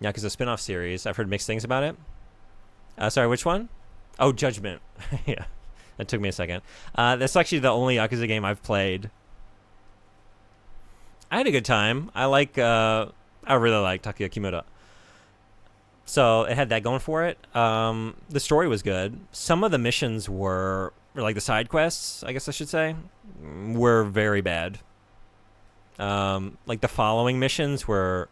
Yeah, because a spin-off series. I've heard mixed things about it. Sorry, which one? Oh, Judgment. Yeah, that took me a second. That's actually the only Yakuza game I've played. I had a good time. I really like Takuya Kimura. So it had that going for it. The story was good. Some of the missions were like the side quests, I guess I should say, were very bad. Like the following missions were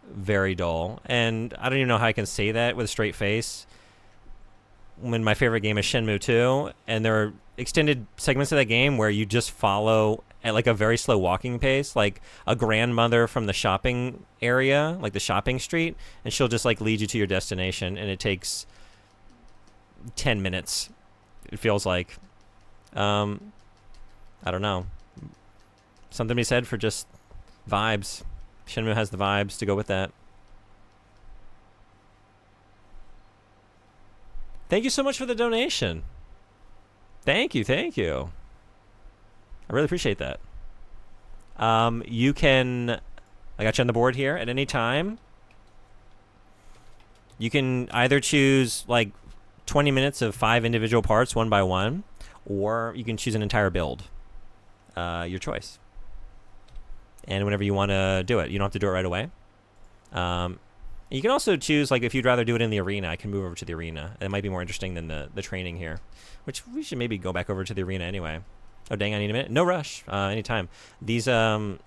very dull. And I don't even know how I can say that with a straight face when my favorite game is Shenmue 2, and there are extended segments of that game where you just follow at like a very slow walking pace, like a grandmother from the shopping area, like the shopping street, and she'll just like lead you to your destination, and it takes 10 minutes, it feels like. I don't know. Something to be said for just vibes. Shenmue has the vibes to go with that. Thank you so much for the donation. Thank you. I really appreciate that. You can... I got you on the board here at any time. You can either choose like 20 minutes of 5 individual parts one by one, or you can choose an entire build. Your choice. And whenever you want to do it. You don't have to do it right away. You can also choose, like, if you'd rather do it in the arena, I can move over to the arena. It might be more interesting than the training here, which we should maybe go back over to the arena anyway. Oh, dang, I need a minute. No rush. Anytime. These, some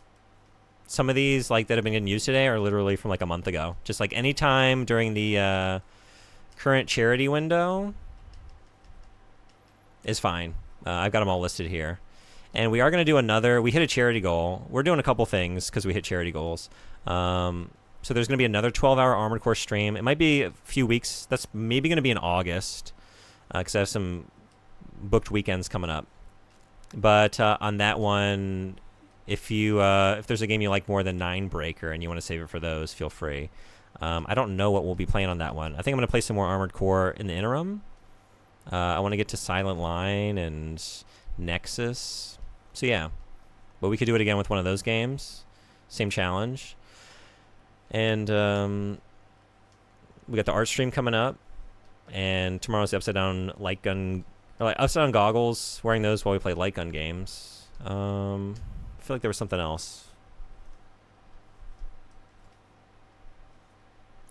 of these, like, that have been getting used today are literally from, like, a month ago. Just, like, anytime during the current charity window is fine. I've got them all listed here. And we are going to do another. We hit a charity goal. We're doing a couple things because we hit charity goals. So there's going to be another 12-hour Armored Core stream. It might be a few weeks. That's maybe going to be in August because I have some booked weekends coming up. But on that one, if there's a game you like more than Ninebreaker and you want to save it for those, feel free. I don't know what we'll be playing on that one. I think I'm going to play some more Armored Core in the interim. I want to get to Silent Line and Nexus. So yeah, but we could do it again with one of those games. Same challenge. And we got the art stream coming up, and tomorrow's the upside down light gun, or like upside down goggles. Wearing those while we play light gun games. I feel like there was something else.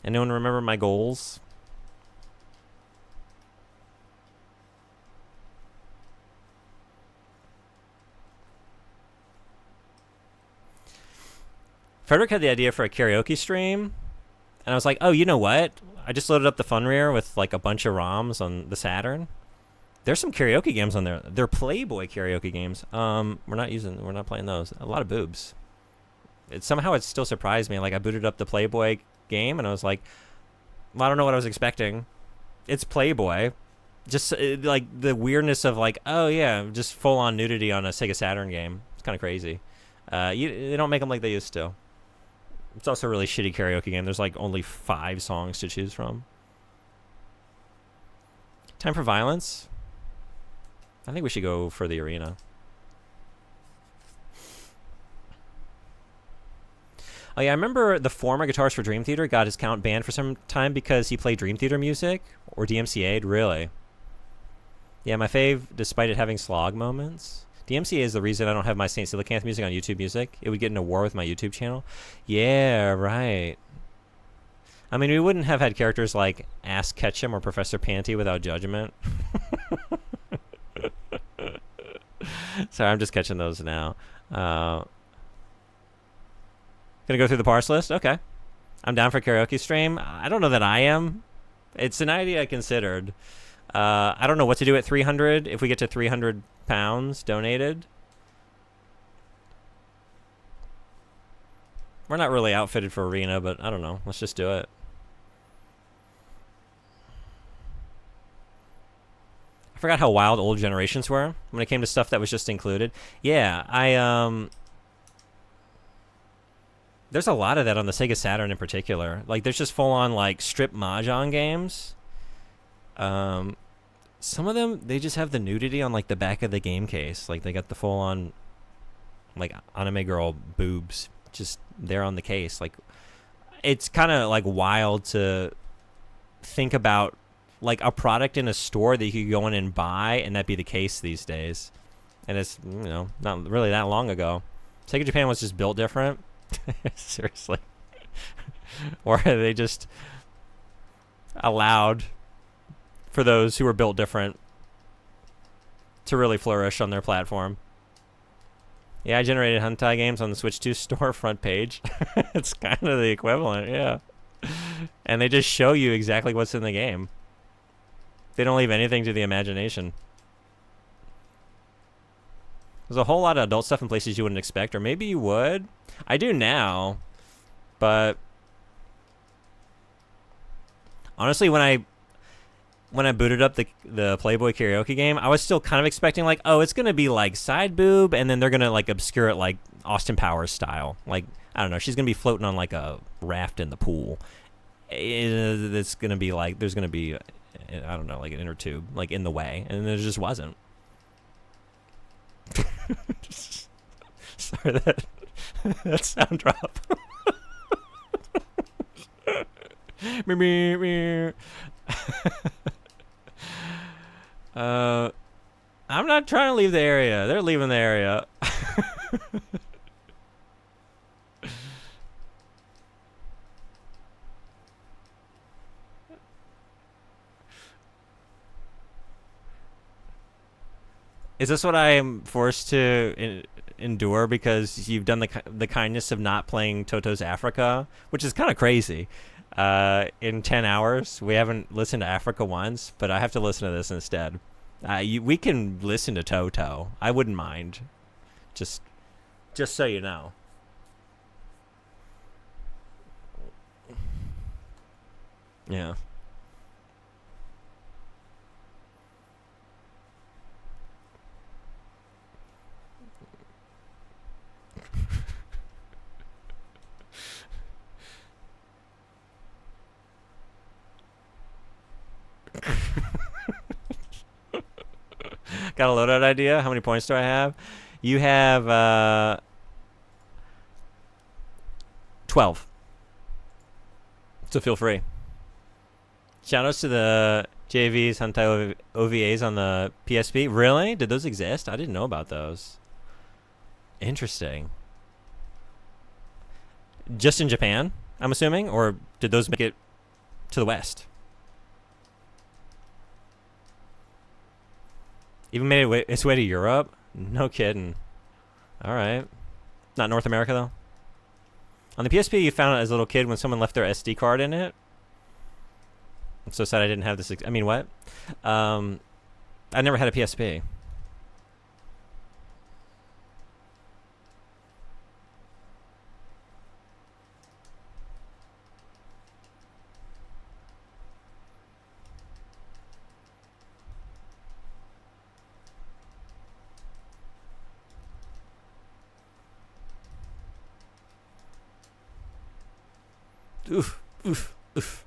Anyone remember my goals? Frederick had the idea for a karaoke stream, and I was like, oh, you know what? I just loaded up the Funrear with like a bunch of ROMs on the Saturn. There's some karaoke games on there. They're Playboy karaoke games. We're not playing those. A lot of boobs. Somehow it still surprised me. Like, I booted up the Playboy game, and I was like, well, I don't know what I was expecting. It's Playboy. Just like the weirdness of like, oh yeah, just full on nudity on a Sega Saturn game. It's kind of crazy. They don't make them like they used to. It's also a really shitty karaoke game. There's like only 5 songs to choose from. Time for Violence. I think we should go for the arena. Oh yeah, I remember the former Guitarist for Dream Theater got his account banned for some time because he played Dream Theater music or DMCA'd. Really? Yeah, my fave, despite it having slog moments. DMCA is the reason I don't have my St. Silicanth music on YouTube Music. It would get in a war with my YouTube channel. Yeah, right. I mean, we wouldn't have had characters like Ass Ketchum or Professor Panty without Judgment. Sorry, I'm just catching those now. Gonna go through the parse list? Okay. I'm down for karaoke stream. I don't know that I am. It's an idea I considered. I don't know what to do at 300. If we get to 300 pounds donated. We're not really outfitted for arena, but I don't know. Let's just do it. I forgot how wild old generations were when it came to stuff that was just included. Yeah, there's a lot of that on the Sega Saturn in particular. Like, there's just full-on, like, strip Mahjong games. Some of them, they just have the nudity on, like, the back of the game case. Like, they got the full-on, like, anime girl boobs just there on the case. Like, it's kind of, like, wild to think about, like, a product in a store that you could go in and buy and that be the case these days. And it's, you know, not really that long ago. Sega Japan was just built different. Seriously. Or they just allowed for those who were built different to really flourish on their platform. Yeah, I generated hentai games on the Switch 2 store front page. It's kind of the equivalent, yeah. And they just show you exactly what's in the game. They don't leave anything to the imagination. There's a whole lot of adult stuff in places you wouldn't expect, or maybe you would. I do now, but honestly, when I booted up the Playboy karaoke game, I was still kind of expecting, like, oh, it's gonna be like side boob, and then they're gonna like obscure it like Austin Powers style. Like, I don't know, she's gonna be floating on like a raft in the pool. It's gonna be like there's gonna be, I don't know, like an inner tube like in the way, and there just wasn't. Sorry, that sound drop. I'm not trying to leave the area. They're leaving the area. Is this what I am forced to endure because you've done the kindness of not playing Toto's Africa, which is kind of crazy. In 10 hours, we haven't listened to Africa once, but I have to listen to this instead. We can listen to Toto. I wouldn't mind. Just, just so you know. Yeah. Got a loadout idea? How many points do I have? You have 12. So feel free. Shoutouts to the JVs, Hentai OVAs on the PSP. Really? Did those exist? I didn't know about those. Interesting. Just in Japan, I'm assuming? Or did those make it to the West? Even made its way to Europe? No kidding. All right. Not North America, though? On the PSP, you found it as a little kid when someone left their SD card in it. I'm so sad I didn't have this. I mean, what? I never had a PSP. Oof, oof, oof.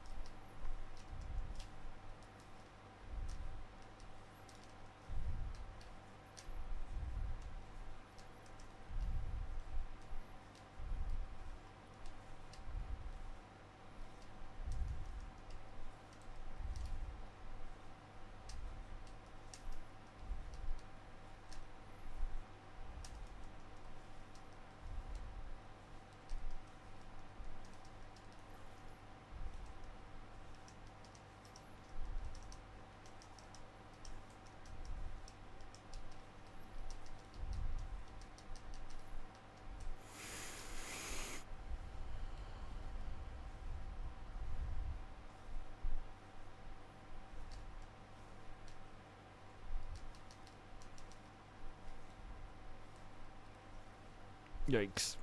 Yikes.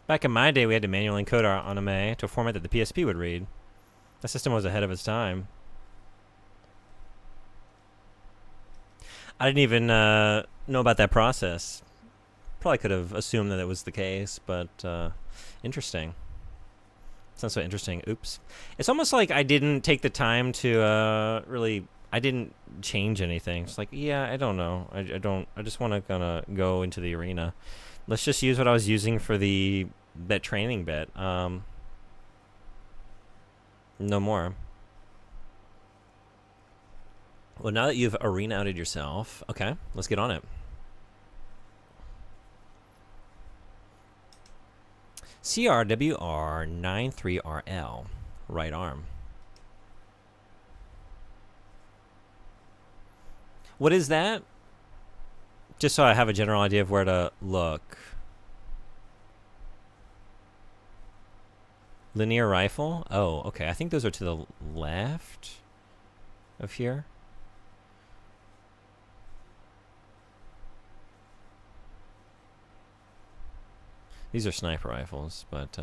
Back in my day, we had to manually encode our anime to a format that the PSP would read. The system was ahead of its time. I didn't even know about that process. Probably could have assumed that it was the case, but interesting. Sounds so interesting. Oops. It's almost like I didn't take the time to really. I didn't change anything. It's like, yeah, I don't know. I don't. I just want to kind of go into the arena. Let's just use what I was using for that training bit. No more. Well, now that you've arena outed yourself, okay, let's get on it. CRWR93RL, right arm. What is that? Just so I have a general idea of where to look. Linear rifle? Oh, okay. I think those are to the left of here. These are sniper rifles, but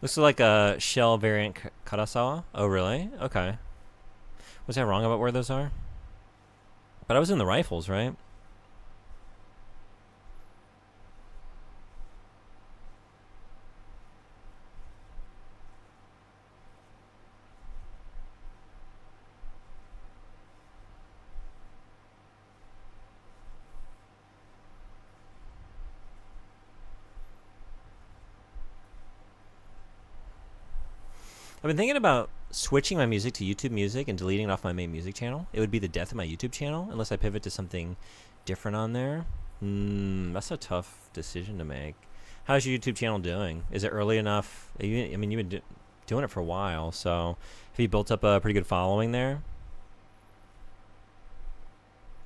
looks like a shell variant Karasawa. Oh, really? Okay. Was I wrong about where those are? But I was in the rifles, right? I've been thinking about switching my music to YouTube Music and deleting it off my main music channel. It would be the death of my YouTube channel unless I pivot to something different on there. That's a tough decision to make. How's your YouTube channel doing? Is it early enough? I mean, you've been doing it for a while, so have you built up a pretty good following there?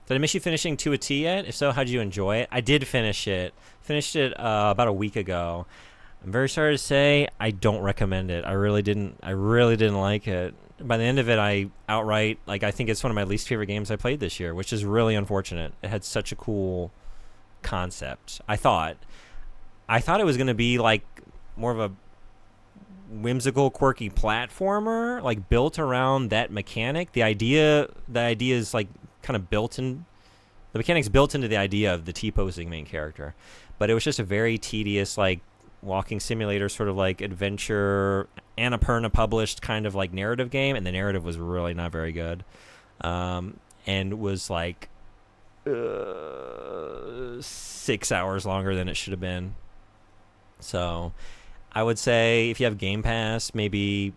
Did I miss you finishing To a T yet? If so, how did you enjoy it? I did finish it. Finished it about a week ago. I'm very sorry to say I don't recommend it. I really didn't like it. By the end of it, I think it's one of my least favorite games I played this year, which is really unfortunate. It had such a cool concept. I thought it was going to be like more of a whimsical, quirky platformer, like built around that mechanic. The idea is like kind of built in. The mechanic's built into the idea of the T-posing main character, but it was just a very tedious, like, walking simulator, sort of like adventure, Annapurna published kind of like narrative game, and the narrative was really not very good, and was like 6 hours longer than it should have been. So I would say if you have Game Pass, maybe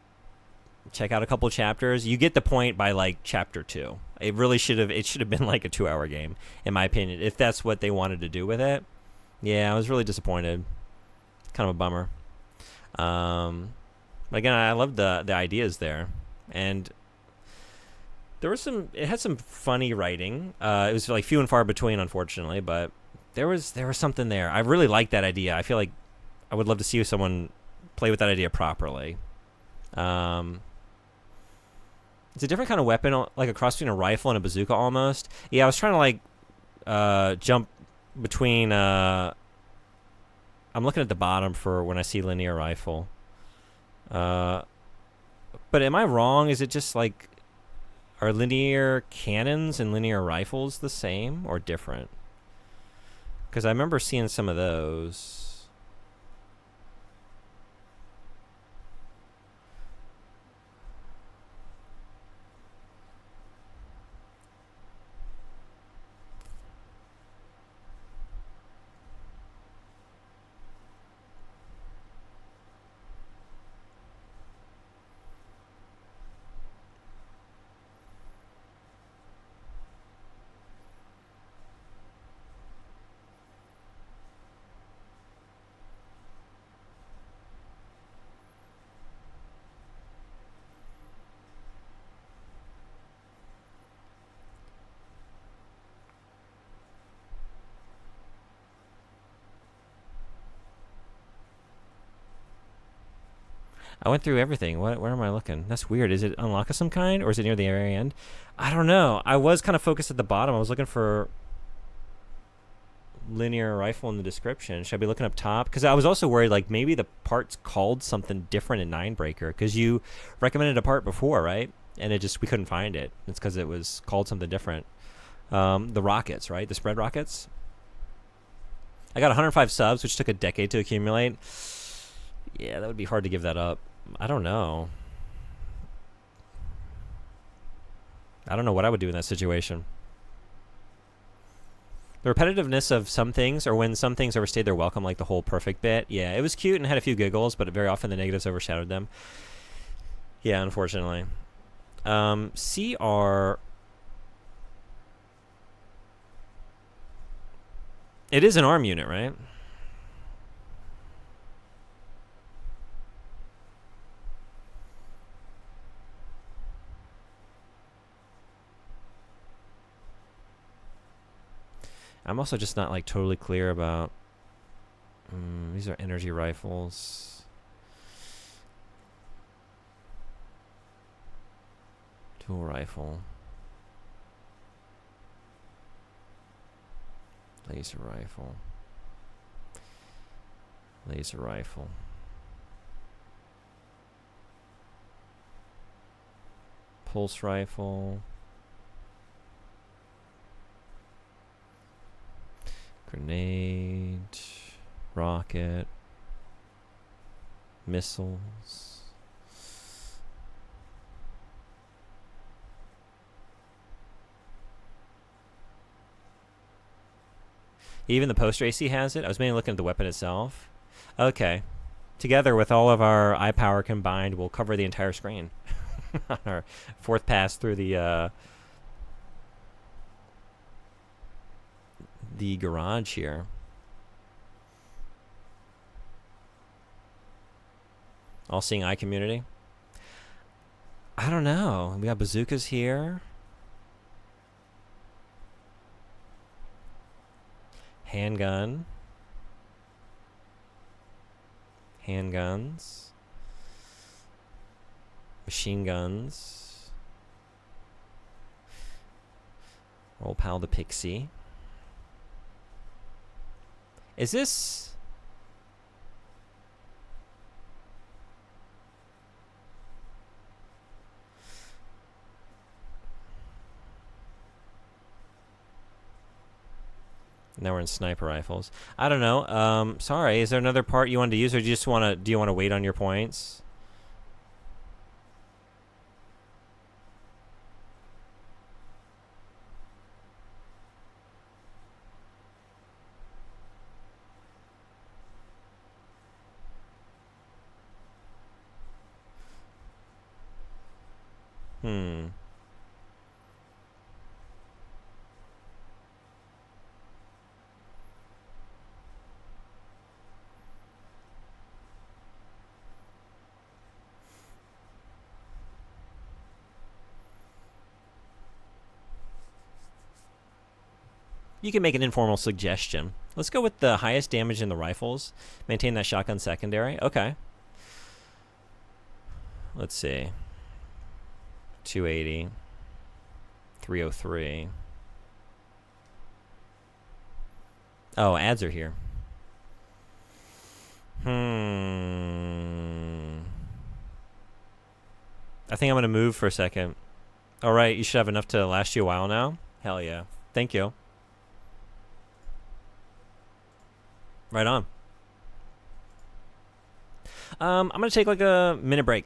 check out a couple chapters. You get the point by like chapter 2. It should have been like a 2-hour game, in my opinion, if that's what they wanted to do with it. Yeah, I was really disappointed. Kind of a bummer. But again, I loved the ideas there, and it had some funny writing. It was like few and far between, unfortunately, but there was something there. I really liked that idea. I feel like I would love to see someone play with that idea properly. It's a different kind of weapon, like a cross between a rifle and a bazooka almost. Yeah, I was trying to like jump between. I'm looking at the bottom for when I see linear rifle. But am I wrong? Is it just like, are linear cannons and linear rifles the same or different? Because I remember seeing some of those. I went through everything. Where am I looking? That's weird. Is it unlock of some kind, or is it near the very end? I don't know. I was kind of focused at the bottom. I was looking for linear rifle in the description. Should I be looking up top? Because I was also worried, like, maybe the part's called something different in Ninebreaker, because you recommended a part before, right? And we couldn't find it. It's because it was called something different. The rockets, right? The spread rockets. I got 105 subs, which took a decade to accumulate. Yeah, that would be hard to give that up. I don't know. I don't know what I would do in that situation. The repetitiveness of some things, or when some things overstayed their welcome, like the whole perfect bit. Yeah, it was cute and had a few giggles, but very often the negatives overshadowed them. Yeah, unfortunately. CR... It is an ARM unit, right? I'm also just not like totally clear about these are energy rifles. Dual rifle. Laser rifle. Laser rifle. Pulse rifle. Grenade, rocket, missiles. Even the poster AC has it. I was mainly looking at the weapon itself. Okay. together with all of our eye power combined, will cover the entire screen on our fourth pass through the garage here. All-seeing eye community. I don't know. We got bazookas here. Handgun. Handguns. Machine guns. Roll Pal the Pixie. Is this... Now we're in sniper rifles. I don't know. Sorry, is there another part you wanted to use, or do you just want to? Do you want to wait on your points? You can make an informal suggestion. Let's go with the highest damage in the rifles. Maintain that shotgun secondary. Okay. Let's see. 280. 303. Oh, ads are here. I think I'm going to move for a second. All right, you should have enough to last you a while now. Hell yeah. Thank you. Right on. I'm going to take like a minute break.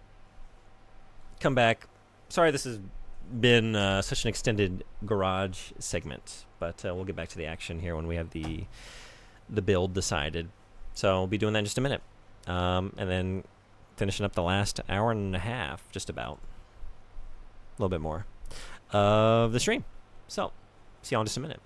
Come back. Sorry this has been such an extended garage segment, but we'll get back to the action here when we have the build decided. So we'll be doing that in just a minute. And then finishing up the last hour and a half, just about. A little bit more of the stream. So, see y'all in just a minute.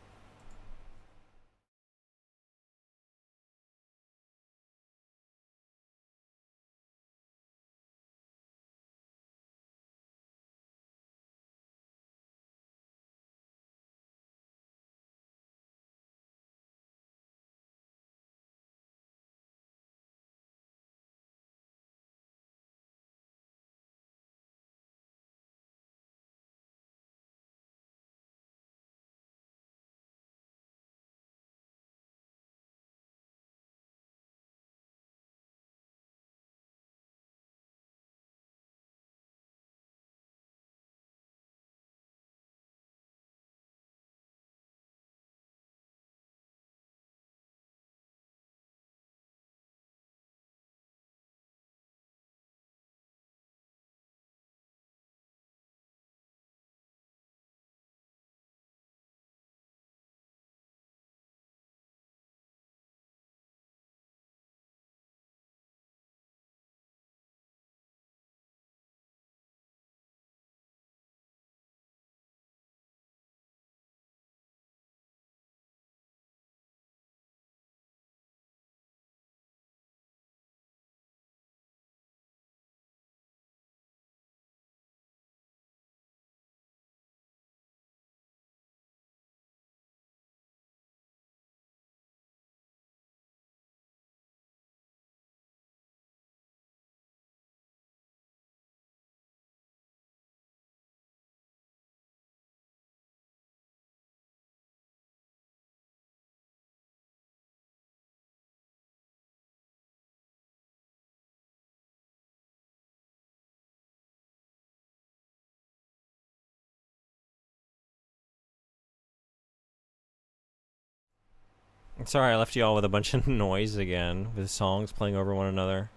Sorry, I left you all with a bunch of noise again, with songs playing over one another.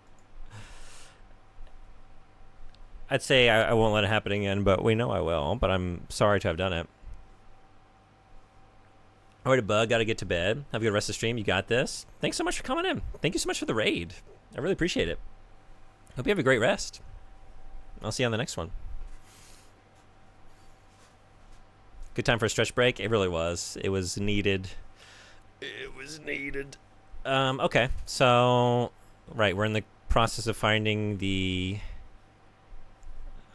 I'd say I won't let it happen again, but we know I will. But I'm sorry to have done it. All right, Bug, gotta get to bed. Have a good rest of the stream. You got this. Thanks so much for coming in. Thank you so much for the raid. I really appreciate it. Hope you have a great rest. I'll see you on the next one. Good time for a stretch break. It really was. It was needed. It was needed. Okay, so right, we're in the process of finding the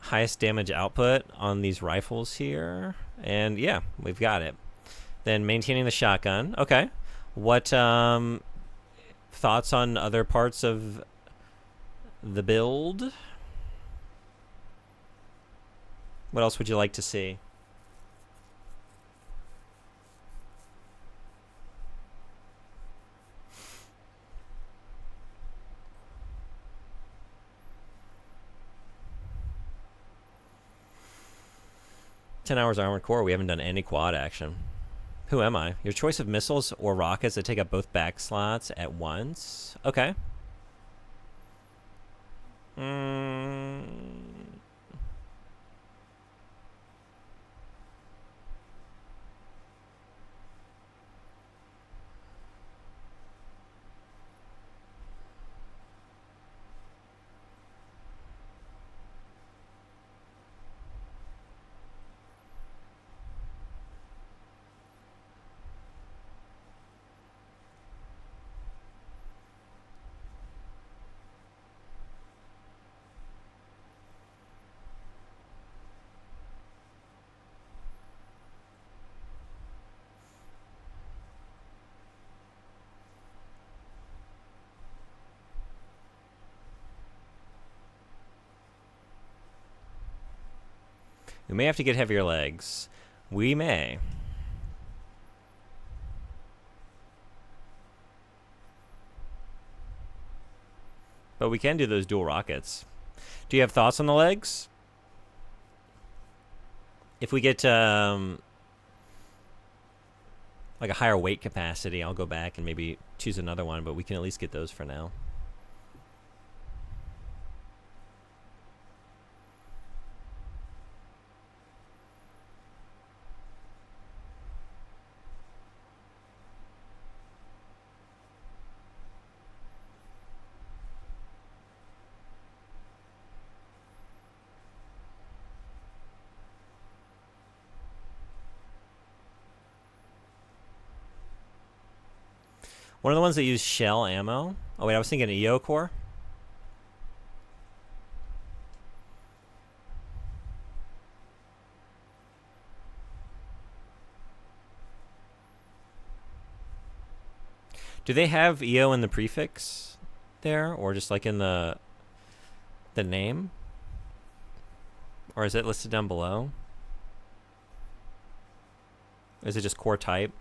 highest damage output on these rifles here, and yeah, we've got it. Then maintaining the shotgun. Okay, what thoughts on other parts of the build? What else would you like to see? $10 armored core. We haven't done any quad action. Who am I? Your choice of missiles or rockets that take up both back slots at once. Okay. We may have to get heavier legs. We may. But we can do those dual rockets. Do you have thoughts on the legs? If we get like a higher weight capacity, I'll go back and maybe choose another one, but we can at least get those for now. One of the ones that use shell ammo. Oh, wait, I was thinking EO core. Do they have EO in the prefix there, or just like in the name? Or is it listed down below? Is it just core type?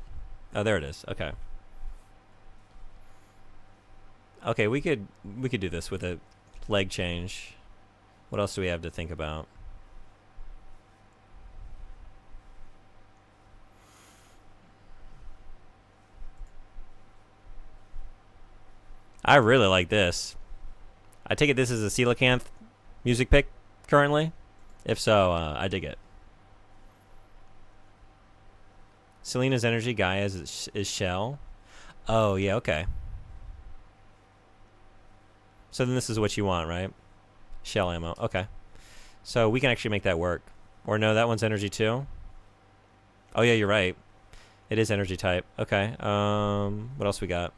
Oh, there it is. Okay. Okay, we could do this with a leg change. What else do we have to think about? I really like this. I take it this is a Coelacanth music pick currently? If so, I dig it. Selena's energy, Gaia's is shell. Oh, yeah, okay. So then this is what you want, right? Shell ammo. Okay. So we can actually make that work. Or no, that one's energy too. Oh yeah, you're right. It is energy type. Okay. What else we got?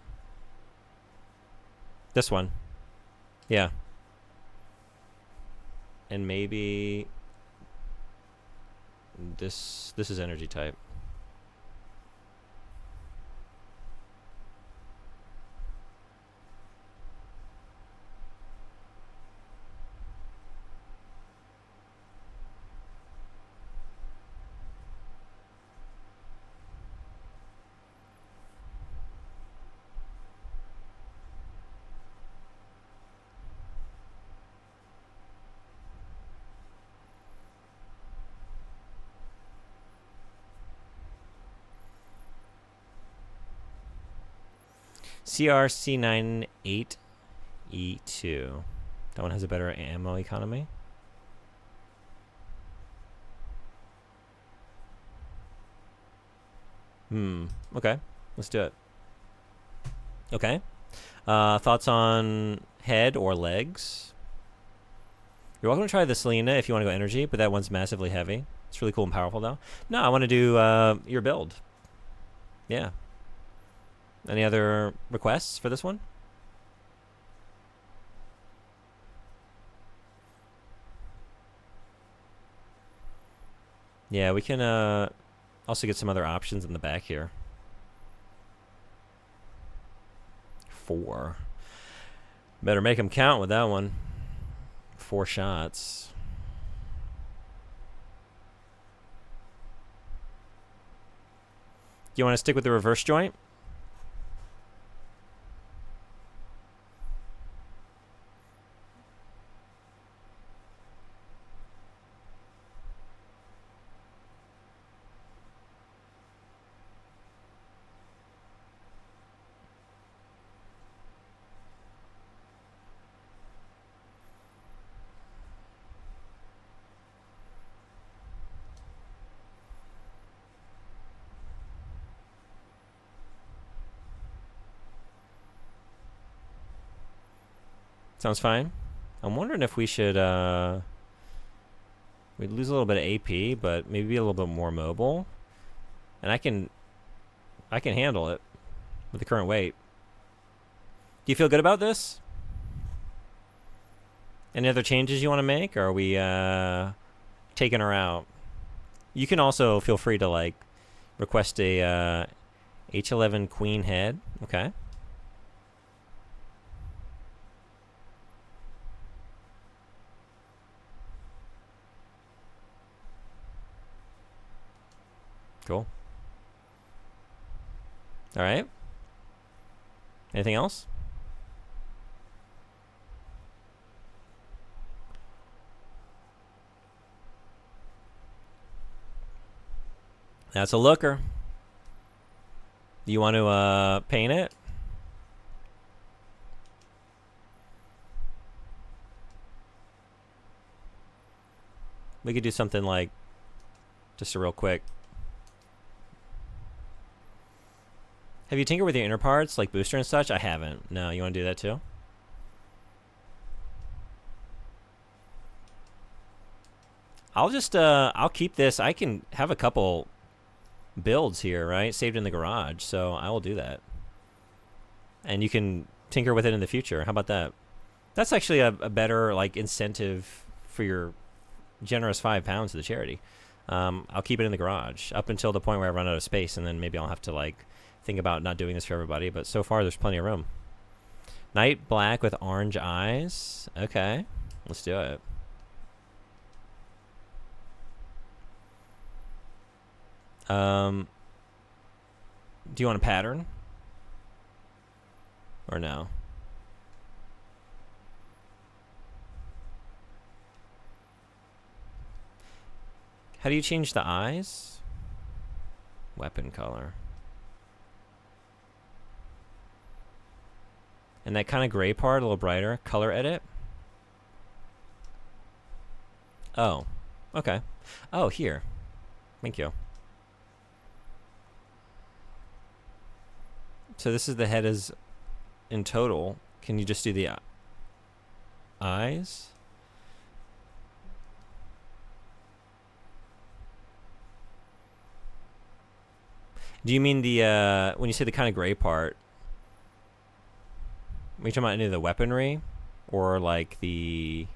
This one. Yeah. And maybe this is energy type. CRC98E2. That one has a better ammo economy. Okay. Let's do it. Okay. Thoughts on head or legs. You're welcome to try the Selena if you want to go energy, but that one's massively heavy. It's really cool and powerful, though. No, I want to do your build. Yeah. Any other requests for this one? Yeah, we can also get some other options in the back here. 4. Better make them count with that one. 4 shots. Do you want to stick with the reverse joint? Sounds fine. I'm wondering if we should we lose a little bit of AP, but maybe be a little bit more mobile. And I can handle it with the current weight. Do you feel good about this? Any other changes you want to make, or are we taking her out? You can also feel free to like request a H11 queen head. Okay. Cool. All right. Anything else? That's a looker. You want to paint it? We could do something like just a real quick. Have you tinkered with your inner parts, like booster and such? I haven't. No, you want to do that too? I'll just, I'll keep this. I can have a couple builds here, right? Saved in the garage, so I will do that. And you can tinker with it in the future. How about that? That's actually a better, like, incentive for your generous £5 to the charity. I'll keep it in the garage up until the point where I run out of space, and then maybe I'll have to, like, think about not doing this for everybody, but so far there's plenty of room. Night black with orange eyes. Okay, let's do it. Do you want a pattern? Or no? How do you change the eyes? Weapon color. And that kind of gray part, a little brighter. Color edit. Oh, okay. Oh, here. Thank you. So this is the head is in total. Can you just do the eyes? Do you mean the, when you say the kind of gray part, are you talking about any of the weaponry? Or like the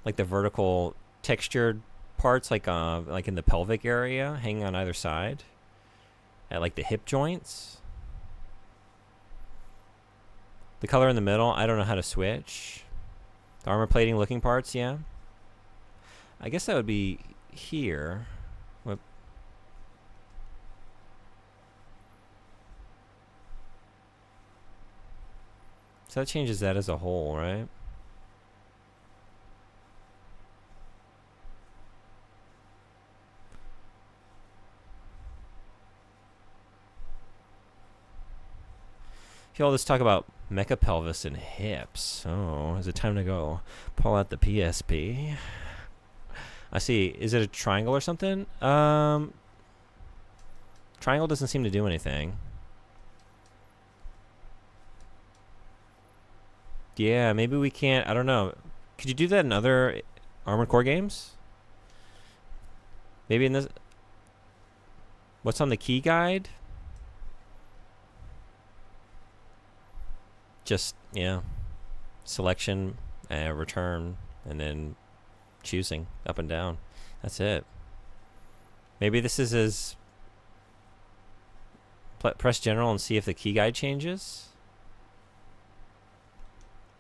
vertical textured parts, like in the pelvic area, hanging on either side? At like the hip joints? The color in the middle, I don't know how to switch. The armor plating looking parts, yeah. I guess that would be here. Whoop. So that changes that as a whole, right? Here, all this talk about mecha pelvis and hips. Oh, is it time to go pull out the PSP? I see. Is it a triangle or something? Triangle doesn't seem to do anything. Yeah, maybe we can't. I don't know. Could you do that in other Armored Core games? Maybe in this. What's on the key guide? Just, yeah. Selection, return, and then choosing up and down. That's it. Maybe this is as. Press general and see if the key guide changes.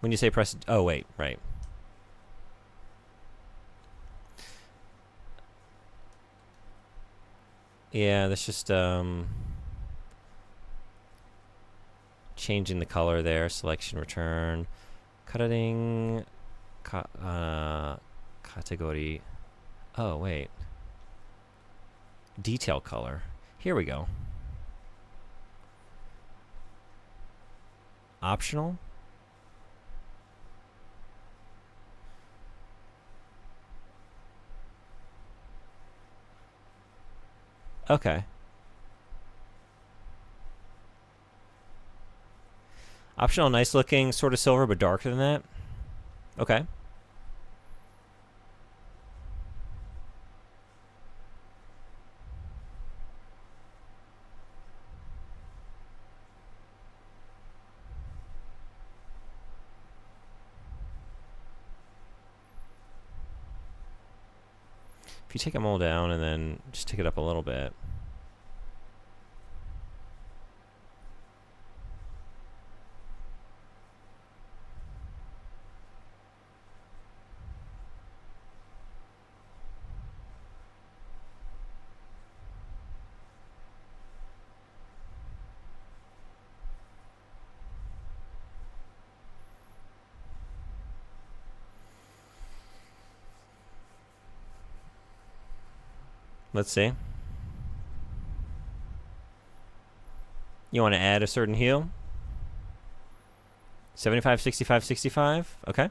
When you say press. Oh, wait. Right. Yeah, that's just changing the color there. Selection, return, cutting, category. Oh wait, detail color. Here we go. Optional. Okay. Optional, nice looking, sort of silver, but darker than that. Okay. If you take them all down and then just take it up a little bit. Let's see. You want to add a certain heal? 75, 65, 65? Okay.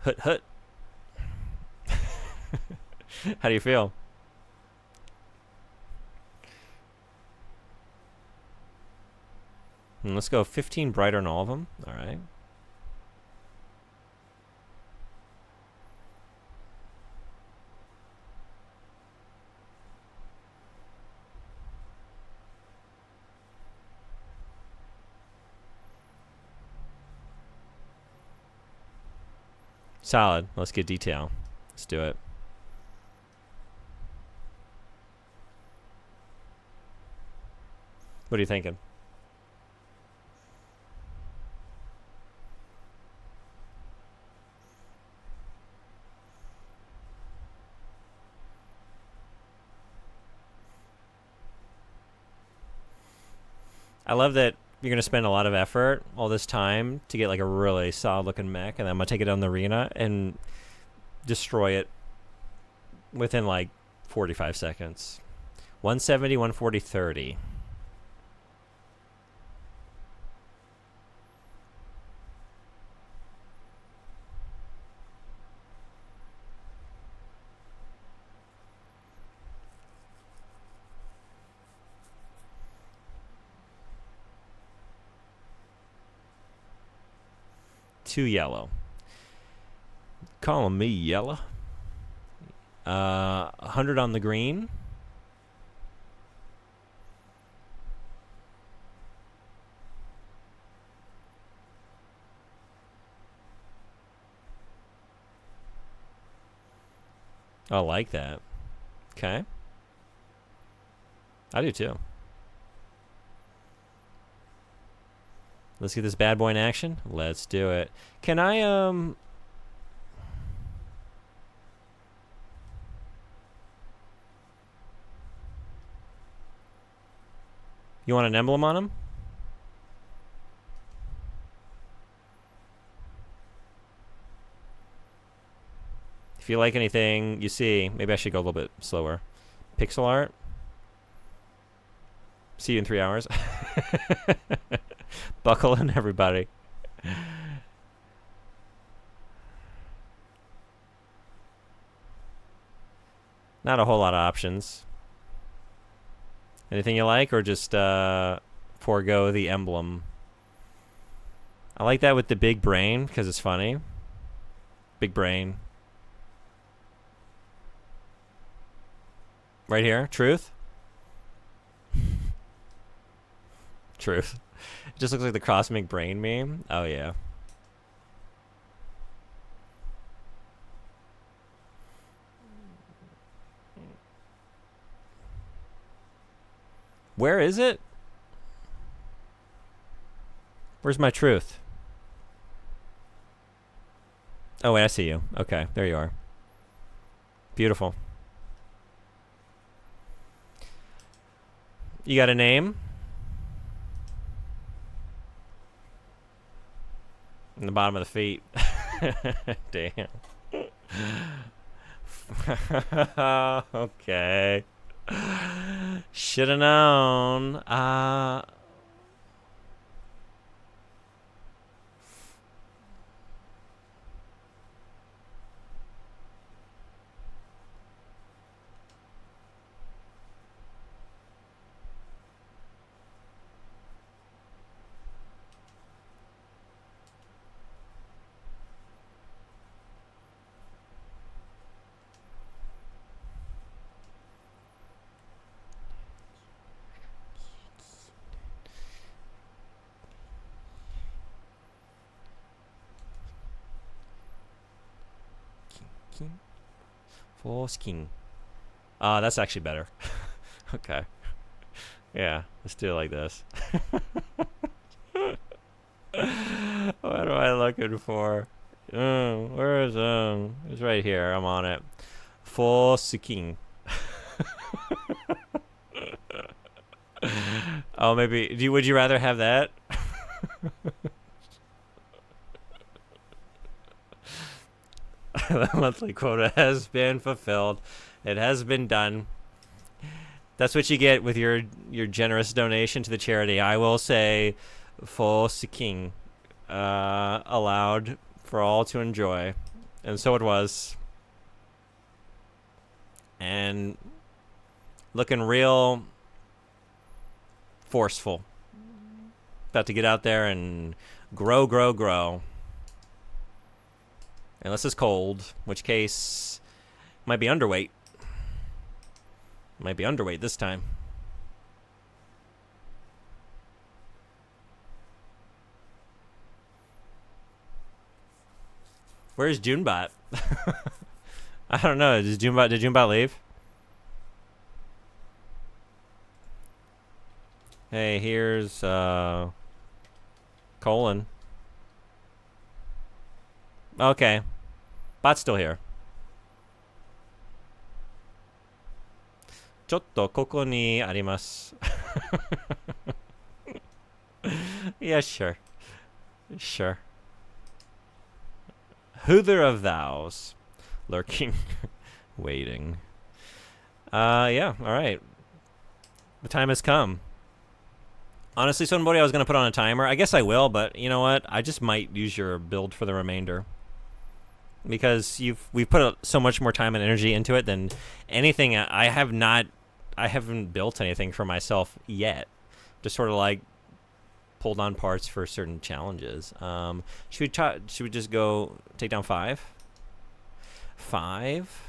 Hut hut. How do you feel? Let's go 15 brighter on all of them. All right. Solid. Let's get detail. Let's do it. What are you thinking? I love that you're going to spend a lot of effort all this time to get like a really solid looking mech, and then I'm going to take it down the arena and destroy it within like 45 seconds. 170, 140, 30. Two yellow. Calling me yellow. 100 on the green. I like that. Okay. I do too. Let's get this bad boy in action. Let's do it. Can I, You want an emblem on him? If you like anything you see, maybe I should go a little bit slower. Pixel art. See you in 3 hours. Buckle in, everybody. Not a whole lot of options. Anything you like, or just forego the emblem? I like that with the big brain because it's funny. Big brain. Right here. Truth. Truth. It just looks like the Cosmic Brain meme. Oh, yeah. Where is it? Where's my truth? Oh, wait, I see you. Okay, there you are. Beautiful. You got a name? In the bottom of the feet. Damn. Okay. Shoulda known. Foreskin. That's actually better. Okay. Yeah, let's do it like this. What am I looking for? Where is It's right here. I'm on it. Foreskin. Oh, maybe. Would you rather have that? The monthly quota has been fulfilled. It has been done. That's what you get with your generous donation to the charity. I will say, Foreskin, allowed for all to enjoy, and so it was. And looking real forceful. About to get out there and grow. Unless it's cold, in which case might be underweight. Might be underweight this time. Where's Junebot? I don't know. Did Junebot leave? Hey, here's Colon. Okay. Bot's still here. Chotto koko ni arimasu. Yeah, sure. Sure. Whother of thous. Lurking. Waiting. Yeah, alright. The time has come. Honestly, somebody I was going to put on a timer. I guess I will, but you know what? I just might use your build for the remainder. Because we've put so much more time and energy into it than anything. I haven't built anything for myself yet. Just sort of like pulled on parts for certain challenges. Should we just go take down 5? 5?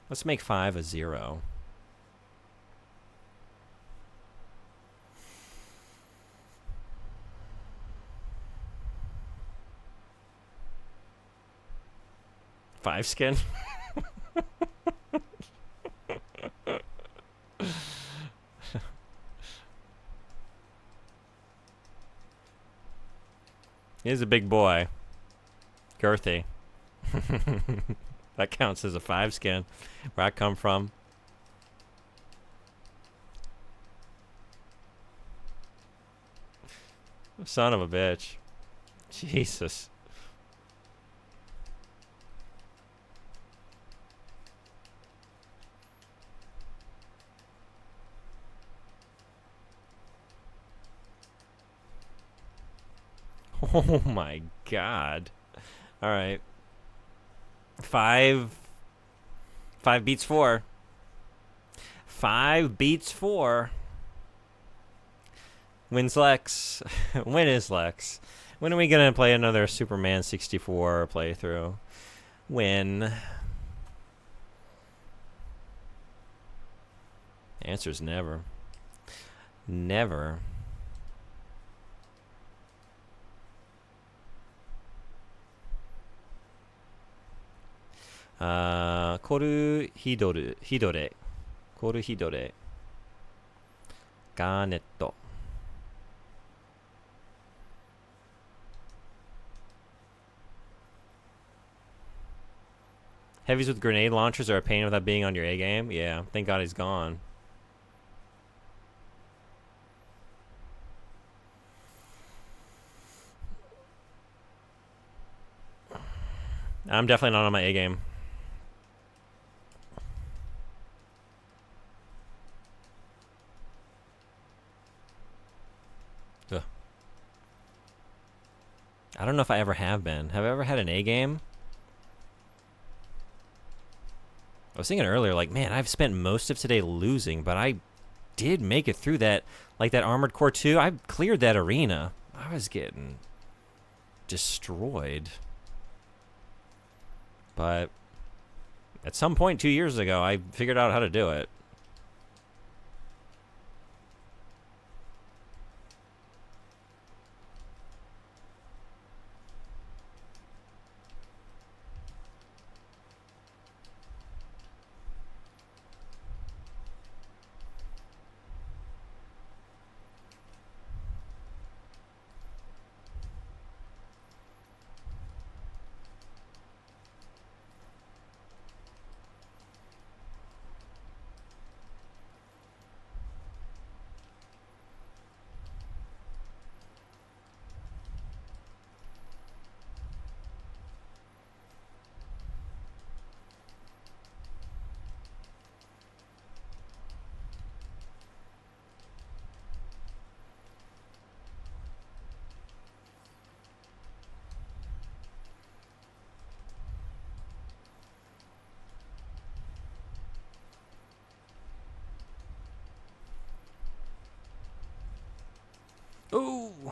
Let's make 5 a 0. Five skin. He's a big boy. Girthy. That counts as a 5 skin. Where I come from. Son of a bitch. Jesus. Oh my god. All right. Five beats four. 5 beats 4. Wins Lex. When is Lex? When are we going to play another Superman 64 playthrough? When? The answer's never. Never. Koru Hidore. Koru Hidore. Garnet. Heavies with grenade launchers are a pain without being on your A game. Yeah, thank God he's gone. I'm definitely not on my A game. Ugh. I don't know if I ever have been. Have I ever had an A game? I was thinking earlier, like, man, I've spent most of today losing, but I did make it through that, like that Armored Core 2. I cleared that arena. I was getting destroyed. But at some point 2 years ago, I figured out how to do it. Ooh.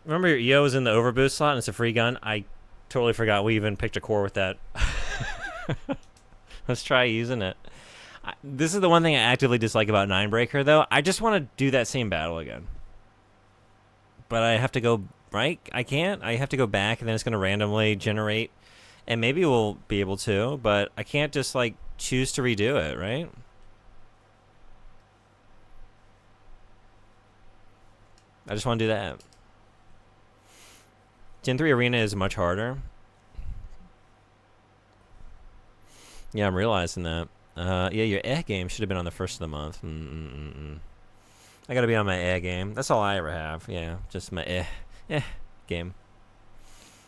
Remember your EO is in the overboost slot and it's a free gun? I totally forgot we even picked a core with that. Let's try using it. This is the one thing I actively dislike about Ninebreaker, though. I just want to do that same battle again. But I have to go, right? I can't. I have to go back, and then it's going to randomly generate. And maybe we'll be able to, but I can't just, like, choose to redo it, right? I just want to do that. Gen 3 Arena is much harder. Yeah, I'm realizing that. Yeah, your game should have been on the first of the month. I gotta be on my game. That's all I ever have. Yeah, just my game.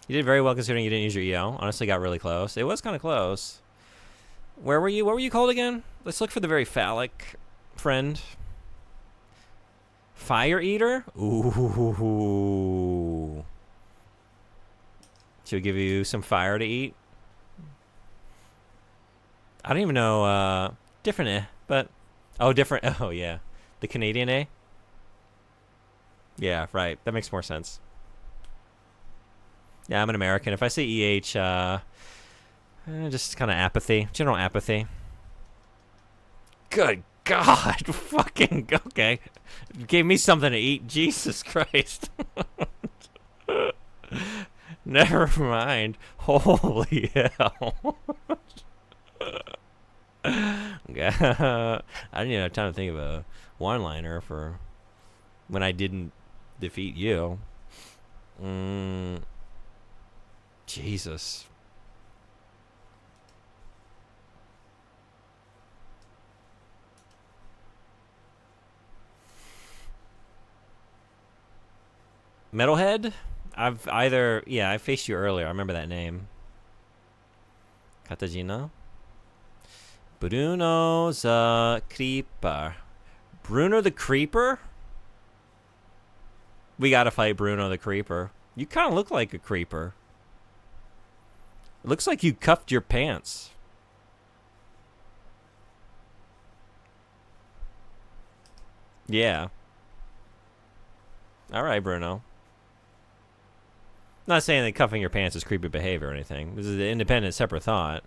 You did very well considering you didn't use your EO. Honestly, got really close. It was kind of close. Where were you? What were you called again? Let's look for the very phallic friend. Fire Eater? Ooh. Should we give you some fire to eat? I don't even know, different but, oh, different, oh, yeah. The Canadian A? Yeah, right, that makes more sense. Yeah, I'm an American. If I say EH, just kind of apathy, general apathy. Good God, fucking, okay. Gave me something to eat, Jesus Christ. Never mind. Holy hell. I didn't even have time to think of a one-liner for when I didn't defeat you. Jesus. Metalhead? I faced you earlier. I remember that name. Katajina. Bruno the Creeper. Bruno the Creeper? We gotta fight Bruno the Creeper. You kind of look like a creeper. It looks like you cuffed your pants. Yeah. Alright, Bruno. Not saying that cuffing your pants is creepy behavior or anything. This is an independent, separate thought.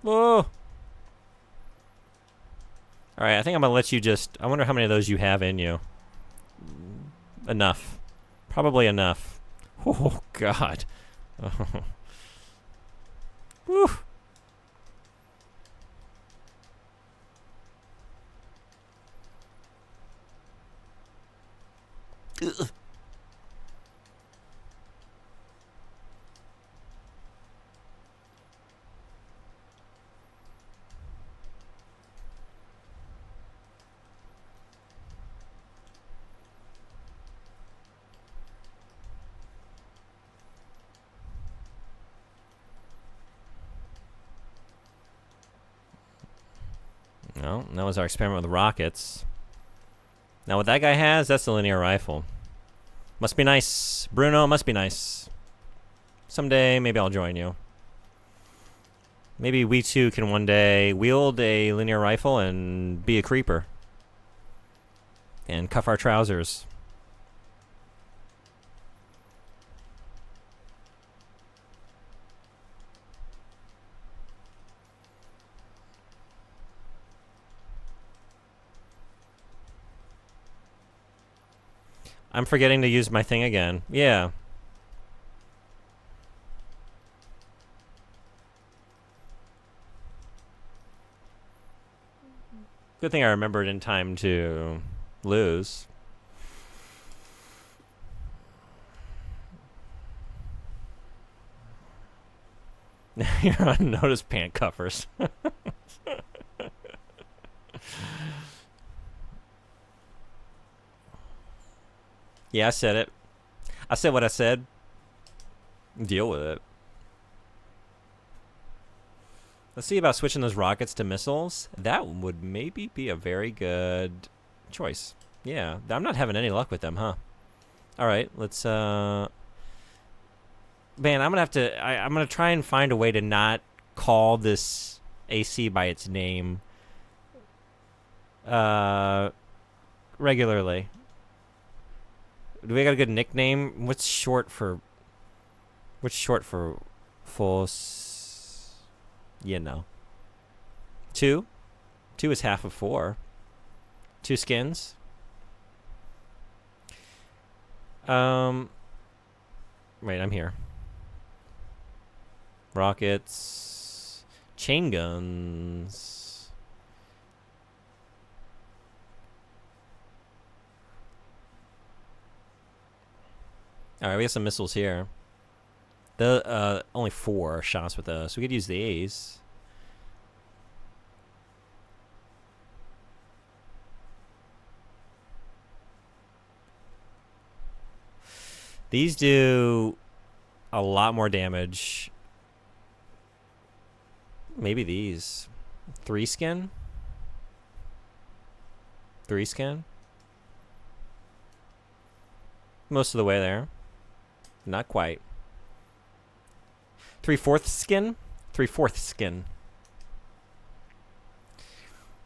Whoa. Alright, I think I'm gonna let you just... I wonder how many of those you have in you. Enough. Probably enough. Oh, God. Oh. Woo. Ugh. No, that was our experiment with the rockets. Now what that guy has, that's the linear rifle. Must be nice. Bruno, must be nice. Someday, maybe I'll join you. Maybe we too can one day wield a linear rifle and be a creeper. And cuff our trousers. I'm forgetting to use my thing again. Yeah. Good thing I remembered in time to lose. You're on notice pant cuffers. Yeah, I said it. I said what I said. Deal with it. Let's see about switching those rockets to missiles. That would maybe be a very good choice. Yeah, I'm not having any luck with them, huh? All right, let's... Man, I'm gonna have to... I'm gonna try and find a way to not call this AC by its name regularly. Do we got a good nickname? What's short for force? You know. 2? 2 is half of 4. 2 skins. Wait, I'm here. Rockets. Chain guns. Alright, we got some missiles here. The only 4 shots with us. We could use these. These do a lot more damage. Maybe these. 3 skin? 3 skin? Most of the way there. Not quite. 3/4 skin? 3/4 skin.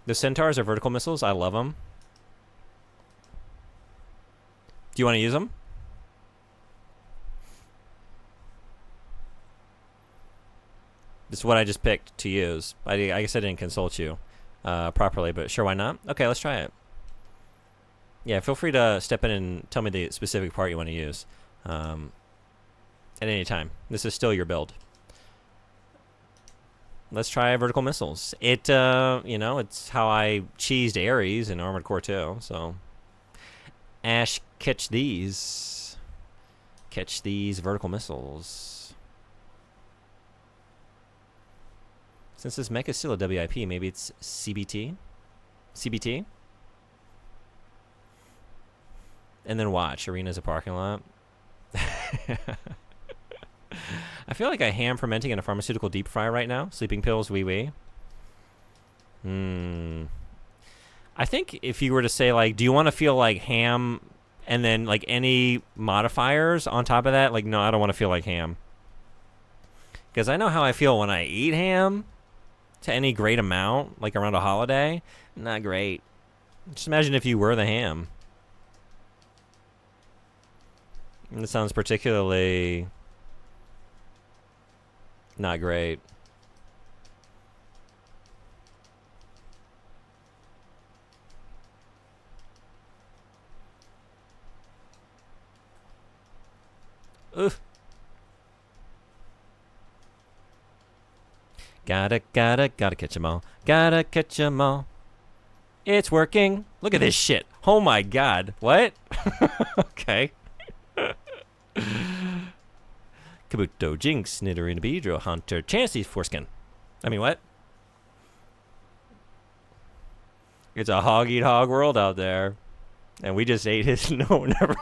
The Centaurs are vertical missiles. I love them. Do you want to use them? This is what I just picked to use. I guess I didn't consult you properly, but sure, why not? Okay, let's try it. Yeah, feel free to step in and tell me the specific part you want to use. At any time. This is still your build. Let's try vertical missiles. It, you know, it's how I cheesed Ares in Armored Core 2, so. Ash, catch these. Catch these vertical missiles. Since this mech is still a WIP, maybe it's CBT? CBT? And then watch. Arena's a parking lot. I feel like I ham fermenting in a pharmaceutical deep fryer right now. Sleeping pills, wee wee. I think if you were to say, like, do you want to feel like ham and then, like, any modifiers on top of that? Like, no, I don't want to feel like ham. Because I know how I feel when I eat ham to any great amount, like around a holiday. Not great. Just imagine if you were the ham. And it sounds particularly not great. Ugh. Gotta catch 'em all. Gotta catch 'em all. It's working. Look at this shit. Oh my god. What? Okay. Kabuto, Jinx, Nidorina, Beedrill, Hunter, Chansey, Foreskin. I mean, what? It's a hog eat hog world out there. And we just ate his. No, never.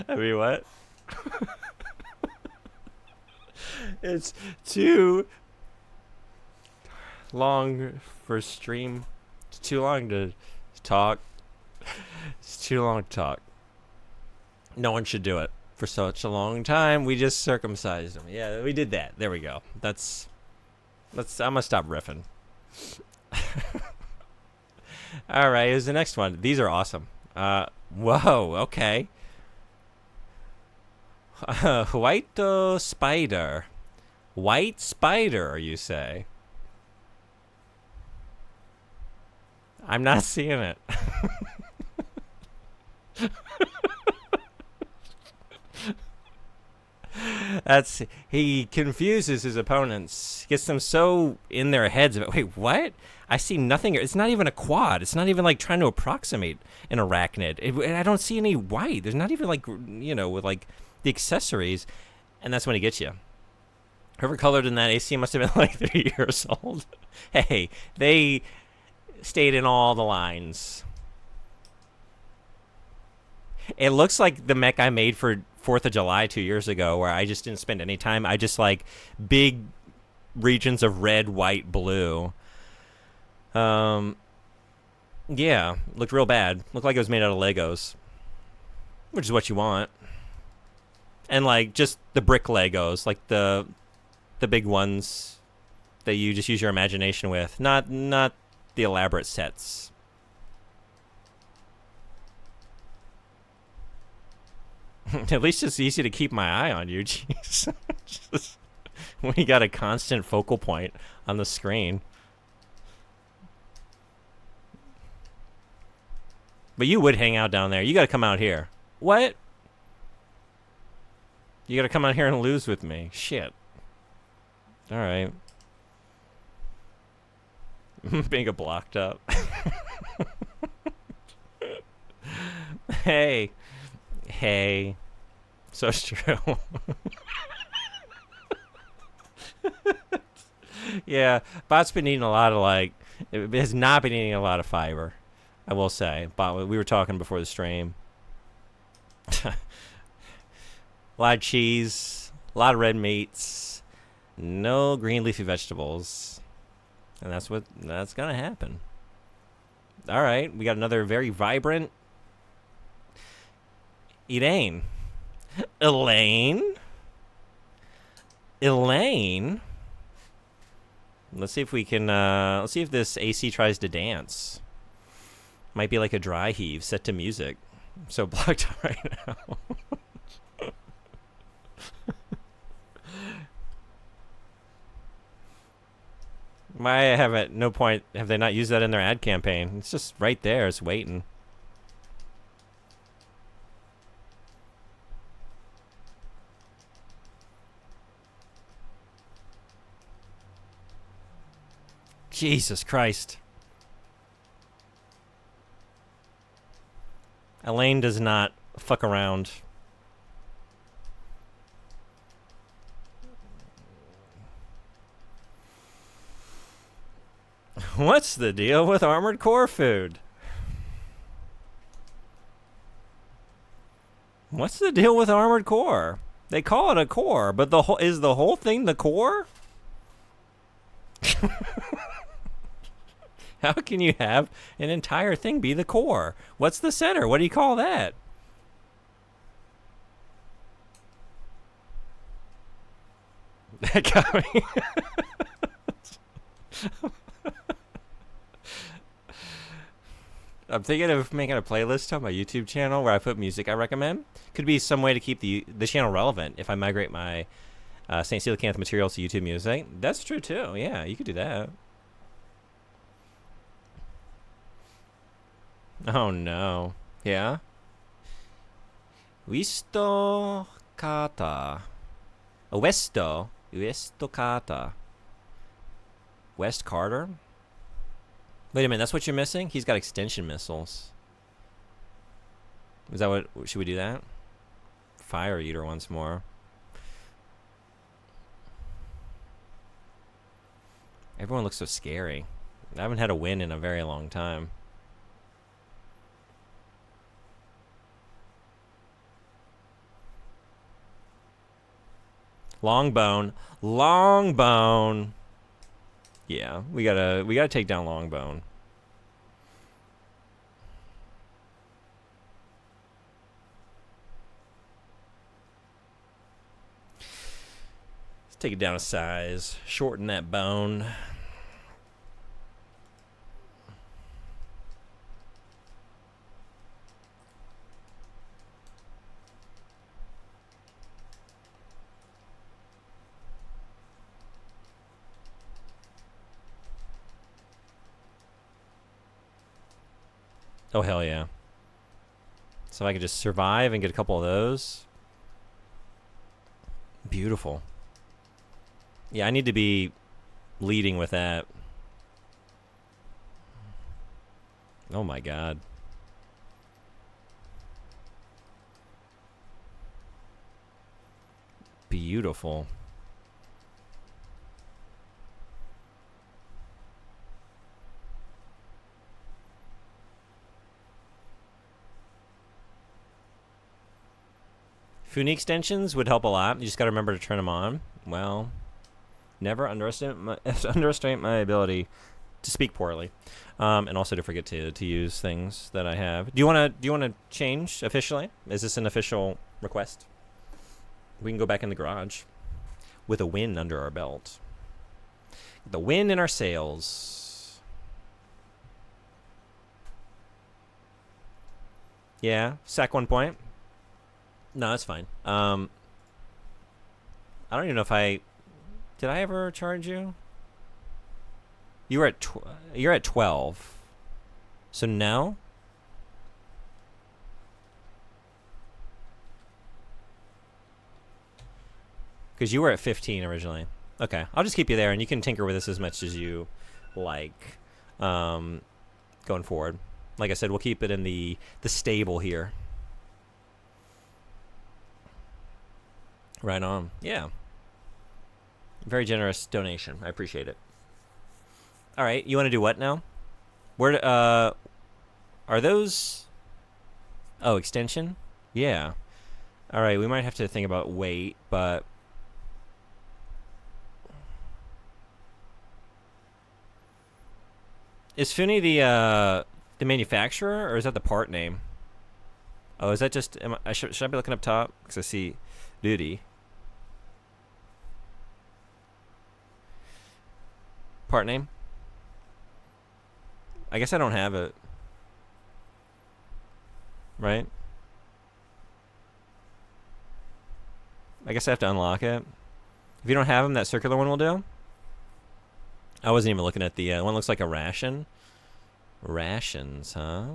I mean, what? It's too long for stream. It's too long to talk. It's too long to talk. No one should do it for such a long time. We just circumcised him. Yeah, we did that. There we go. That's. I'm gonna stop riffing. All right, here's the next one. These are awesome. Whoa. Okay. White spider. White spider, you say? I'm not seeing it. He confuses his opponents, gets them so in their heads about, wait, what? I see nothing. It's not even a quad. It's not even like trying to approximate an arachnid. I don't see any white. There's not even like, with like the accessories, and that's when he gets you. Whoever colored in that AC must have been like 3 years old. Hey, they stayed in all the lines. It looks like the mech I made for 4th of July 2 years ago, where I just didn't spend any time. I just like big regions of red, white, blue. Yeah, looked real bad. Looked like it was made out of Legos, which is what you want. And like just the brick Legos, like the big ones that you just use your imagination with, not the elaborate sets. At least it's easy to keep my eye on you. Jeez. Just, when you got a constant focal point on the screen. But you would hang out down there. You got to come out here. What? You got to come out here and lose with me. Shit. All right. Being blocked up. Hey. So it's true. Yeah, bot's been eating a lot of it has not been eating a lot of fiber, I will say. Bot, we were talking before the stream. A lot of cheese, a lot of red meats, no green leafy vegetables, and that's gonna happen. All right, we got another very vibrant Elaine. Let's see if we can. Let's see if this AC tries to dance. Might be like a dry heave set to music. I'm so blocked out right now. Why have at no point have they not used that in their ad campaign? It's just right there. It's waiting. Jesus Christ. Elaine does not fuck around. What's the deal with Armored Core food? What's the deal with Armored Core? They call it a core, but is the whole thing the core? How can you have an entire thing be the core? What's the center? What do you call that? That got me. I'm thinking of making a playlist on my YouTube channel where I put music I recommend. Could be some way to keep the channel relevant if I migrate my St. Coelacanth material to YouTube Music. That's true too. Yeah, you could do that. Oh no. Yeah? Wisto kata. Westo kata. West Carter? Wait a minute, that's what you're missing? He's got extension missiles. Is that what... Should we do that? Fire Eater once more. Everyone looks so scary. I haven't had a win in a very long time. Longbone. Longbone. Yeah, we gotta take down Longbone. Let's take it down a size. Shorten that bone. Oh, hell yeah. So if I could just survive and get a couple of those. Beautiful. Yeah, I need to be leading with that. Oh my god. Beautiful. Funi extensions would help a lot. You just got to remember to turn them on. Well, never underestimate my ability to speak poorly, and also to forget to use things that I have. Do you want to change officially? Is this an official request? We can go back in the garage with a win under our belt. The win in our sails. Yeah, sack 1 point. No, that's fine. I don't even know if did I ever charge you? You were you're at 12. So no? Because you were at 15 originally. Okay, I'll just keep you there, and you can tinker with this as much as you like going forward. Like I said, we'll keep it in the stable here. Right on. Yeah. Very generous donation. I appreciate it. All right, you want to do what now? Where are those? Oh, extension? Yeah. All right, we might have to think about weight, but is Funi the manufacturer, or is that the part name? Oh, is that just should I be looking up top because I see duty. Part name? I guess I don't have it. Right? I guess I have to unlock it. If you don't have them, that circular one will do. I wasn't even looking at the one. Looks like a ration. Rations, huh?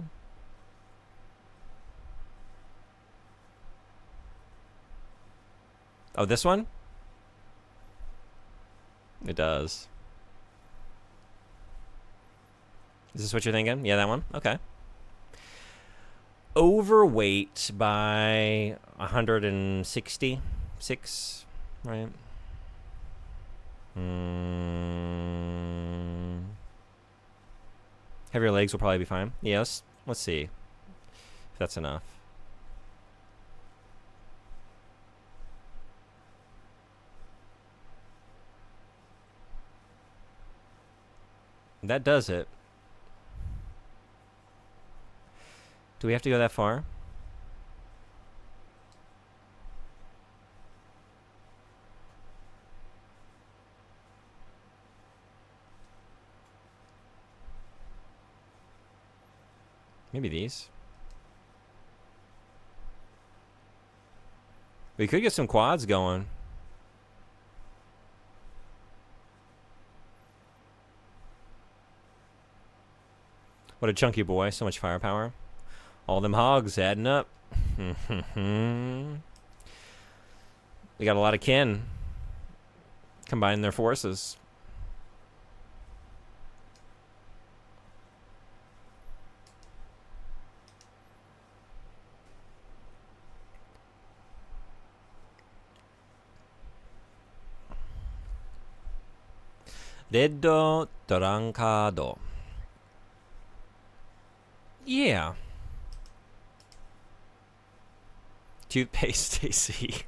Oh, this one? It does. Is this what you're thinking? Yeah, that one? Okay. overweight by 166, right? Heavier legs will probably be fine. Yes. Let's see if that's enough. That does it. Do we have to go that far? Maybe these. We could get some quads going. What a chunky boy. So much firepower. All them hogs adding up. We got a lot of kin. Combine their forces. Reddo Trancado. Yeah. Toothpaste AC.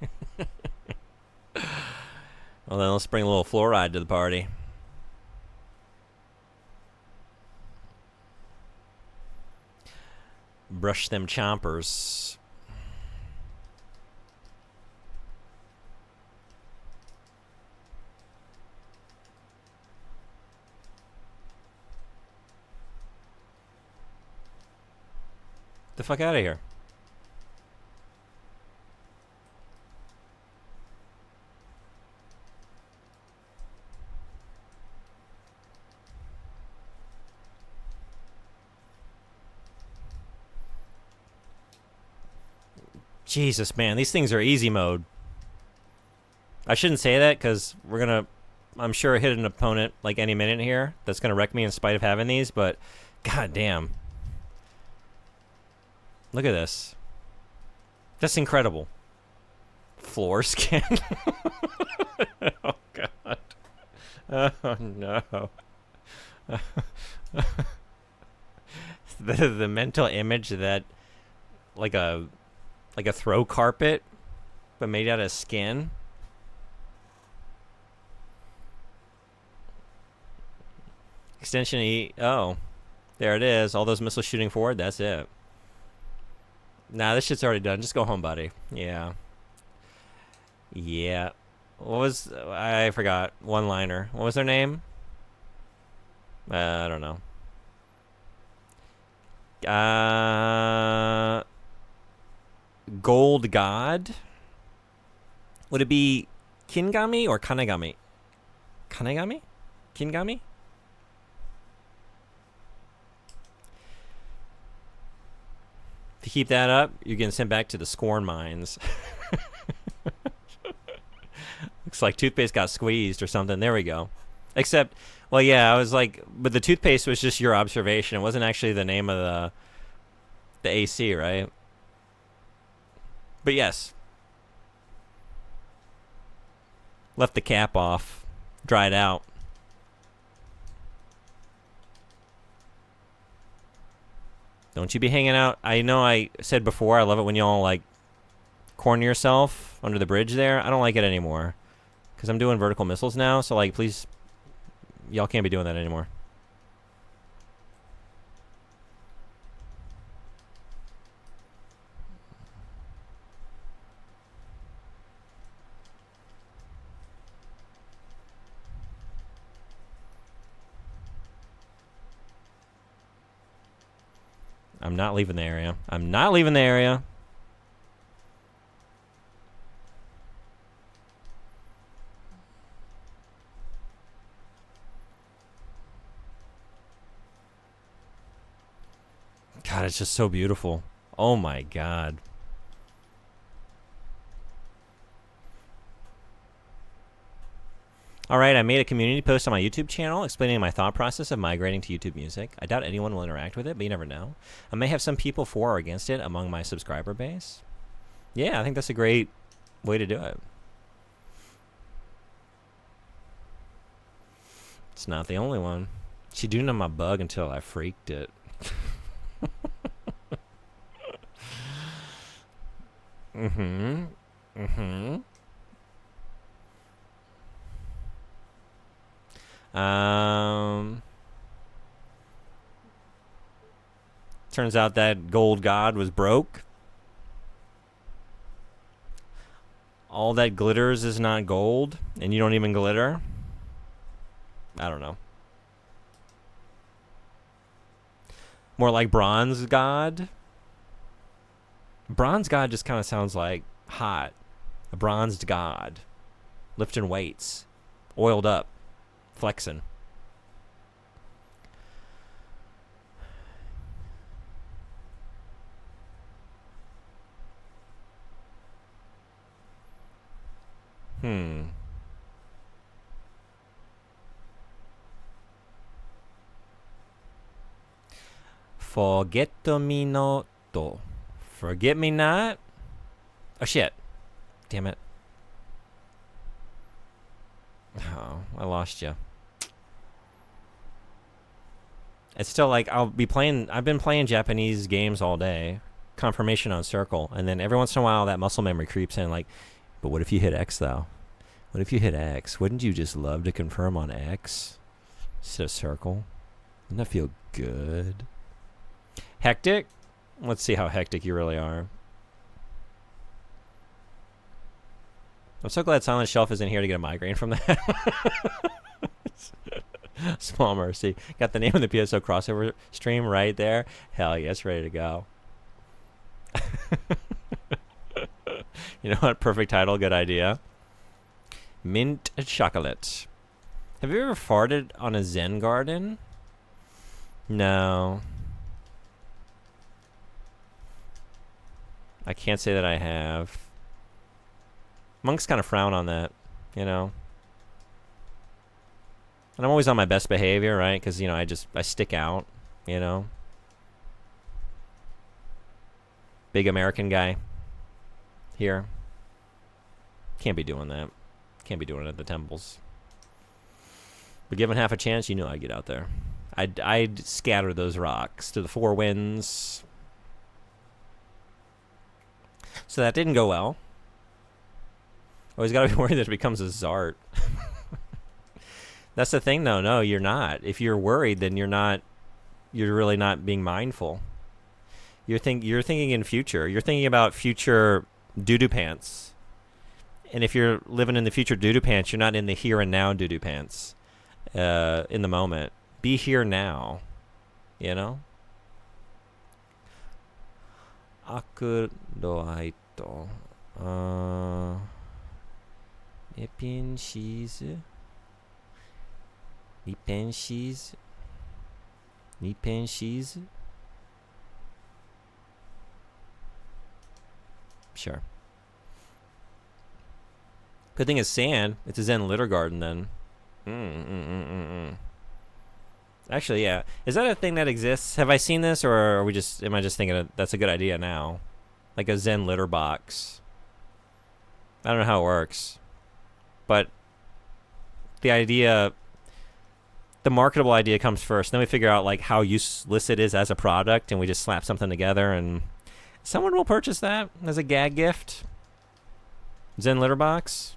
Well, then let's bring a little fluoride to the party. Brush them chompers. The fuck out of here. Jesus, man, these things are easy mode. I shouldn't say that because we're gonna, I'm sure, hit an opponent like any minute here that's gonna wreck me in spite of having these, but god damn. Look at this. That's incredible. Floor skin. Oh god. Oh no. The mental image that like a throw carpet but made out of skin. Extension E. Oh, there it is. All those missiles shooting forward. That's it. Nah, this shit's already done. Just go home, buddy. Yeah. Yeah. What was... I forgot. One-liner. What was their name? I don't know. Gold God? Would it be Kingami or Kanegami? Kanegami? Kingami? If you keep that up, you're getting sent back to the Scorn Mines. Looks like toothpaste got squeezed or something. There we go. Except, well, yeah, I was like, but the toothpaste was just your observation. It wasn't actually the name of the AC, right? But yes. Left the cap off. Dried out. Don't you be hanging out. I know I said before, I love it when y'all, like, corner yourself under the bridge there. I don't like it anymore. Because I'm doing vertical missiles now, so, like, please, y'all can't be doing that anymore. I'm not leaving the area. I'm not leaving the area. God, it's just so beautiful. Oh my God. All right, I made a community post on my YouTube channel explaining my thought process of migrating to YouTube Music. I doubt anyone will interact with it, but you never know. I may have some people for or against it among my subscriber base. Yeah, I think that's a great way to do it. It's not the only one. She didn't know my bug until I freaked it. Mm-hmm. Mm-hmm. Turns out that gold god was broke. All that glitters is not gold, and you don't even glitter. I don't know. More like bronze god. Bronze god just kind of sounds like hot. A bronzed god. Lifting weights. Oiled up. Flexing. Forget-me-not. Forget me not? Oh, shit. Damn it. Oh, I lost you. It's still like I've been playing Japanese games all day. Confirmation on circle. And then every once in a while that muscle memory creeps in like, but what if you hit X though? What if you hit X? Wouldn't you just love to confirm on X instead of circle? Wouldn't that feel good? Hectic? Let's see how hectic you really are. I'm so glad Silent Shelf isn't here to get a migraine from that. Small mercy. Got the name of the PSO crossover stream right there. Hell yeah, it's ready to go. You know what? Perfect title. Good idea. Mint chocolate. Have you ever farted on a Zen garden? No. I can't say that I have. Monks kind of frown on that, you know. And I'm always on my best behavior, right? Because, you know, I stick out, you know. Big American guy here. Can't be doing that. Can't be doing it at the temples. But given half a chance, you know I'd get out there. I'd scatter those rocks to the four winds. So that didn't go well. Always got to be worried that it becomes a Zart. That's the thing, though. No, you're not. If you're worried, then you're really not being mindful. You're thinking in future. You're thinking about future doo-doo pants. And if you're living in the future doo-doo pants, you're not in the here and now doo-doo pants. In the moment. Be here now. You know? Akudoaito. Nipenshizu. Sure. Good thing is sand. It's a Zen litter garden then. Actually, yeah. Is that a thing that exists? Have I seen this, or am I just thinking that's a good idea now? Like a Zen litter box. I don't know how it works. But the marketable idea comes first. Then we figure out like how useless it is as a product, and we just slap something together, and someone will purchase that as a gag gift. Zen litter box.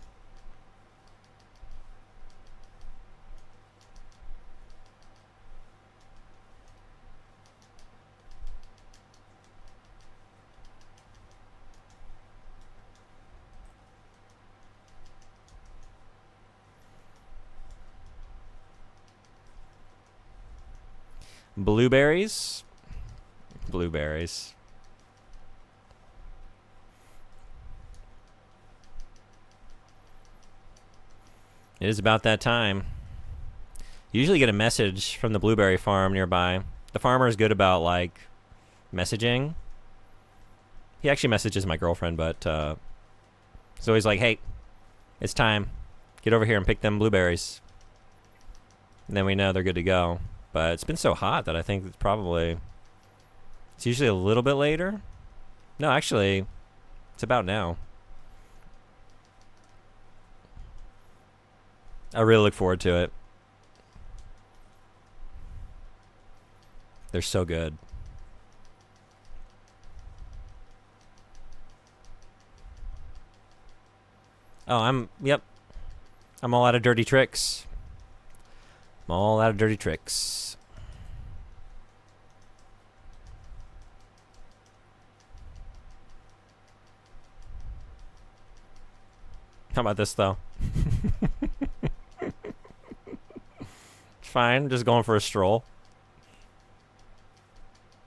Blueberries. Blueberries. It is about that time. You usually get a message from the blueberry farm nearby. The farmer is good about, like, messaging. He actually messages my girlfriend, but it's always like, hey, it's time. Get over here and pick them blueberries. And then we know they're good to go. But it's been so hot that I think it's probably... It's usually a little bit later. No, actually, it's about now. I really look forward to it. They're so good. Oh, yep. I'm all out of dirty tricks. I'm all out of dirty tricks. How about this, though? It's fine. Just going for a stroll.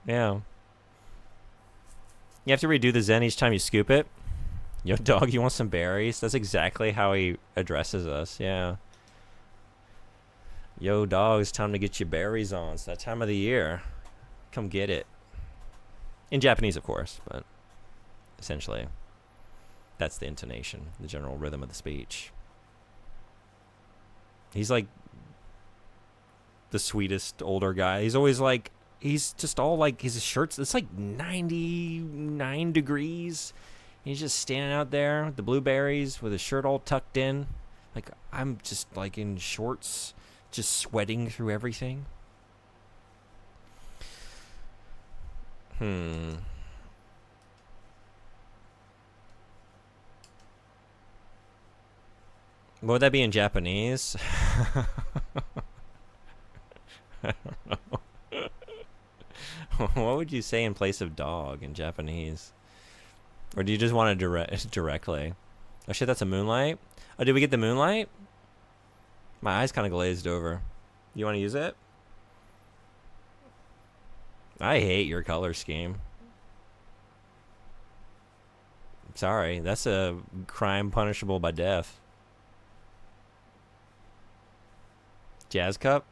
Yeah. You have to redo the Zen each time you scoop it. Yo, dog, you want some berries? That's exactly how he addresses us, yeah. Yo, dog, it's time to get your berries on. It's that time of the year. Come get it. In Japanese, of course, but essentially, that's the intonation, the general rhythm of the speech. He's like the sweetest older guy. He's always like, he's just all like, his shirt's, it's like 99 degrees. He's just standing out there with the blueberries with his shirt all tucked in. Like, I'm just like in shorts, just sweating through everything. What would that be in Japanese? I don't know. What would you say in place of dog in Japanese? Or do you just want to directly? Oh shit, that's a moonlight? Oh, did we get the moonlight? My eyes kind of glazed over. You want to use it? I hate your color scheme. Sorry, that's a crime punishable by death. Jazz cup?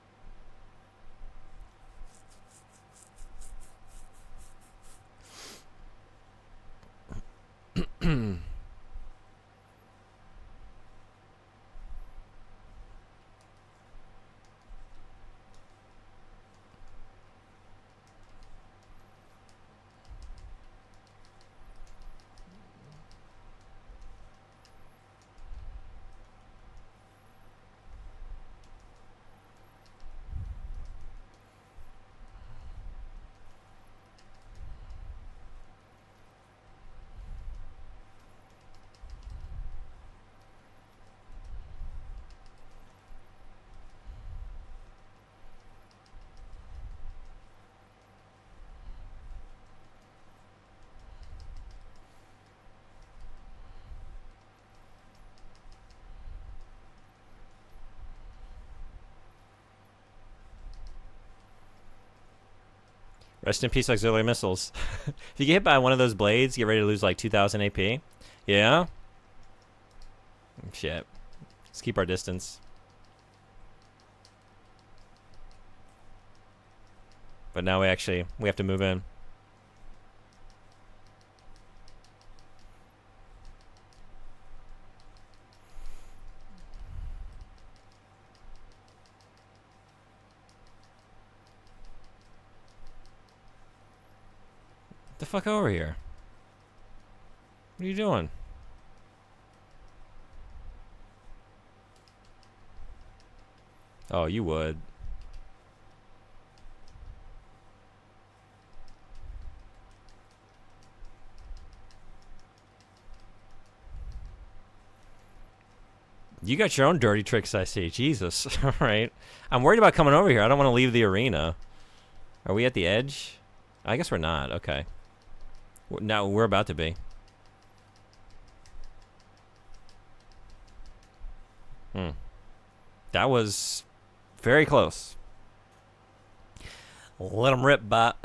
Rest in peace, auxiliary missiles. If you get hit by one of those blades, get ready to lose like 2,000 AP. Yeah? Shit. Let's keep our distance. But now we have to move in. Get the fuck over here. What are you doing? Oh, you would. You got your own dirty tricks, I see. Jesus. All right. I'm worried about coming over here. I don't want to leave the arena. Are we at the edge? I guess we're not. Okay. No, we're about to be. That was very close. Let them rip, bot.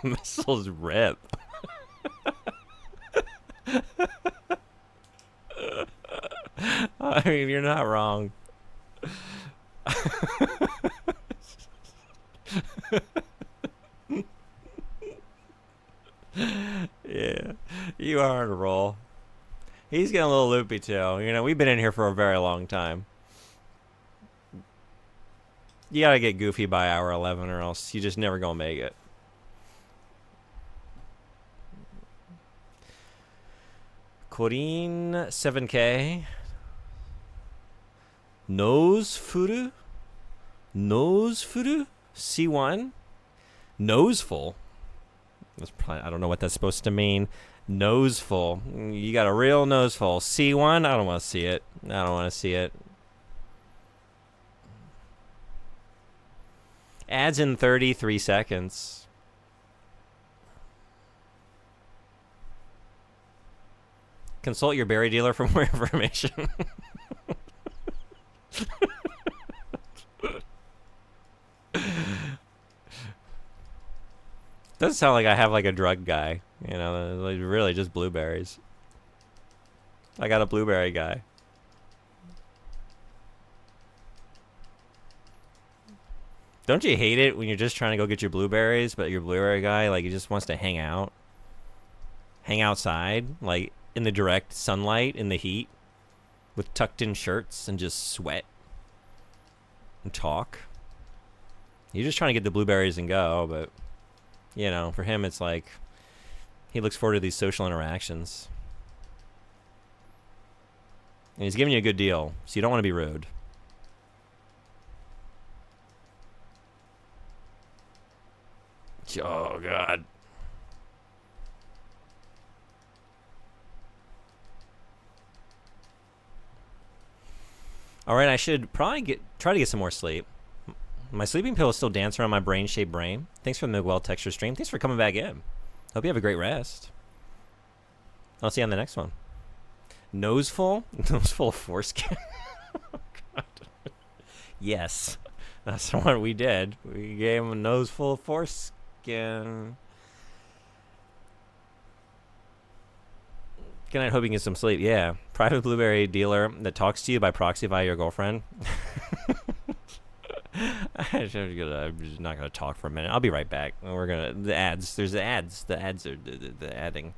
Missiles rip. I mean, you're not wrong. Yeah, you are on a roll. He's getting a little loopy too. You know, we've been in here for a very long time. You gotta get goofy by hour 11 or else you just never gonna make it. Corinne 7K. Nose furu? Nose furu? C1? Noseful? That's probably, I don't know what that's supposed to mean. Noseful. You got a real noseful. C1? I don't want to see it. I don't want to see it. Ads in 33 seconds. Consult your berry dealer for more information. Doesn't sound like I have like a drug guy. You know, like really just blueberries. I got a blueberry guy. Don't you hate it when you're just trying to go get your blueberries, but your blueberry guy, like, he just wants to hang out? Hang outside, like, in the direct sunlight, in the heat, with tucked-in shirts and just sweat and talk? You're just trying to get the blueberries and go, but, you know, for him, it's like, he looks forward to these social interactions. And he's giving you a good deal, so you don't want to be rude. Oh, God. All right, I should probably try to get some more sleep. My sleeping pill is still dancing around my brain-shaped brain. Thanks for the Miguel texture stream. Thanks for coming back in. Hope you have a great rest. I'll see you on the next one. Noseful? Noseful of foreskin? Oh, God. Yes. That's what we did. We gave him a nose full of foreskin. Good night, hoping you get some sleep. Yeah. Private blueberry dealer that talks to you by proxy via your girlfriend. I'm just not gonna talk for a minute. I'll be right back. The ads. There's the ads. The ads are the adding.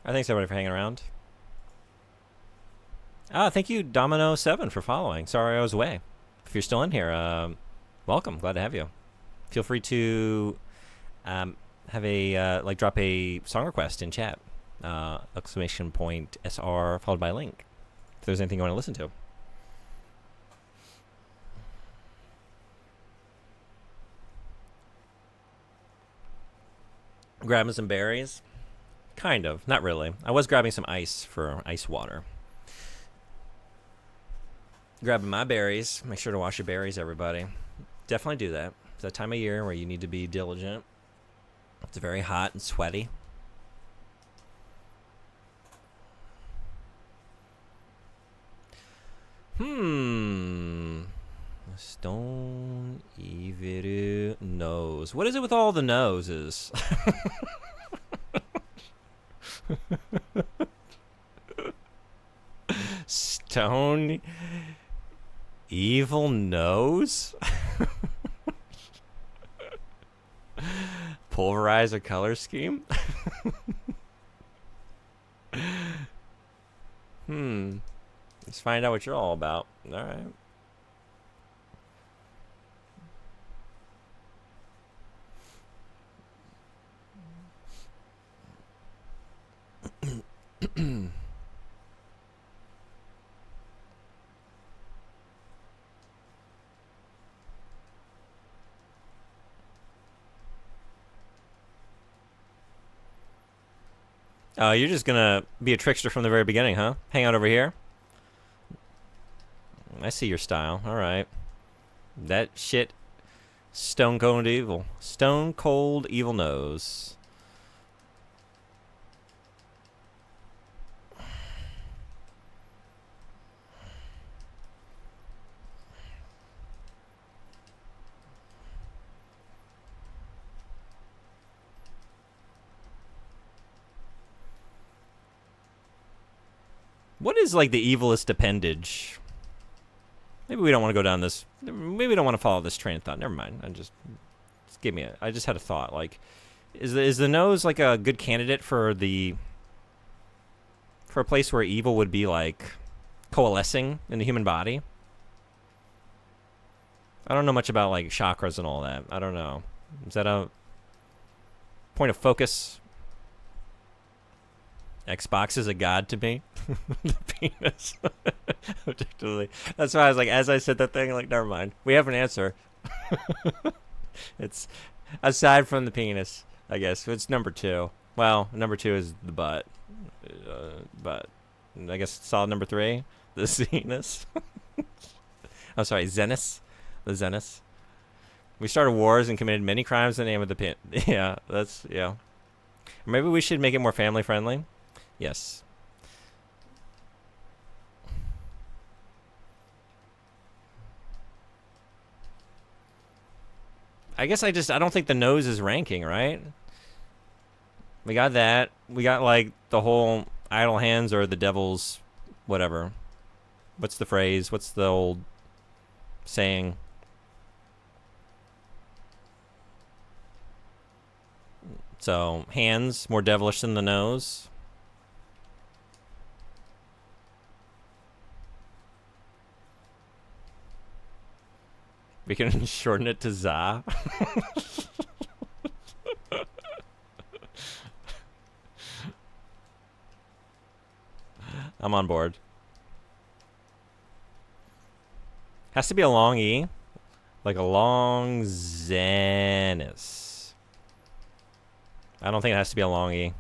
Thanks everybody for hanging around. Thank you Domino7 for following. Sorry I was away. If you're still in here, welcome. Glad to have you. Feel free to have a drop a song request in chat. !SR followed by a link. If there's anything you want to listen to. Grabbing some berries? Kind of. Not really. I was grabbing some ice for ice water. Grabbing my berries. Make sure to wash your berries, everybody. Definitely do that. It's that time of year where you need to be diligent. It's very hot and sweaty. Stone Eviru nose. What is it with all the noses? Stone Evil nose? Pulverizer color scheme? Let's find out what you're all about. All right. You're just gonna be a trickster from the very beginning, huh? Hang out over here. I see your style. All right. That shit. Stone cold evil. Stone cold evil nose. What is like the evilest appendage? Maybe we don't want to go down this. Maybe we don't want to follow this train of thought. Never mind. Just give me I just had a thought. Like, is the nose like a good candidate for a place where evil would be like coalescing in the human body? I don't know much about like chakras and all that. I don't know. Is that a point of focus? Xbox is a god to me. The penis. Objectively. That's why I was like, as I said that thing, like, never mind. We have an answer. It's aside from the penis, I guess. It's number 2. Well, number 2 is the butt. But I guess solid number 3, the Zenus. I'm sorry, Zenus. The Zenus. We started wars and committed many crimes in the name of the pin. Yeah, that's, yeah. Maybe we should make it more family friendly. Yes. I guess I don't think the nose is ranking, right? We got that. We got like the whole idle hands or the devil's whatever. What's the phrase? What's the old saying? So, hands more devilish than the nose. We can shorten it to Za. I'm on board. Has to be a long E. Like a long Zenus. I don't think it has to be a long E.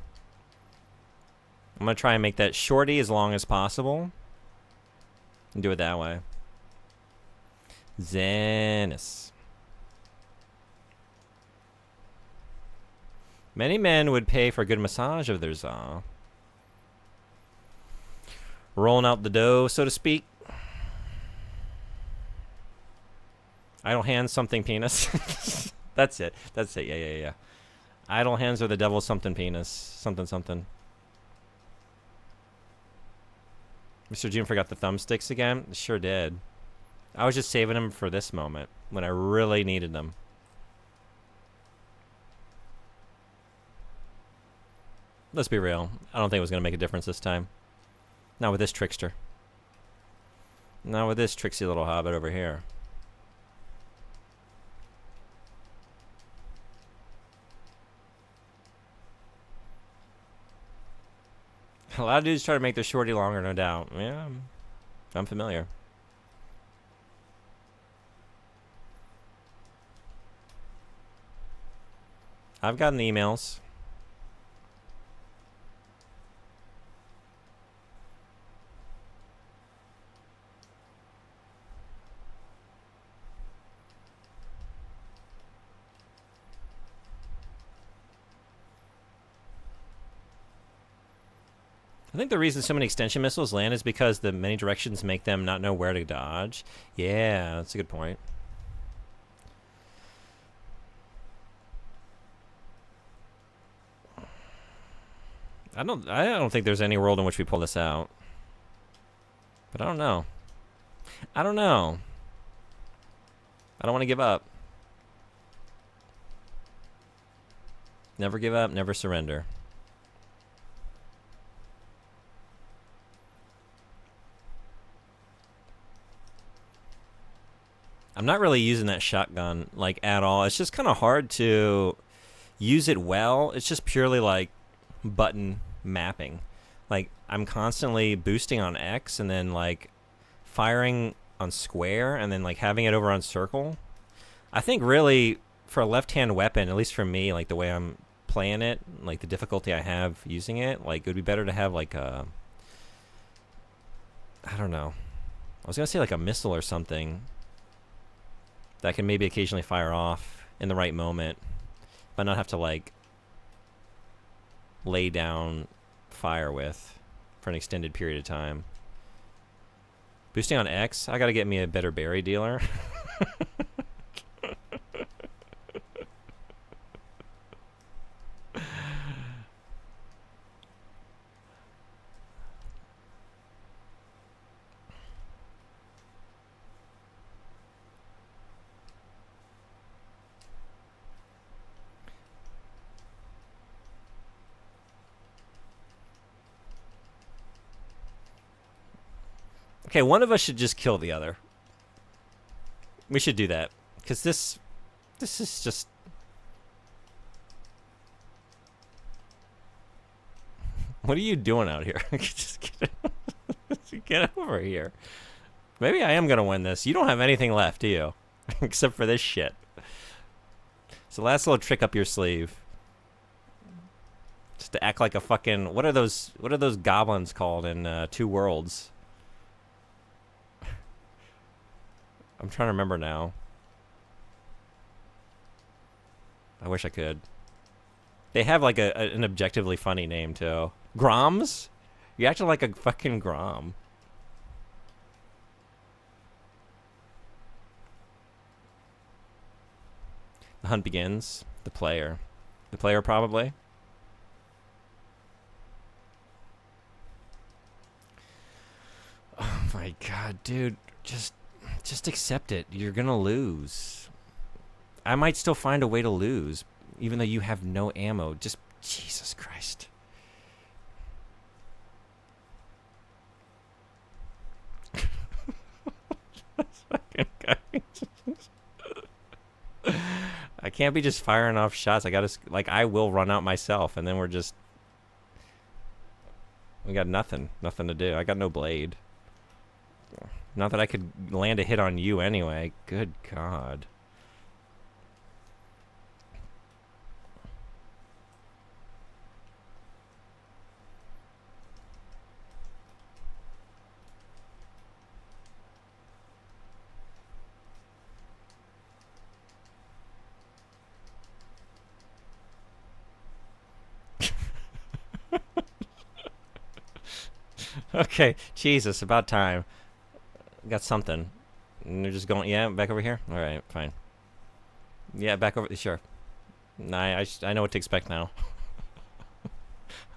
I'm going to try and make that shorty as long as possible. And do it that way. Zenus. Many men would pay for a good massage of their za. Rolling out the dough, so to speak. Idle hands, something penis. That's it. That's it. Yeah. Idle hands are the devil's something penis. Something. Mr. June forgot the thumbsticks again? Sure did. I was just saving them for this moment when I really needed them. Let's be real. I don't think it was going to make a difference this time. Not with this trickster. Not with this tricksy little hobbit over here. A lot of dudes try to make their shorty longer, no doubt. Yeah, I'm familiar. I've gotten emails. I think the reason so many extension missiles land is because the many directions make them not know where to dodge. Yeah, that's a good point. I don't think there's any world in which we pull this out. But I don't know. I don't know. I don't want to give up. Never give up, never surrender. I'm not really using that shotgun, like, at all. It's just kind of hard to use it well. It's just purely, like, button mapping. Like, I'm constantly boosting on X and then, like, firing on square and then, like, having it over on circle. I think, really, for a left-hand weapon, at least for me, like, the way I'm playing it, like, the difficulty I have using it, like, it would be better to have, like, a... I don't know. I was going to say, like, a missile or something that can maybe occasionally fire off in the right moment, but not have to, like, lay down fire with for an extended period of time. Boosting on X, I gotta get me a better berry dealer. Okay, one of us should just kill the other. We should do that. Because this is just... What are you doing out here? Just get over here. Maybe I am going to win this. You don't have anything left, do you? Except for this shit. So last little trick up your sleeve. Just to act like a fucking... What are those goblins called in Two Worlds? I'm trying to remember now. I wish I could. They have like an objectively funny name too. Groms? You acting like a fucking Grom. The hunt begins. The player. The player probably. Oh my god, dude. Just accept it. You're gonna lose. I might still find a way to lose, even though you have no ammo. Just, Jesus Christ. I can't be just firing off shots. I gotta, like, I will run out myself, and then we got nothing to do. I got no blade. Not that I could land a hit on you anyway. Good God. Okay, Jesus, about time. Got something. And they're just going, yeah, back over here? Alright, fine. Yeah, back over, sure. Nah, I know what to expect now.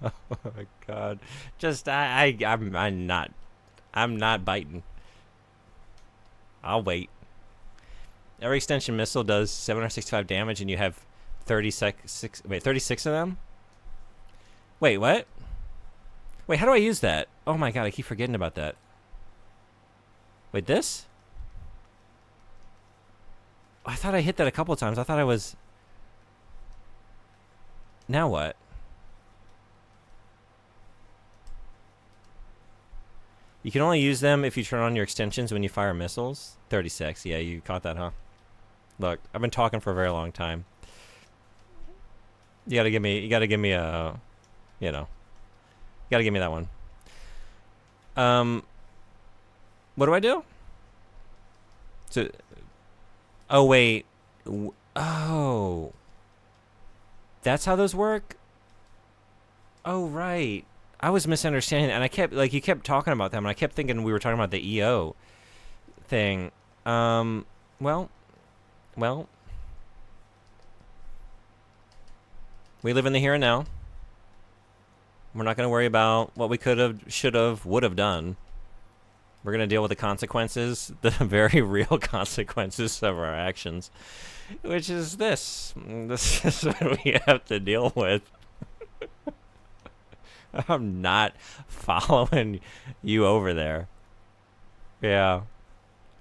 Oh my god. Just, I'm not biting. I'll wait. Every extension missile does 765 damage and you have 36 of them? Wait, what? Wait, how do I use that? Oh my god, I keep forgetting about that. Wait, this? I thought I hit that a couple times. I thought I was... Now what? You can only use them if you turn on your extensions when you fire missiles. 36. Yeah, you caught that, huh? Look, I've been talking for a very long time. You gotta give me a, you know, you gotta give me that one. What do I do? So, oh wait, oh, that's how those work. Oh right, I was misunderstanding, and I kept you kept talking about them, and I kept thinking we were talking about the EO thing. Well, we live in the here and now. We're not going to worry about what we could have, should have, would have done. We're going to deal with the consequences, the very real consequences of our actions, which is this. This is what we have to deal with. I'm not following you over there. Yeah.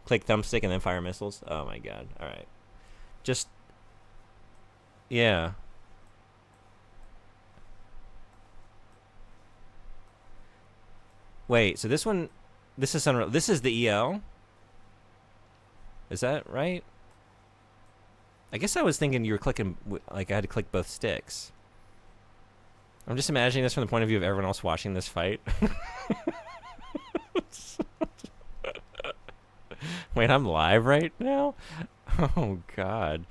Click thumbstick and then fire missiles. Oh my god. All right. Just, yeah. Wait, so this one, this is unreal. This is the EO? Is that right? I guess I was thinking you were clicking, like I had to click both sticks. I'm just imagining this from the point of view of everyone else watching this fight. Wait, I'm live right now? Oh, God.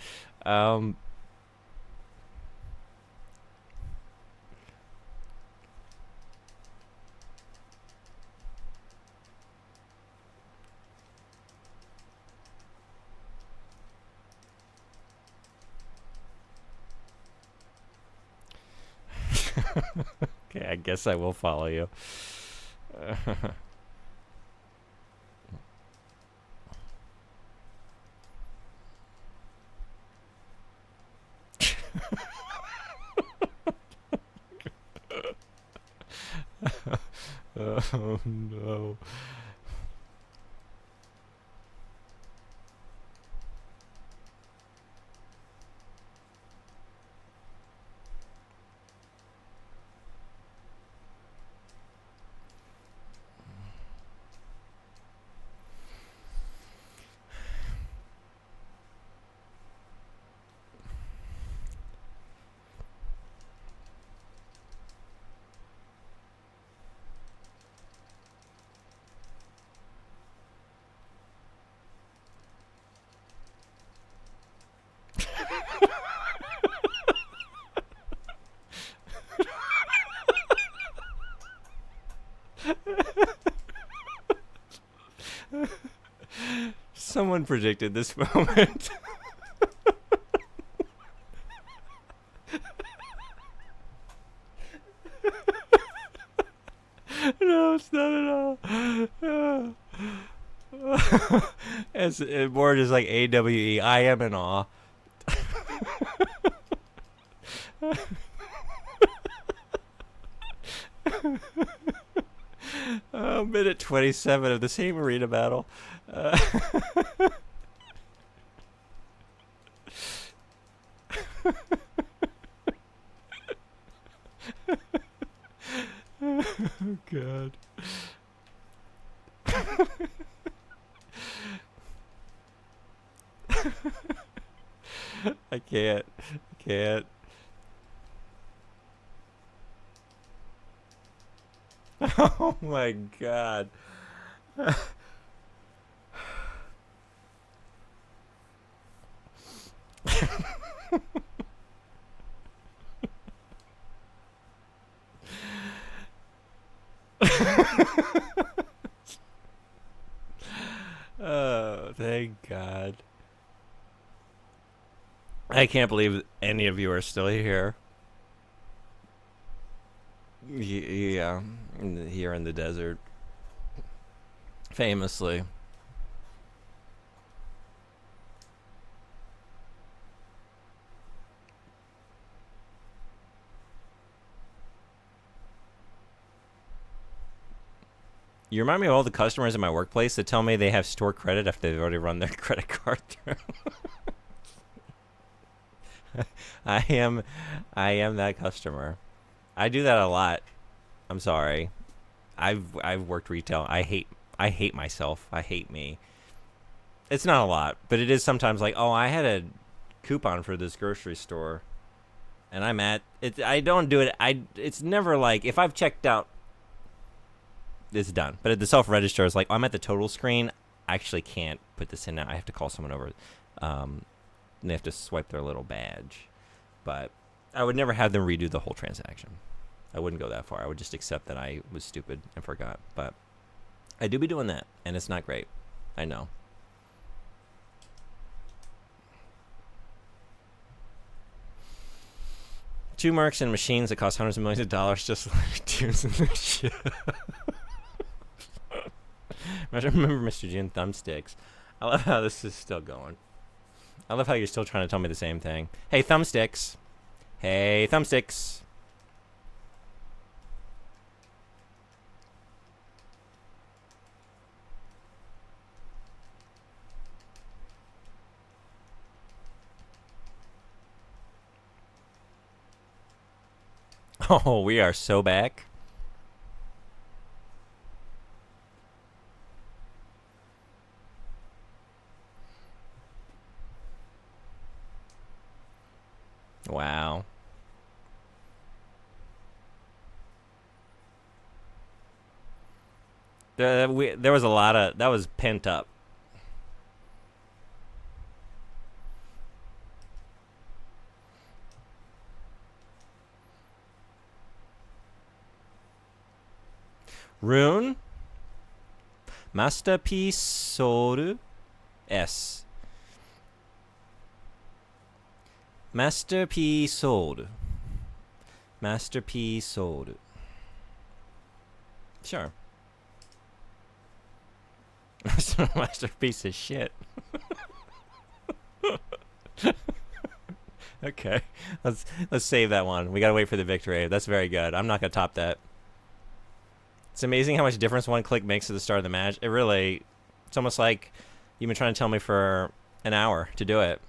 Okay, I guess I will follow you. Oh, no. Someone predicted this moment. No, it's not at all. It's more just like AWE. I am in awe. Minute 27 of the same arena battle. Oh, God. I can't. I can't. Oh my God. Oh, thank God. I can't believe any of you are still here. Yeah, here in the desert. Famously. You remind me of all the customers in my workplace that tell me they have store credit after they've already run their credit card through. I am that customer. I do that a lot. I'm sorry. I've worked retail. I hate myself. I hate me. It's not a lot, but it is sometimes like, oh, I had a coupon for this grocery store, and I'm at it. I don't do it. It's never like if I've checked out, it's done. But at the self register, it's like I'm at the total screen. I actually can't put this in now. I have to call someone over. And they have to swipe their little badge. But I would never have them redo the whole transaction. I wouldn't go that far. I would just accept that I was stupid and forgot. But I do be doing that, and it's not great. I know. Two mercs and machines that cost hundreds of millions of dollars just like tunes in the shit. I remember Mr. June thumbsticks. I love how this is still going. I love how you're still trying to tell me the same thing. Hey, thumbsticks. Hey, thumbsticks. Oh, we are so back. Wow. There was a lot of that was pent up. Rune Masterpiece Soru S Masterpiece Soru Masterpiece Soru. Sure. Masterpiece of shit. Okay, let's save that one. We gotta wait for the victory. That's very good. I'm not gonna top that. It's amazing how much difference one click makes at the start of the match. It really, it's almost like you've been trying to tell me for an hour to do it.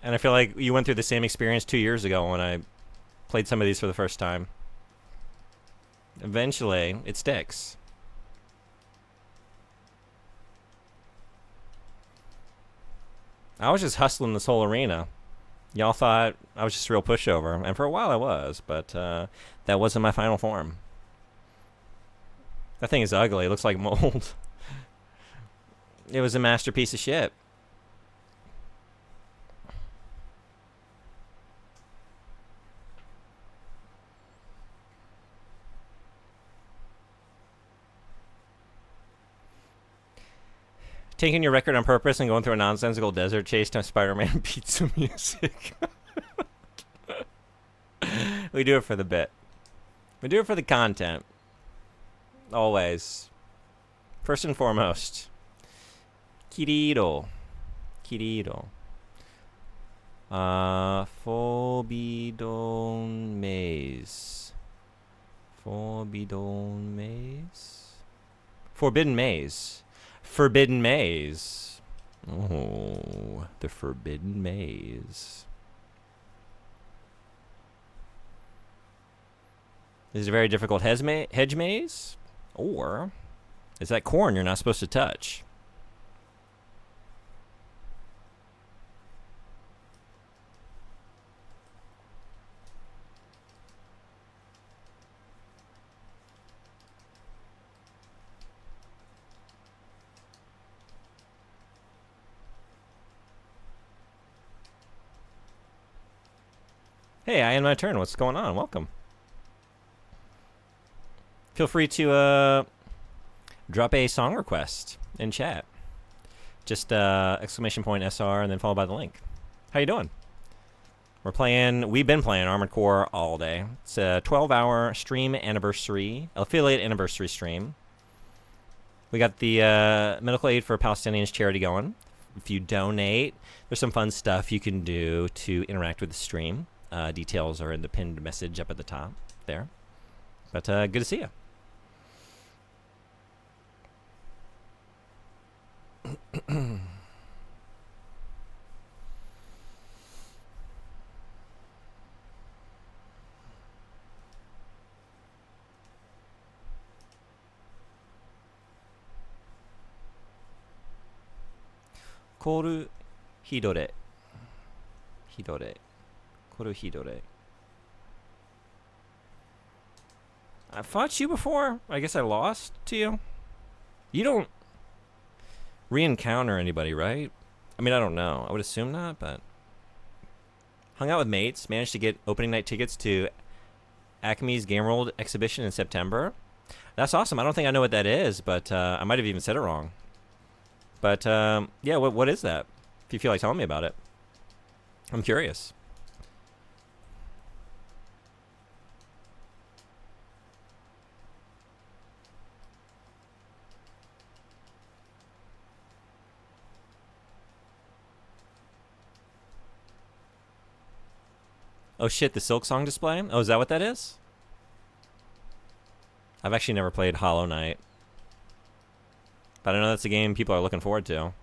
And I feel like you went through the same experience 2 years ago when I played some of these for the first time. Eventually, it sticks. I was just hustling this whole arena. Y'all thought I was just a real pushover, and for a while I was, but that wasn't my final form. That thing is ugly. It looks like mold. It was a masterpiece of shit. Taking your record on purpose and going through a nonsensical desert chase to Spider-Man pizza music. We do it for the bit. We do it for the content. Always. First and foremost. Kirito. Forbidden Maze. Forbidden Maze. Forbidden Maze. Oh, the Forbidden Maze. Is it a very difficult hedge maze? Or is that corn you're not supposed to touch? Hey, I am my turn. What's going on? Welcome. Feel free to drop a song request in chat. Just exclamation point SR and then followed by the link. How you doing? We've been playing Armored Core all day. It's a 12-hour stream anniversary, affiliate anniversary stream. We got the medical aid for Palestinians charity going. If you donate, there's some fun stuff you can do to interact with the stream. Details are in the pinned message up at the top there. But good to see you. Koru Hidore. Hidore. Koru Hidore. I fought you before. I guess I lost to you. You don't re-encounter anybody, right? I mean, I don't know. I would assume not, but hung out with mates. Managed to get opening night tickets to Acme's Game World exhibition in September. That's awesome. I don't think I know what that is, but I might have even said it wrong. But yeah, what is that? If you feel like telling me about it, I'm curious. Oh shit, the Silk Song display? Oh, is that what that is? I've actually never played Hollow Knight. But I know that's a game people are looking forward to.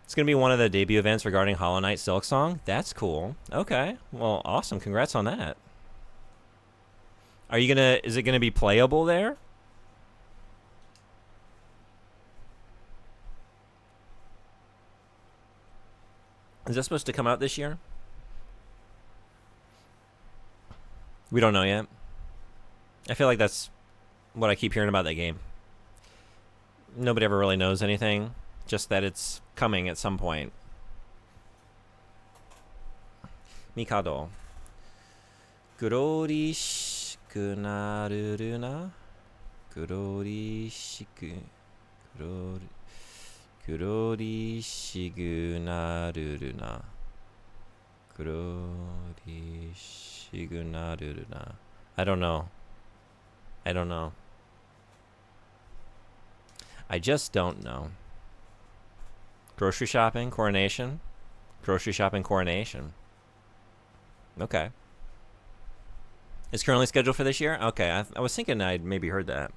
It's going to be one of the debut events regarding Hollow Knight Silk Song. That's cool. Okay. Well, awesome. Congrats on that. Are you going to... Is it going to be playable there? Is that supposed to come out this year? We don't know yet. I feel like that's what I keep hearing about that game. Nobody ever really knows anything. Just that it's coming at some point. Mikado. Glorishku naru na. Glorishku. Glorishku naru na. Glorishku naru na. I don't know. I don't know. I just don't know. Grocery shopping, coronation. Grocery shopping, coronation. Okay. It's currently scheduled for this year? Okay, I was thinking I'd maybe heard that.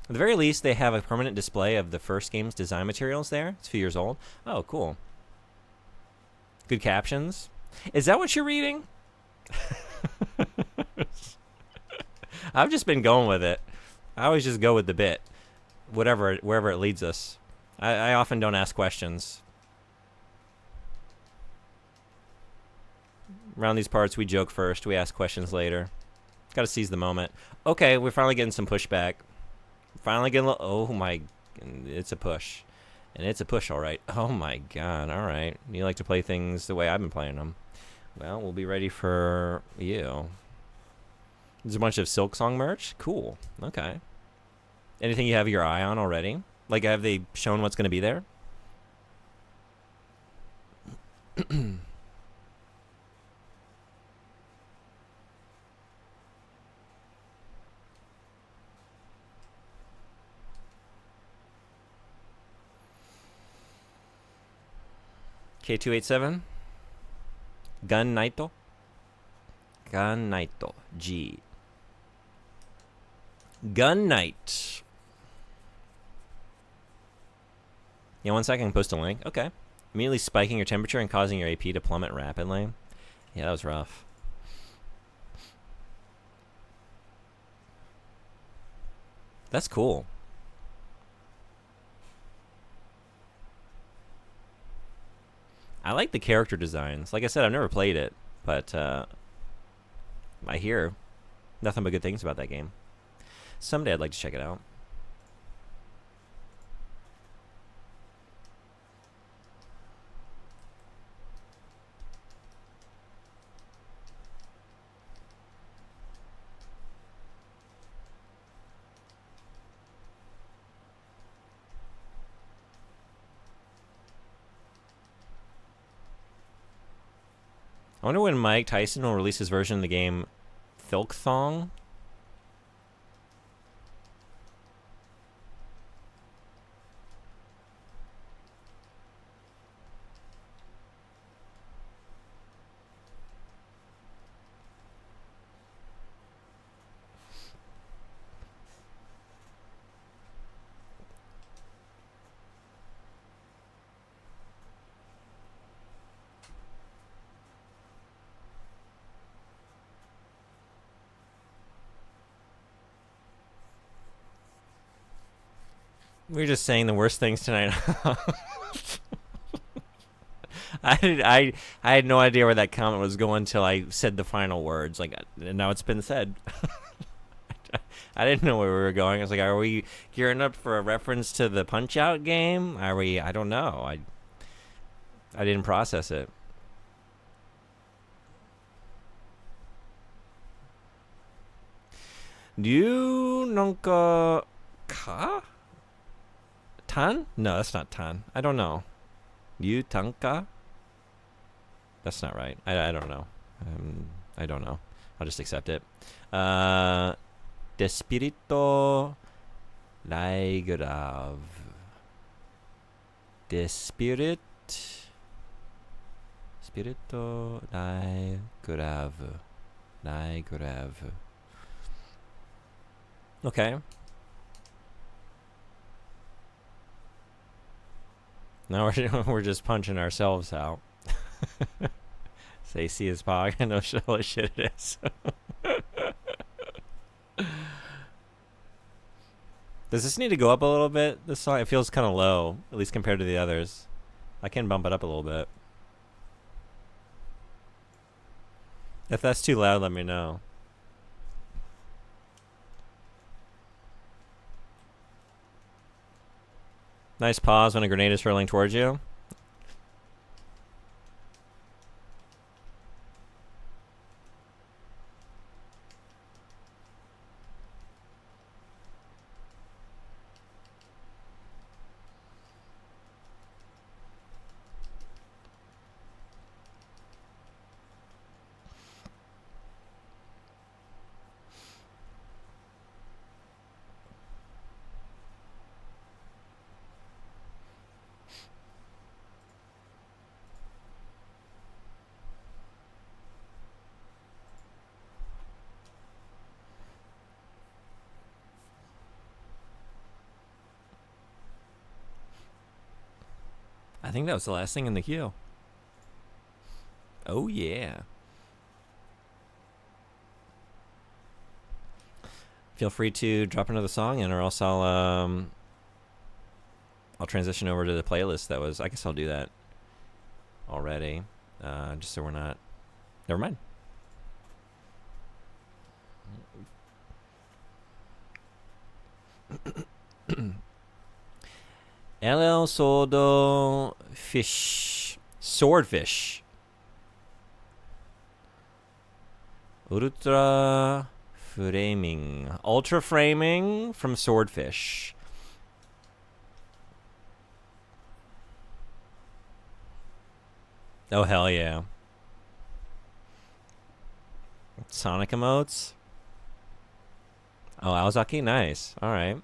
At the very least, they have a permanent display of the first game's design materials there. It's a few years old. Oh, cool. Good captions. Is that what you're reading? I've just been going with it. I always just go with the bit. Wherever it leads us. I often don't ask questions. Around these parts, we joke first. We ask questions later. Got to seize the moment. Okay, we're finally getting some pushback. Finally getting a little... Oh, my... It's a push. And it's a push, all right. Oh, my God. All right. You like to play things the way I've been playing them. Well, we'll be ready for you. There's a bunch of Silk Song merch. Cool. Okay. Anything you have your eye on already? Like, have they shown what's going to be there? K287? Gun Naito? Gun Naito. G. Gun Knight. Yeah, 1 second, post a link. Okay. Immediately spiking your temperature and causing your AP to plummet rapidly. Yeah, that was rough. That's cool. I like the character designs. Like I said, I've never played it, but I hear nothing but good things about that game. Someday I'd like to check it out. I wonder when Mike Tyson will release his version of the game Thilk Thong. We're just saying the worst things tonight. I had no idea where that comment was going until I said the final words. Like, and now it's been said. I didn't know where we were going. I was like, are we gearing up for a reference to the Punch-Out game? Are we? I don't know. I didn't process it. Ryu nanka ka? Tan? No, that's not tan. I don't know. Ryu tanka? That's not right. I don't know. I don't know. I'll just accept it. De spirito laigurav. De spirit. Spirito laigurav. Laigurav. Okay. Now we're just punching ourselves out. Say, see his pog. I know what shit it is. Does this need to go up a little bit? This song, it feels kind of low, at least compared to the others. I can bump it up a little bit. If that's too loud, let me know. Nice pause when a grenade is hurling towards you. I think that was the last thing in the queue. Oh, yeah. Feel free to drop another song in, or else I'll transition over to the playlist that was... I guess I'll do that already, just so we're not... Never mind. LL Soldo Fish. Swordfish. Ultra Framing. Ultra Framing from Swordfish. Oh, hell yeah. Sonic emotes. Oh, Aozaki? Nice. Alright.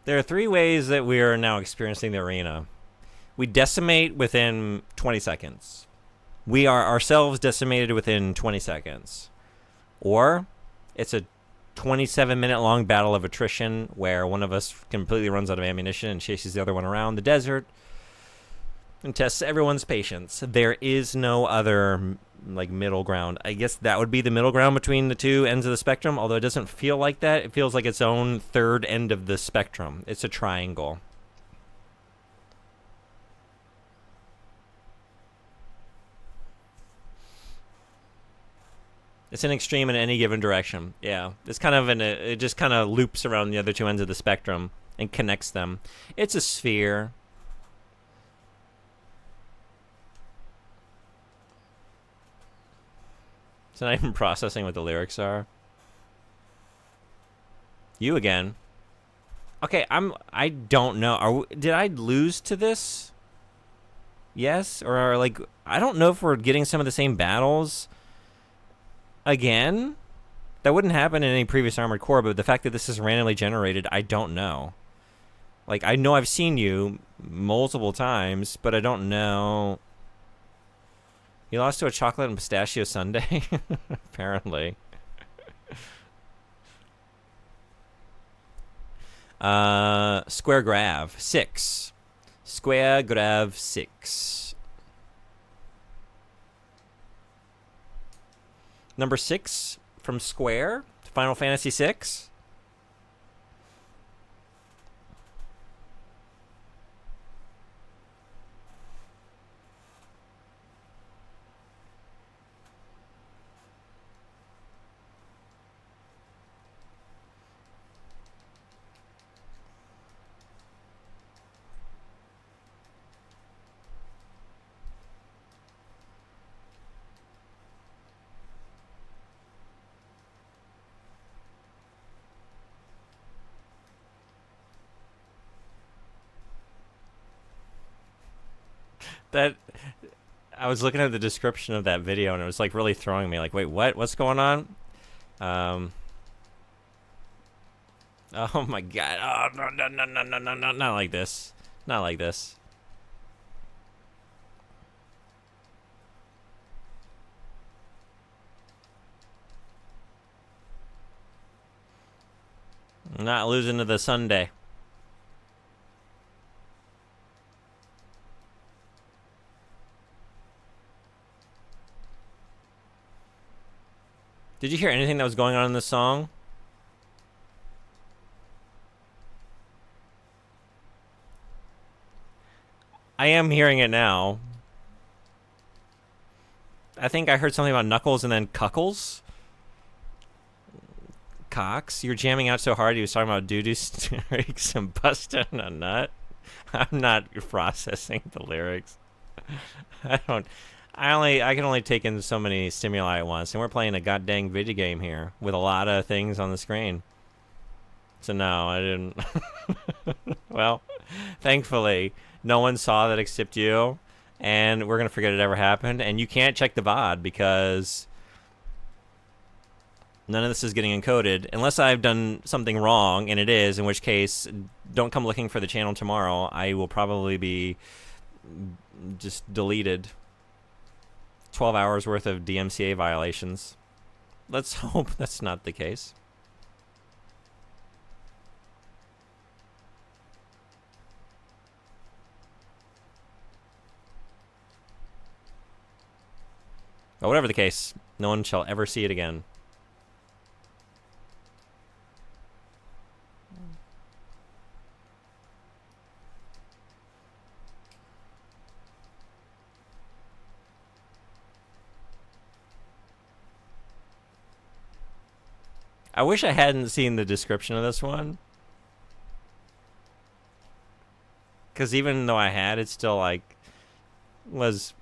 There are 3 ways that we are now experiencing the arena. We decimate within 20 seconds. We are ourselves decimated within 20 seconds. Or it's a 27-minute long battle of attrition where one of us completely runs out of ammunition and chases the other one around the desert and tests everyone's patience. There is no other middle ground. I guess that would be the middle ground between the 2 ends of the spectrum, although it doesn't feel like that. It feels like its own third end of the spectrum. It's a triangle. It's an extreme in any given direction. Yeah, it's kind of it just kind of loops around the other 2 ends of the spectrum and connects them. It's a sphere. It's not even processing what the lyrics are. You again. Okay, I don't know. Did I lose to this? Yes? Or I don't know if we're getting some of the same battles. Again? That wouldn't happen in any previous Armored Core, but the fact that this is randomly generated, I don't know. Like, I know I've seen you multiple times, but I don't know. You lost to a chocolate and pistachio sundae? Apparently. Square Grav 6. Square Grav 6. Number 6 from Square, Final Fantasy 6. That I was looking at the description of that video and it was like really throwing me. Like, wait, what? What's going on? Oh my god! Oh no! Not like this! Not like this! I'm not losing to the Sunday. Did you hear anything that was going on in this song? I am hearing it now. I think I heard something about Knuckles and then Cuckles. Cox, you're jamming out so hard. He was talking about doo-doo streaks and busting a nut. I'm not processing the lyrics. I can only take in so many stimuli at once, and we're playing a goddamn video game here with a lot of things on the screen. So no, I didn't. Well, thankfully, no one saw that except you, and we're gonna forget it ever happened. And you can't check the VOD because none of this is getting encoded unless I've done something wrong, and it is, in which case, don't come looking for the channel tomorrow. I will probably be just deleted. 12 hours worth of DMCA violations. Let's hope that's not the case. But whatever the case, no one shall ever see it again. I wish I hadn't seen the description of this one. Because even though I had, it still, like, was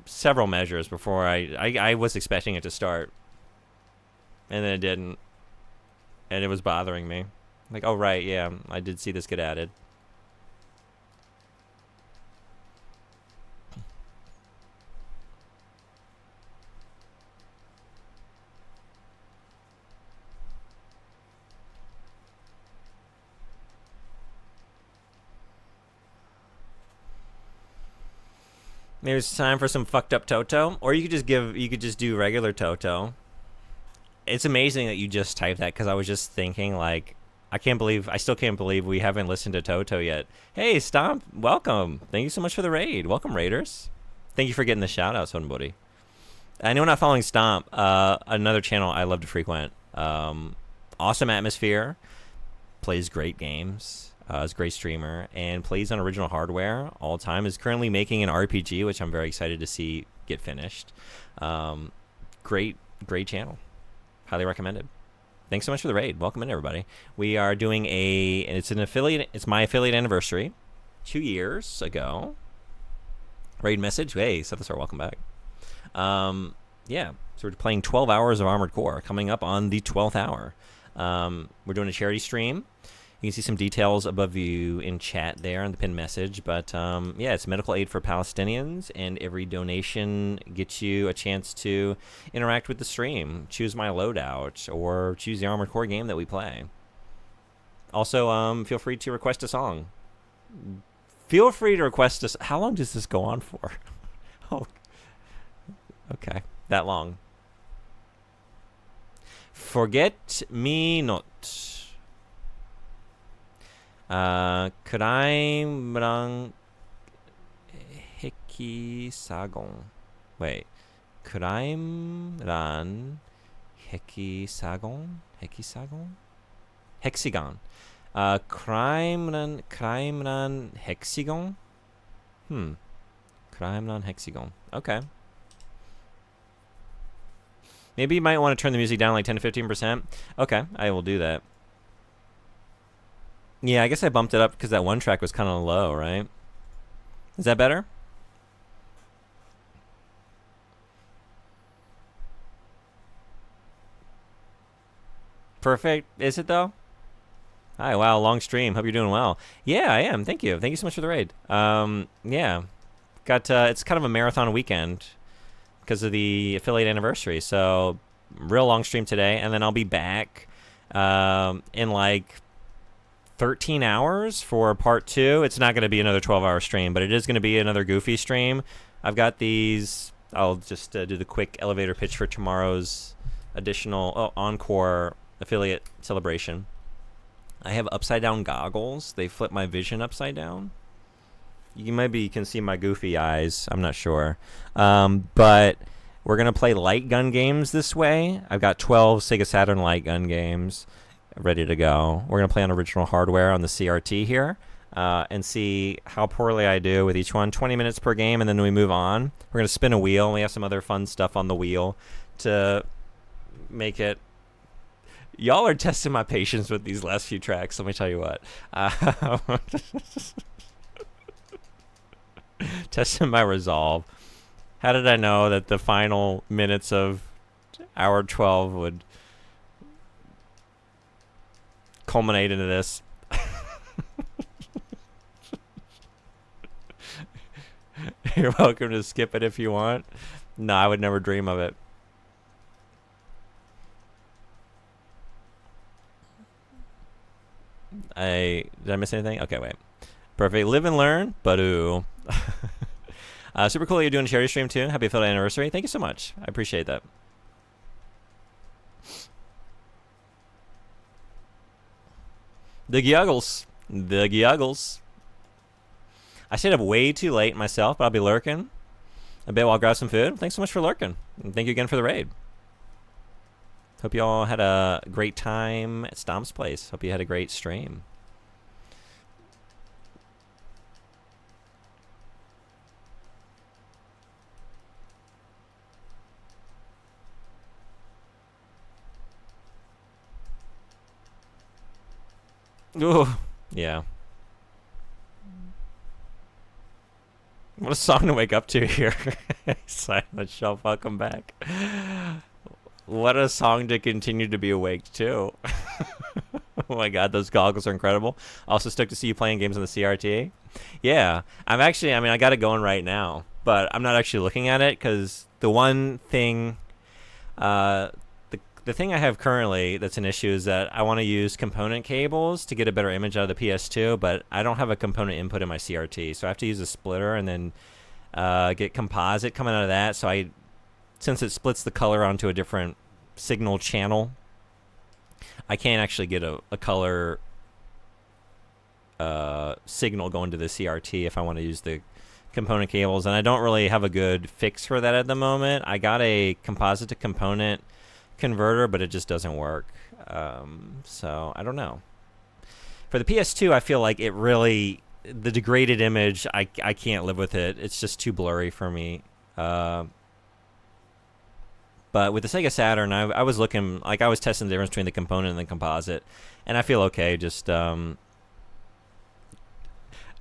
several measures before I was expecting it to start. And then it didn't. And it was bothering me. Like, oh, right, yeah, I did see this get added. Maybe it's time for some fucked up Toto, or you could just do regular Toto. It's amazing that you just typed that because I was just thinking like, I still can't believe we haven't listened to Toto yet. Hey, Stomp, welcome. Thank you so much for the raid. Welcome, Raiders. Thank you for getting the shout out, Sonbody. Anyone not following Stomp, another channel I love to frequent. Awesome atmosphere, plays great games. Is a great streamer and plays on original hardware all the time. Is currently making an RPG, which I'm very excited to see get finished. Great channel. Highly recommended. Thanks so much for the raid. Welcome in, everybody. We are doing it's my affiliate anniversary. 2 years ago. Raid message. Hey, Sethasar, welcome back. Yeah, so we're playing 12 hours of Armored Core, coming up on the 12th hour. We're doing a charity stream. You can see some details above you in chat there in the pinned message. But yeah, it's medical aid for Palestinians, and every donation gets you a chance to interact with the stream, choose my loadout, or choose the Armored Core game that we play. Also, feel free to request a song. Feel free to request us. How long does this go on for? Oh, okay, that long. Forget me not. Kraimrang Hekisagon. Wait. Kraimran Hekisagon? Hekisagon? Hexagon. Kraimran Hexagon? Kraimran Hexagon. Okay. Maybe you might want to turn the music down like 10 to 15%. Okay, I will do that. Yeah, I guess I bumped it up because that one track was kind of low, right? Is that better? Perfect. Is it, though? Hi, wow, long stream. Hope you're doing well. Yeah, I am. Thank you. Thank you so much for the raid. Yeah. Got, it's kind of a marathon weekend because of the affiliate anniversary. So, real long stream today, and then I'll be back in like 13 hours for part 2. It's not going to be another 12-hour stream, but it is going to be another goofy stream. I've got these. I'll just do the quick elevator pitch for tomorrow's additional encore affiliate celebration. I have upside down goggles. They flip my vision upside down. You maybe can see my goofy eyes. I'm not sure. But we're going to play light gun games this way. I've got 12 Sega Saturn light gun games ready to go. We're going to play on original hardware on the CRT here and see how poorly I do with each one. 20 minutes per game, and then we move on. We're going to spin a wheel, and we have some other fun stuff on the wheel to make it. Y'all are testing my patience with these last few tracks. Let me tell you what. Testing my resolve. How did I know that the final minutes of hour 12 would culminate into this? You're welcome to skip it if you want. No, I would never dream of it. Did I miss anything? Okay, wait. Perfect. Live and learn. Badoo. Super cool that you're doing a charity stream too. Happy affiliate anniversary. Thank you so much. I appreciate that. The Gyuggles. The Gyuggles. I stayed up way too late myself, but I'll be lurking a bit while I grab some food. Thanks so much for lurking. And thank you again for the raid. Hope you all had a great time at Stomp's place. Hope you had a great stream. Ooh, yeah. What a song to wake up to here. Silent Shelf, welcome back. What a song to continue to be awake to. Oh my god, those goggles are incredible. Also stoked to see you playing games on the CRT. Yeah, I got it going right now, but I'm not actually looking at it because the one thing, the thing I have currently that's an issue is that I want to use component cables to get a better image out of the PS2, but I don't have a component input in my CRT, so I have to use a splitter and then get composite coming out of that. So since it splits the color onto a different signal channel, I can't actually get a color signal going to the CRT if I want to use the component cables, and I don't really have a good fix for that at the moment. I got a composite to component converter, but it just doesn't work. So I don't know. For the PS2, I feel like it really, the degraded image, I can't live with it. It's just too blurry for me. But with the Sega Saturn, I was looking, like I was testing the difference between the component and the composite, and I feel okay. Just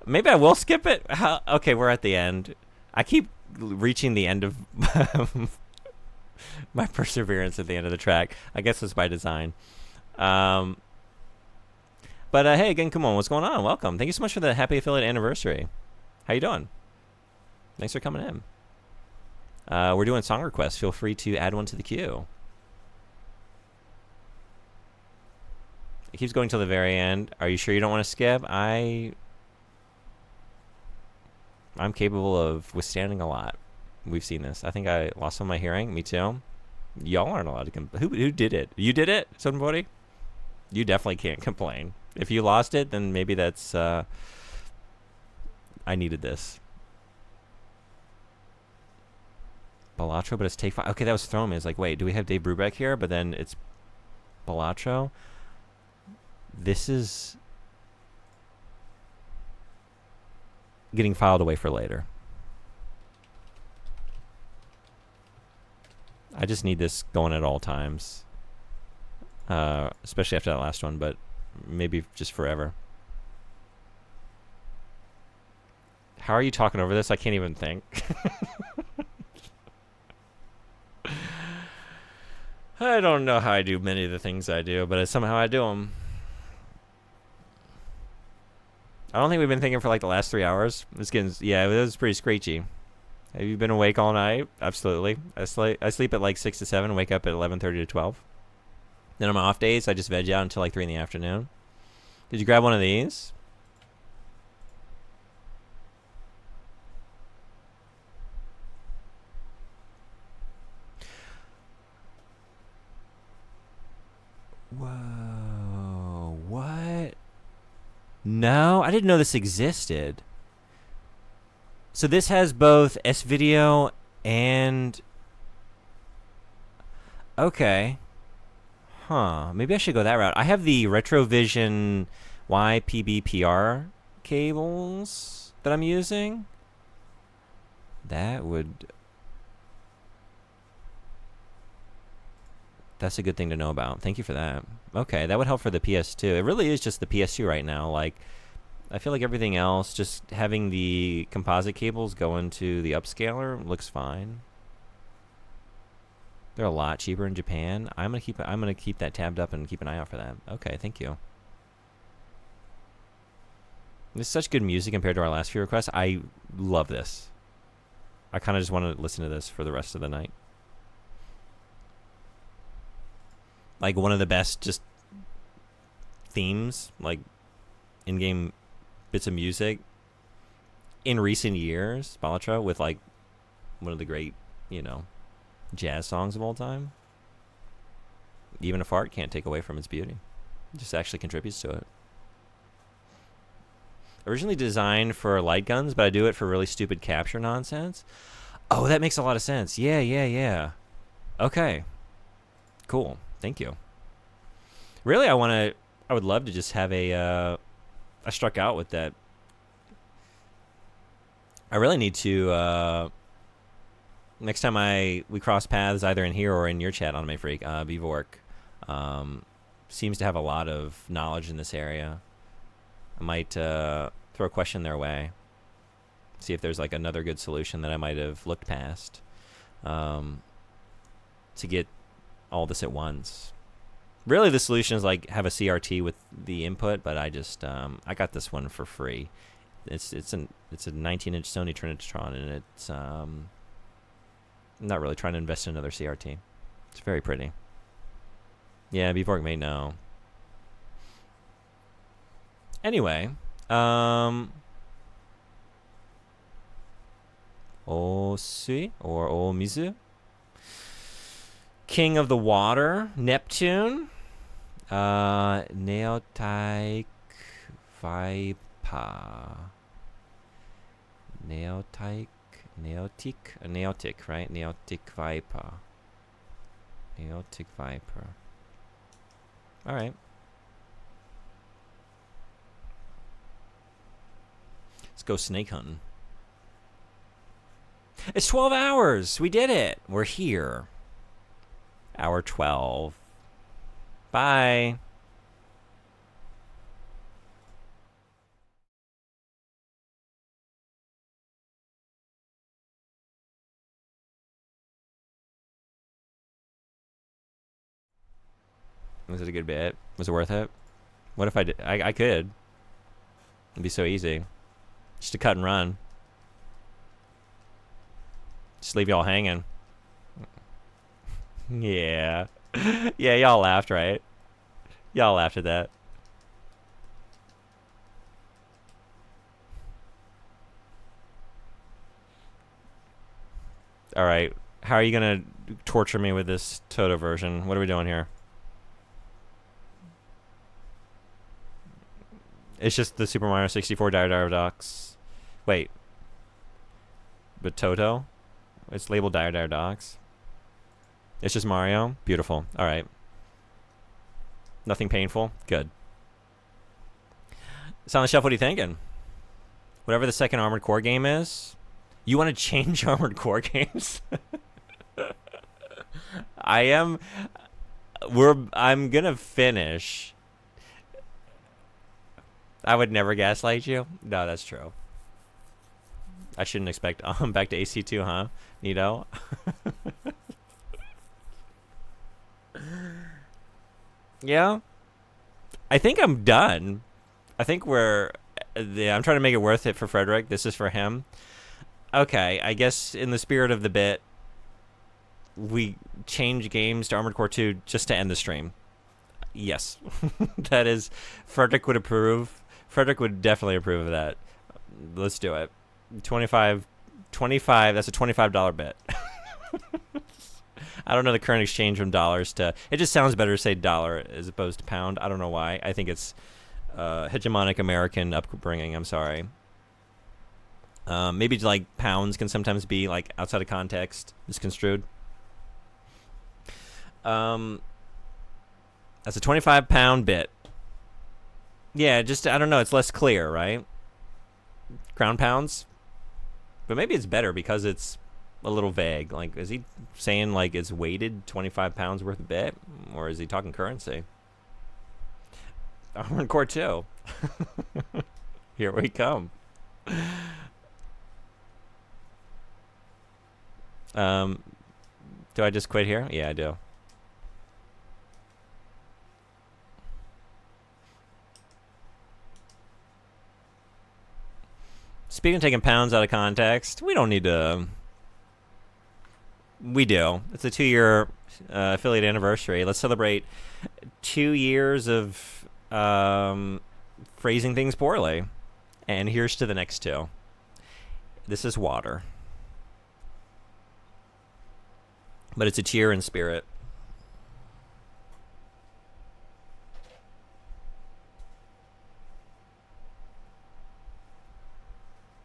maybe I will skip it. Okay, we're at the end. I keep reaching the end of my perseverance at the end of the track. I guess it's by design. But hey, again, come on, what's going on? Welcome. Thank you so much for the happy affiliate anniversary. How you doing? Thanks for coming in. We're doing song requests. Feel free to add one to the queue. It keeps going till the very end. Are you sure you don't want to skip? I'm capable of withstanding a lot. We've seen this. I think I lost some of my hearing. Me too. Y'all aren't allowed to who did it? You did it? Somebody? You definitely can't complain. If you lost it, then maybe that's I needed this. Balatro, but it's take 5. Okay, that was throwing me. It's like, wait, do we have Dave Brubeck here? But then it's Balatro. This is getting filed away for later. I just need this going at all times. Especially after that last one, but maybe just forever. How are you talking over this? I can't even think. I don't know how I do many of the things I do, but somehow I do them. I don't think we've been thinking for like the last 3 hours. It's getting, yeah, it was pretty screechy. Have you been awake all night? Absolutely. I sleep at like 6 to 7, wake up at 11:30 to 12. Then on my off days, I just veg out until like 3 in the afternoon. Did you grab one of these? Whoa. What? No, I didn't know this existed. So this has both S-Video and... Okay. Huh. Maybe I should go that route. I have the Retrovision YPBPR cables that I'm using. That would... That's a good thing to know about. Thank you for that. Okay, that would help for the PS2. It really is just the PS2 right now. Like, I feel like everything else, just having the composite cables go into the upscaler looks fine. They're a lot cheaper in Japan. I'm gonna keep that tabbed up and keep an eye out for that. Okay, thank you. This is such good music compared to our last few requests. I love this. I kind of just want to listen to this for the rest of the night. Like one of the best just themes, like in-game bits of music in recent years, Balatro, with like one of the great, you know, jazz songs of all time. Even a fart can't take away from its beauty. It just actually contributes to it. Originally designed for light guns, but I do it for really stupid capture nonsense. Oh, that makes a lot of sense. Yeah. Okay. Cool. Thank you. Really, I would love to just have I struck out with that. I really need to, next time we cross paths either in here or in your chat, Anime Freak, Bevork, seems to have a lot of knowledge in this area. I might throw a question their way. See if there's like another good solution that I might have looked past to get all this at once. Really, the solution is like have a CRT with the input, but I just I got this one for free. It's a 19-inch Sony Trinitron, and it's I'm not really trying to invest in another CRT. It's very pretty. Yeah, Bevork may know. Anyway, Osui or Omizu, King of the Water, Neptune, Neotic Vipa, Neotic, right? Neotic Viper. Neotic Viper. All right. Let's go snake hunting. It's 12 hours. We did it. We're here. Hour 12. Bye. Was it a good bit? Was it worth it? What if I did? I could. It'd be so easy. Just to cut and run. Just leave y'all hanging. Yeah. Yeah, y'all laughed, right? Y'all laughed at that. All right. How are you going to torture me with this Toto version? What are we doing here? It's just the Super Mario 64 Dire Dire Docks. Wait. But Toto? It's labeled Dire Dire Docks. It's just Mario? Beautiful. All right. Nothing painful? Good. Silent Chef, what are you thinking? Whatever the second Armored Core game is, you want to change Armored Core games? I'm gonna finish. I would never gaslight you. No, that's true. I shouldn't expect. Back to AC2, huh? Nito. Yeah. I think I'm done. I think I'm trying to make it worth it for Frederick. This is for him. Okay, I guess in the spirit of the bit, we change games to Armored Core 2 just to end the stream. Yes. That is, Frederick would approve. Frederick would definitely approve of that. Let's do it. 25, that's a $25 bet. I don't know the current exchange from dollars to... It just sounds better to say dollar as opposed to pound. I don't know why. I think it's hegemonic American upbringing. I'm sorry. Maybe like pounds can sometimes be like outside of context, misconstrued. That's a 25-pound bit. Yeah, just, I don't know. It's less clear, right? Crown pounds? But maybe it's better because it's a little vague. Like, is he saying, like, it's weighted 25 pounds worth of bit? Or is he talking currency? Armored Core 2. Here we come. Do I just quit here? Yeah, I do. Speaking of taking pounds out of context, we don't need to... We do. It's a 2-year affiliate anniversary. Let's celebrate 2 years of phrasing things poorly. And here's to the next 2. This is water. But it's a cheer in spirit.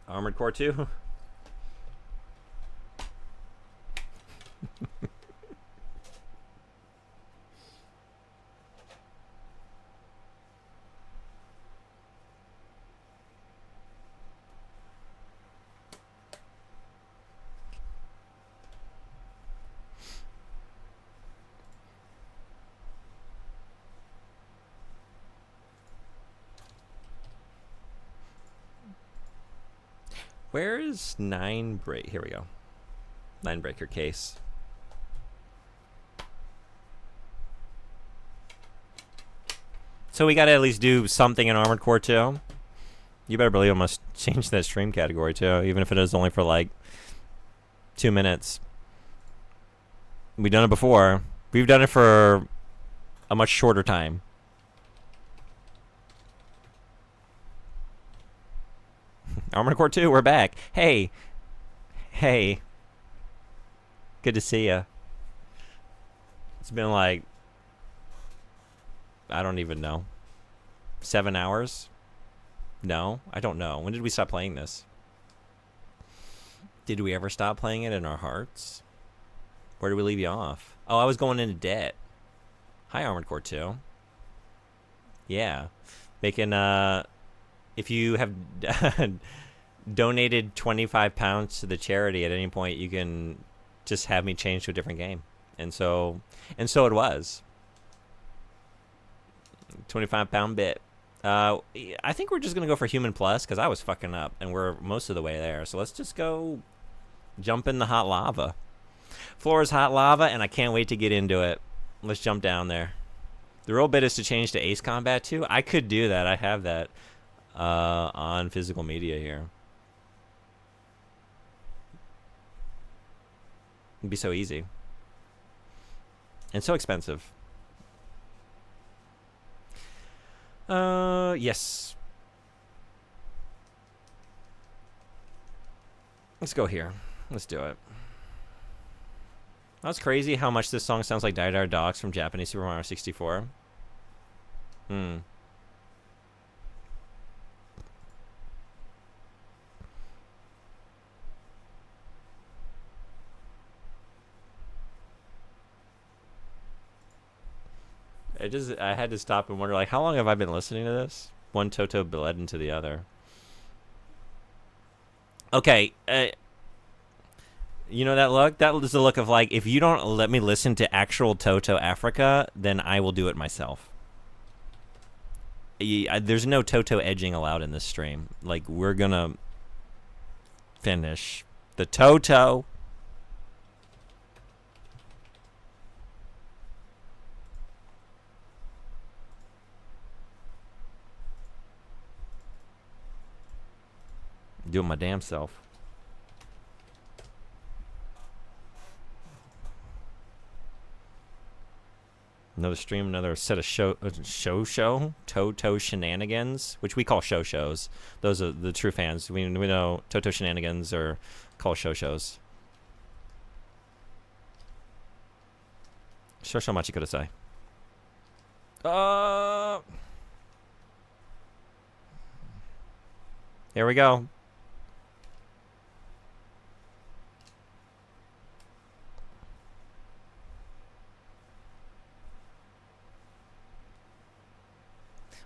Armored Core 2? Where is 9 break? Here we go. 9 breaker case. So we gotta at least do something in Armored Core 2. You better believe I must change that stream category too, even if it is only for like 2 minutes. We've done it before. We've done it for a much shorter time. Armored Core 2, we're back. Hey. Hey. Good to see ya. It's been like... I don't even know. 7 hours? No, I don't know. When did we stop playing this? Did we ever stop playing it in our hearts? Where did we leave you off? Oh, I was going into debt. Hi, Armored Core 2. Yeah. Making, if you have donated 25 pounds to the charity at any point, you can just have me change to a different game. And so it was. 25-pound bit. I think we're just going to go for Human Plus because I was fucking up and we're most of the way there. So let's just go jump in the hot lava. Floor is hot lava and I can't wait to get into it. Let's jump down there. The real bit is to change to Ace Combat 2. I could do that. I have that on physical media here. It'd be so easy. And so expensive. Yes. Let's go here. Let's do it. That's crazy how much this song sounds like Die Die Dogs from Japanese Super Mario 64. Hmm. I had to stop and wonder, like, how long have I been listening to this? One Toto bled into the other. Okay, you know that look? That is the look of, like, if you don't let me listen to actual Toto Africa, then I will do it myself. There's no Toto edging allowed in this stream. Like, we're gonna finish the Toto. Do it my damn self. Another stream, another set of Toto shenanigans, which we call shows. Those are the true fans. We know Toto shenanigans are called shows. Shosho Machiko to say. Here we go.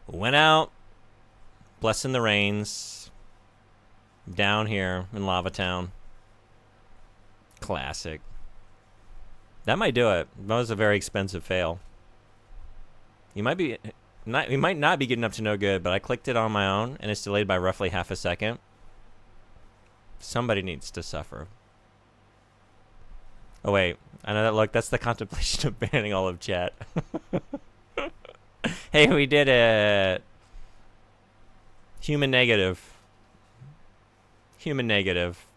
Went out, blessing the rains, down here in Lava Town. Classic. That might do it. That was a very expensive fail. You might not be getting up to no good, but I clicked it on my own, and it's delayed by roughly half a second. Somebody needs to suffer. Oh wait, I know that look. That's the contemplation of banning all of chat. Hey, we did it. Human negative. Human negative.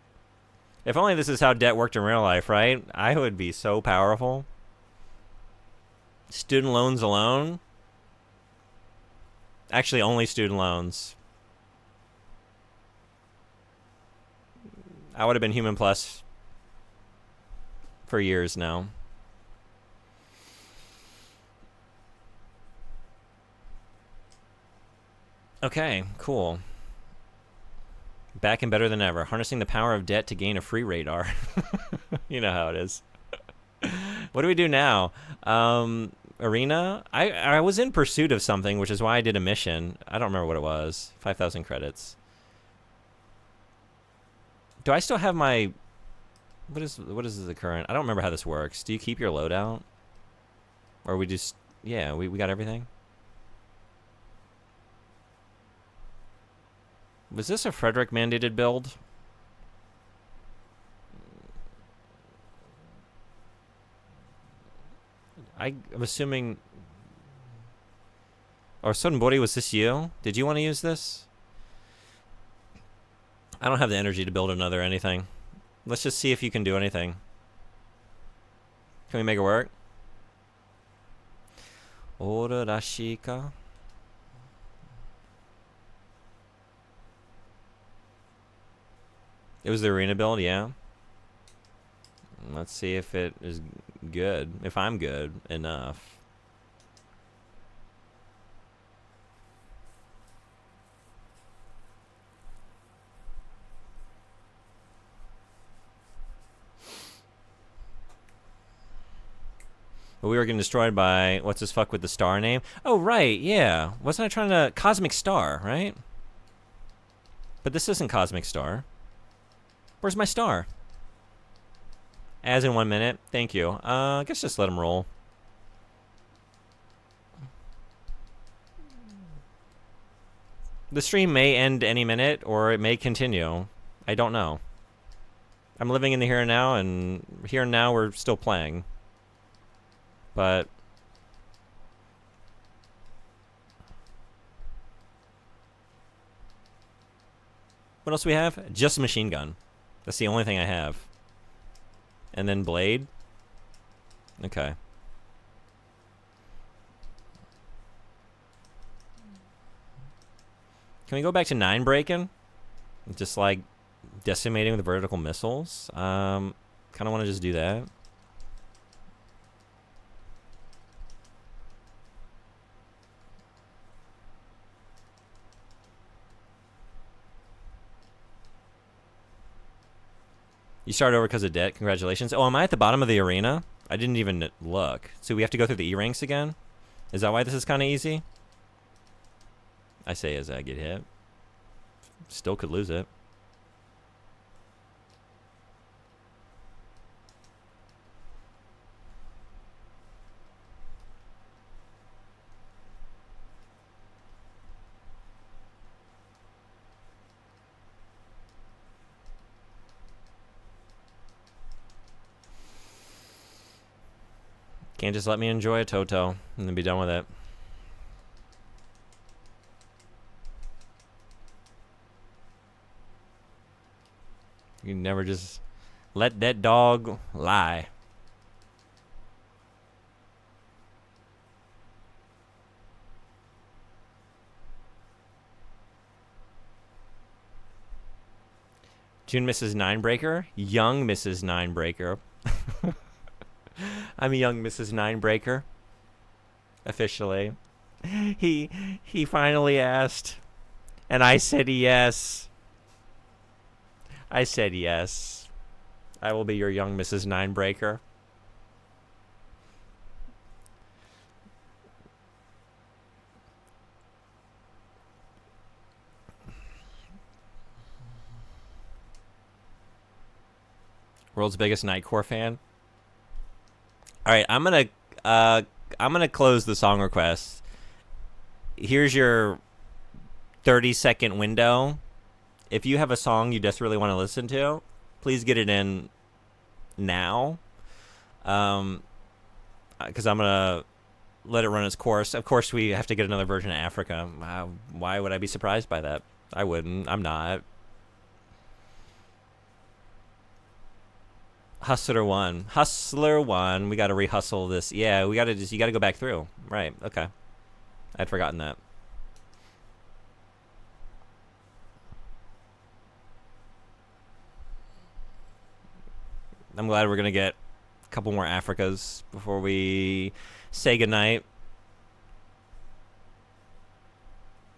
If only this is how debt worked in real life, right? I would be so powerful. Student loans alone? Actually, only student loans. I would have been Human Plus for years now. Okay, cool. Back and better than ever. Harnessing the power of debt to gain a free radar. You know how it is. What do we do now? Arena? I was in pursuit of something, which is why I did a mission. I don't remember what it was. 5,000 credits. Do I still have my... What is the current? I don't remember how this works. Do you keep your loadout? Or we just... Yeah, we got everything? Was this a Frederick mandated build? I'm assuming... Or Sonbori, was this you? Did you want to use this? I don't have the energy to build another anything. Let's just see if you can do anything. Can we make it work? Ora Rashika. It was the arena build, yeah. Let's see if it is good. If I'm good enough. But we were getting destroyed by, what's this fuck with the star name? Oh, right, yeah. Wasn't I trying to... Cosmic Star, right? But this isn't Cosmic Star. Where's my star? As in 1 minute. Thank you. I guess just let him roll. The stream may end any minute, or it may continue. I don't know. I'm living in the here and now, and here and now we're still playing. But What else do we have? Just machine gun. That's the only thing I have. And then blade. Okay. Can we go back to 9 breaking? Just like decimating with vertical missiles. Kind of want to just do that. You start over because of debt. Congratulations. Oh, am I at the bottom of the arena? I didn't even look. So we have to go through the E ranks again? Is that why this is kind of easy? I say as I get hit. Still could lose it. Can't just let me enjoy a Toto and then be done with it. You never just let that dog lie. June Mrs. Ninebreaker. Young Mrs. Ninebreaker. I'm a young Mrs. Ninebreaker. Officially. He finally asked. And I said yes. I said yes. I will be your young Mrs. Ninebreaker. World's biggest Nightcore fan. All right, I'm gonna close the song request. Here's your 30-second window. If you have a song you desperately want to listen to, please get it in now. Because I'm gonna let it run its course. Of course, we have to get another version of Africa. Why would I be surprised by that? I wouldn't. I'm not. Hustler 1. Hustler 1. We got to re-hustle this. Yeah, you got to go back through. Right. Okay. I'd forgotten that. I'm glad we're going to get a couple more Africas before we say goodnight.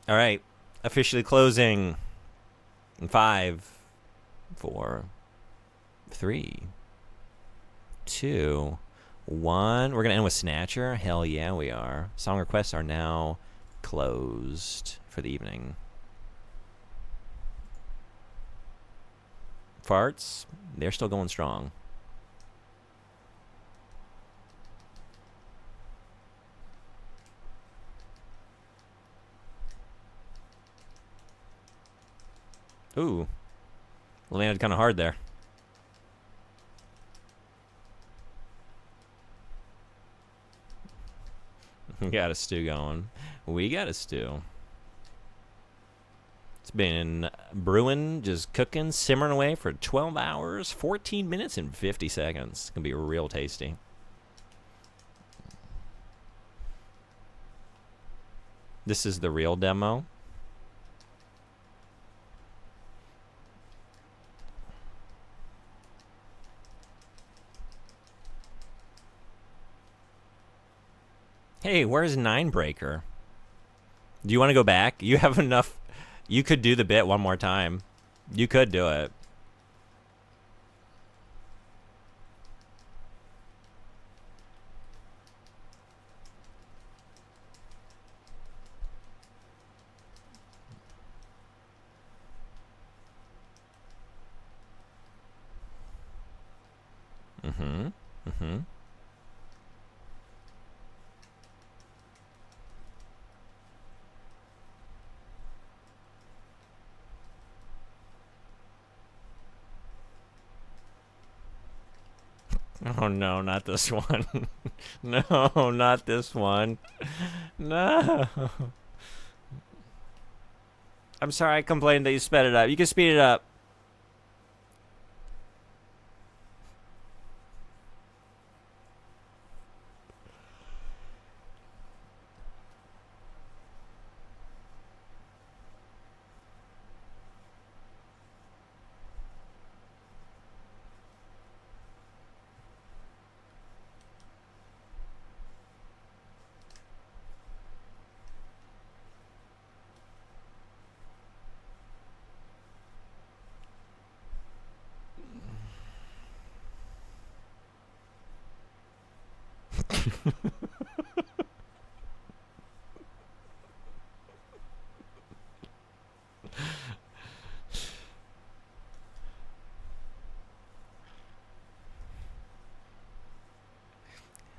All right. Officially closing in 5, 4, 3, 2, 1. We're going to end with Snatcher. Hell yeah, we are. Song requests are now closed for the evening. Farts, they're still going strong. Ooh. Landed kind of hard there. We got a stew going. We got a stew. It's been brewing, just cooking, simmering away for 12 hours, 14 minutes, and 50 seconds. It's going to be real tasty. This is the real demo. Hey, where's Ninebreaker? Do you want to go back? You have enough. You could do the bit one more time. You could do it. Mm-hmm. Mm-hmm. Oh no, not this one. No, not this one. No. I'm sorry I complained that you sped it up. You can speed it up.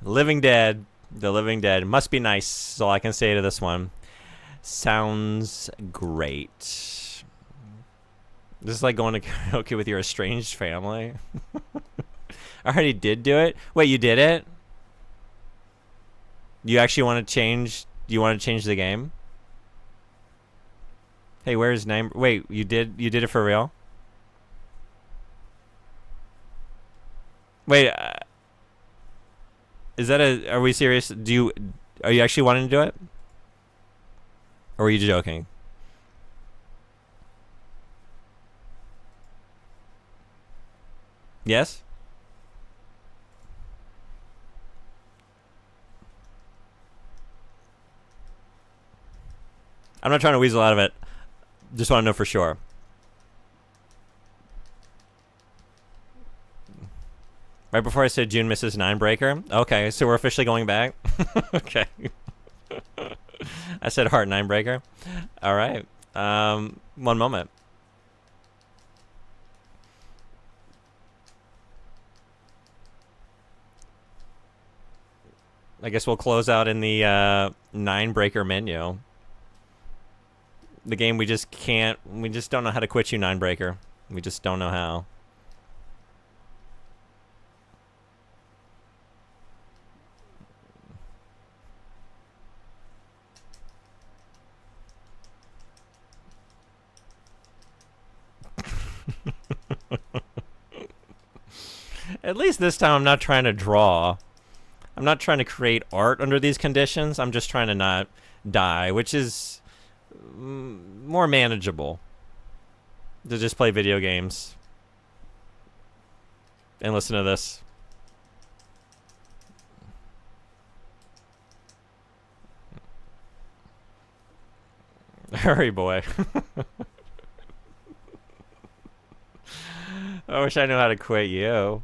Living Dead. The Living Dead. Must be nice, is all I can say to this one. Sounds great. This is like going to karaoke with your estranged family. I already did do it. Wait, you did it? You actually want to change? You want to change the game? Hey, where's name? Wait, you did it for real? Wait, is that a? Are we serious? Are you actually wanting to do it? Or were you joking? Yes? I'm not trying to weasel out of it. Just want to know for sure. Right before I said June misses Ninebreaker. Okay, so we're officially going back. Okay. I said Heart Ninebreaker. All right. One moment. I guess we'll close out in the Ninebreaker menu. The game we just don't know how to quit you, Ninebreaker. We just don't know how. At least this time I'm not trying to draw. I'm not trying to create art under these conditions. I'm just trying to not die, which is more manageable to just play video games and listen to this. Hurry, boy. I wish I knew how to quit you.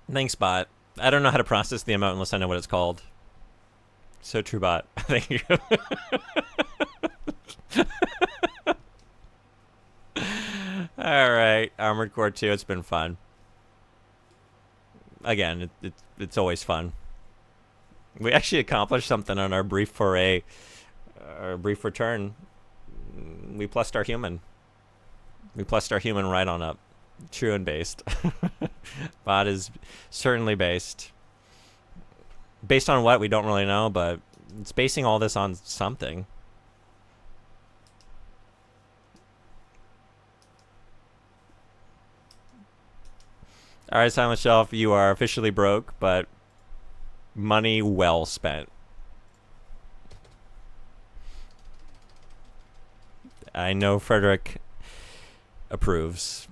Thanks, bot. I don't know how to process the emote unless I know what it's called. So true, bot. Thank you. Alright, Armored Core 2, it's been fun. Again, it's always fun. We actually accomplished something on our brief foray, our brief return. We plussed our human. We plussed our human right on up. True and based. Bot is certainly based. Based on what, we don't really know, but it's basing all this on something. Alright, Silent Shelf, you are officially broke, but money well spent. I know Frederick approves.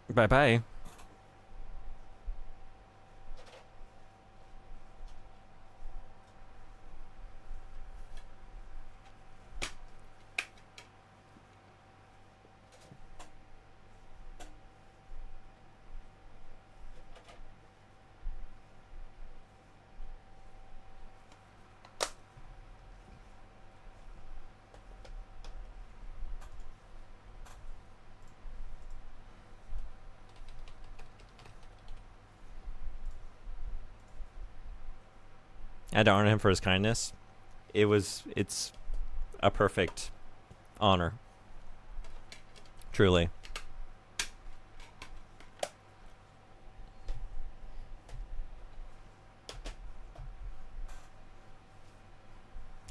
Bye-bye. I had to honor him for his kindness. It's a perfect honor. Truly.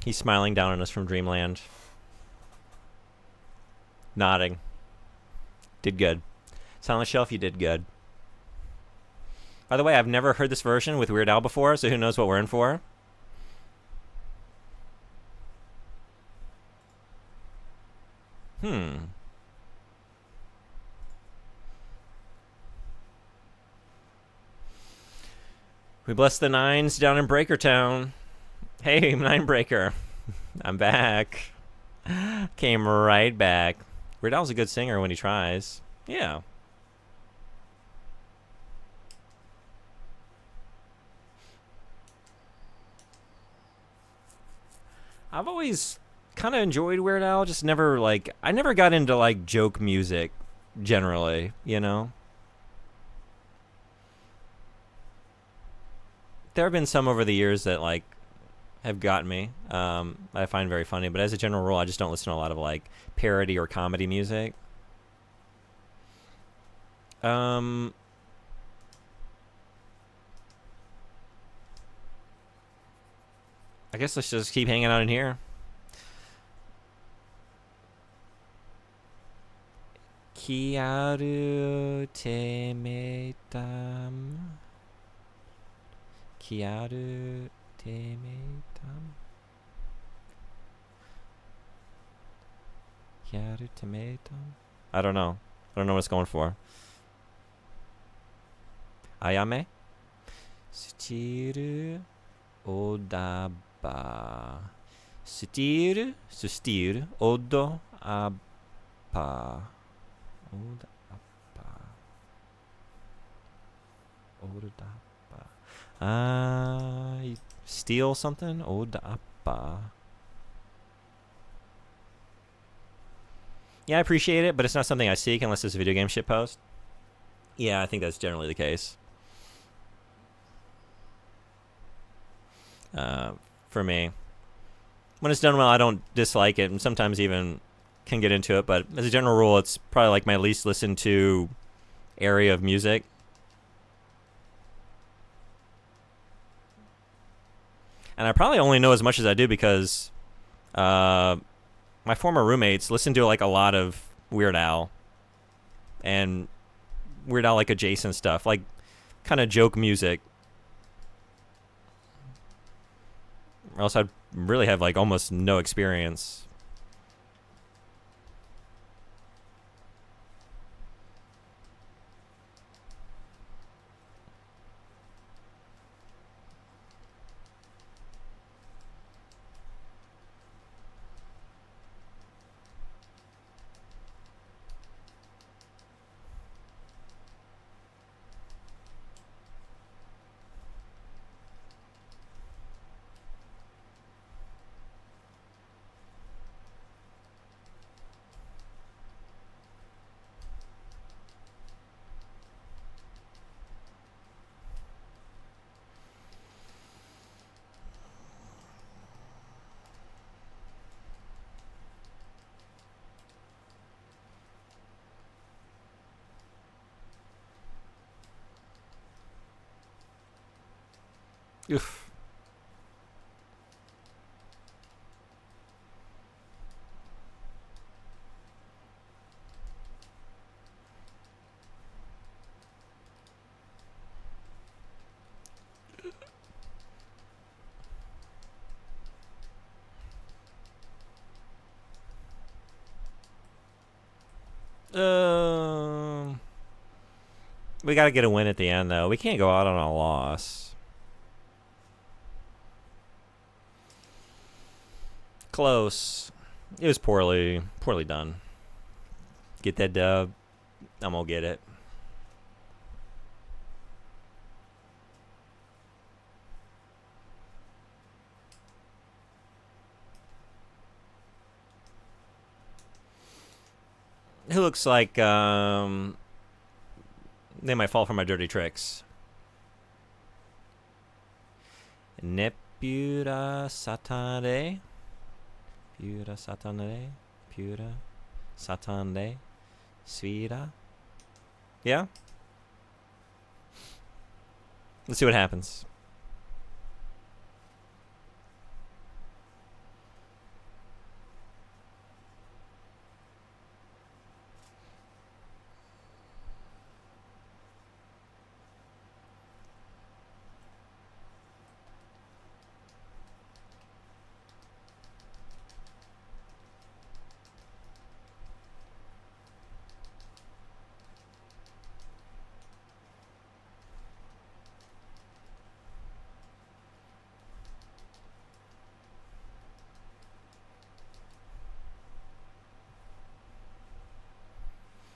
He's smiling down on us from Dreamland. Nodding. Did good. Silent Shelf, you did good. By the way, I've never heard this version with Weird Al before, so who knows what we're in for. We bless the nines down in Breakertown. Hey, Nine Breaker. I'm back. Came right back. Weird Al's a good singer when he tries. Yeah. I've always kind of enjoyed Weird Al, just never, like, I never got into, like, joke music, generally, you know? There have been some over the years that, like, have gotten me, I find very funny, but as a general rule, I just don't listen to a lot of, like, parody or comedy music. I guess let's just keep hanging out in here. Kiaru te metam. Kiaru te metam. Kiaru te metam. I don't know. I don't know what it's going for. Ayame? Stiru odaba. Stiru? Sustir. Odo apa. Oda apa. Oda apa. You steal something? Oda apa. Yeah, I appreciate it, but it's not something I seek unless it's a video game shitpost. Yeah, I think that's generally the case. For me. When it's done well, I don't dislike it, and sometimes even can get into it, but as a general rule, it's probably like my least listened to area of music. And I probably only know as much as I do because my former roommates listened to like a lot of Weird Al and Weird Al like adjacent stuff, like kind of joke music. Or else I'd really have like almost no experience. Oof. We got to get a win at the end, though. We can't go out on a loss. Close. It was poorly done. Get that dub. I'm gonna get it. It looks like they might fall for my dirty tricks. Nepura satare. Pura satane. Pura satane. Svira. Yeah? Let's see what happens.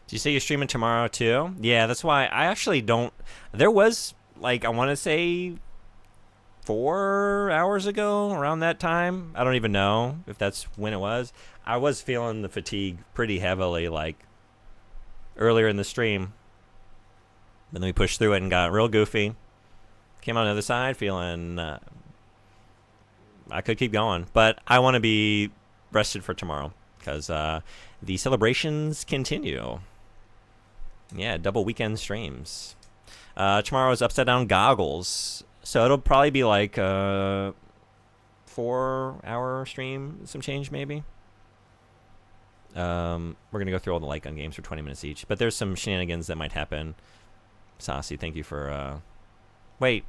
Do you say you're streaming tomorrow too? Yeah, that's why I actually don't. There was like I want to say 4 hours ago, around that time. I don't even know if that's when it was. I was feeling the fatigue pretty heavily, like earlier in the stream. But then we pushed through it and got real goofy. Came on the other side feeling I could keep going, but I want to be rested for tomorrow because the celebrations continue. Yeah, double weekend streams. Tomorrow is Upside Down Goggles, so it'll probably be like a 4-hour stream, some change maybe. We're gonna go through all the light gun games for 20 minutes each, but there's some shenanigans that might happen. Saucy, thank you for. Wait,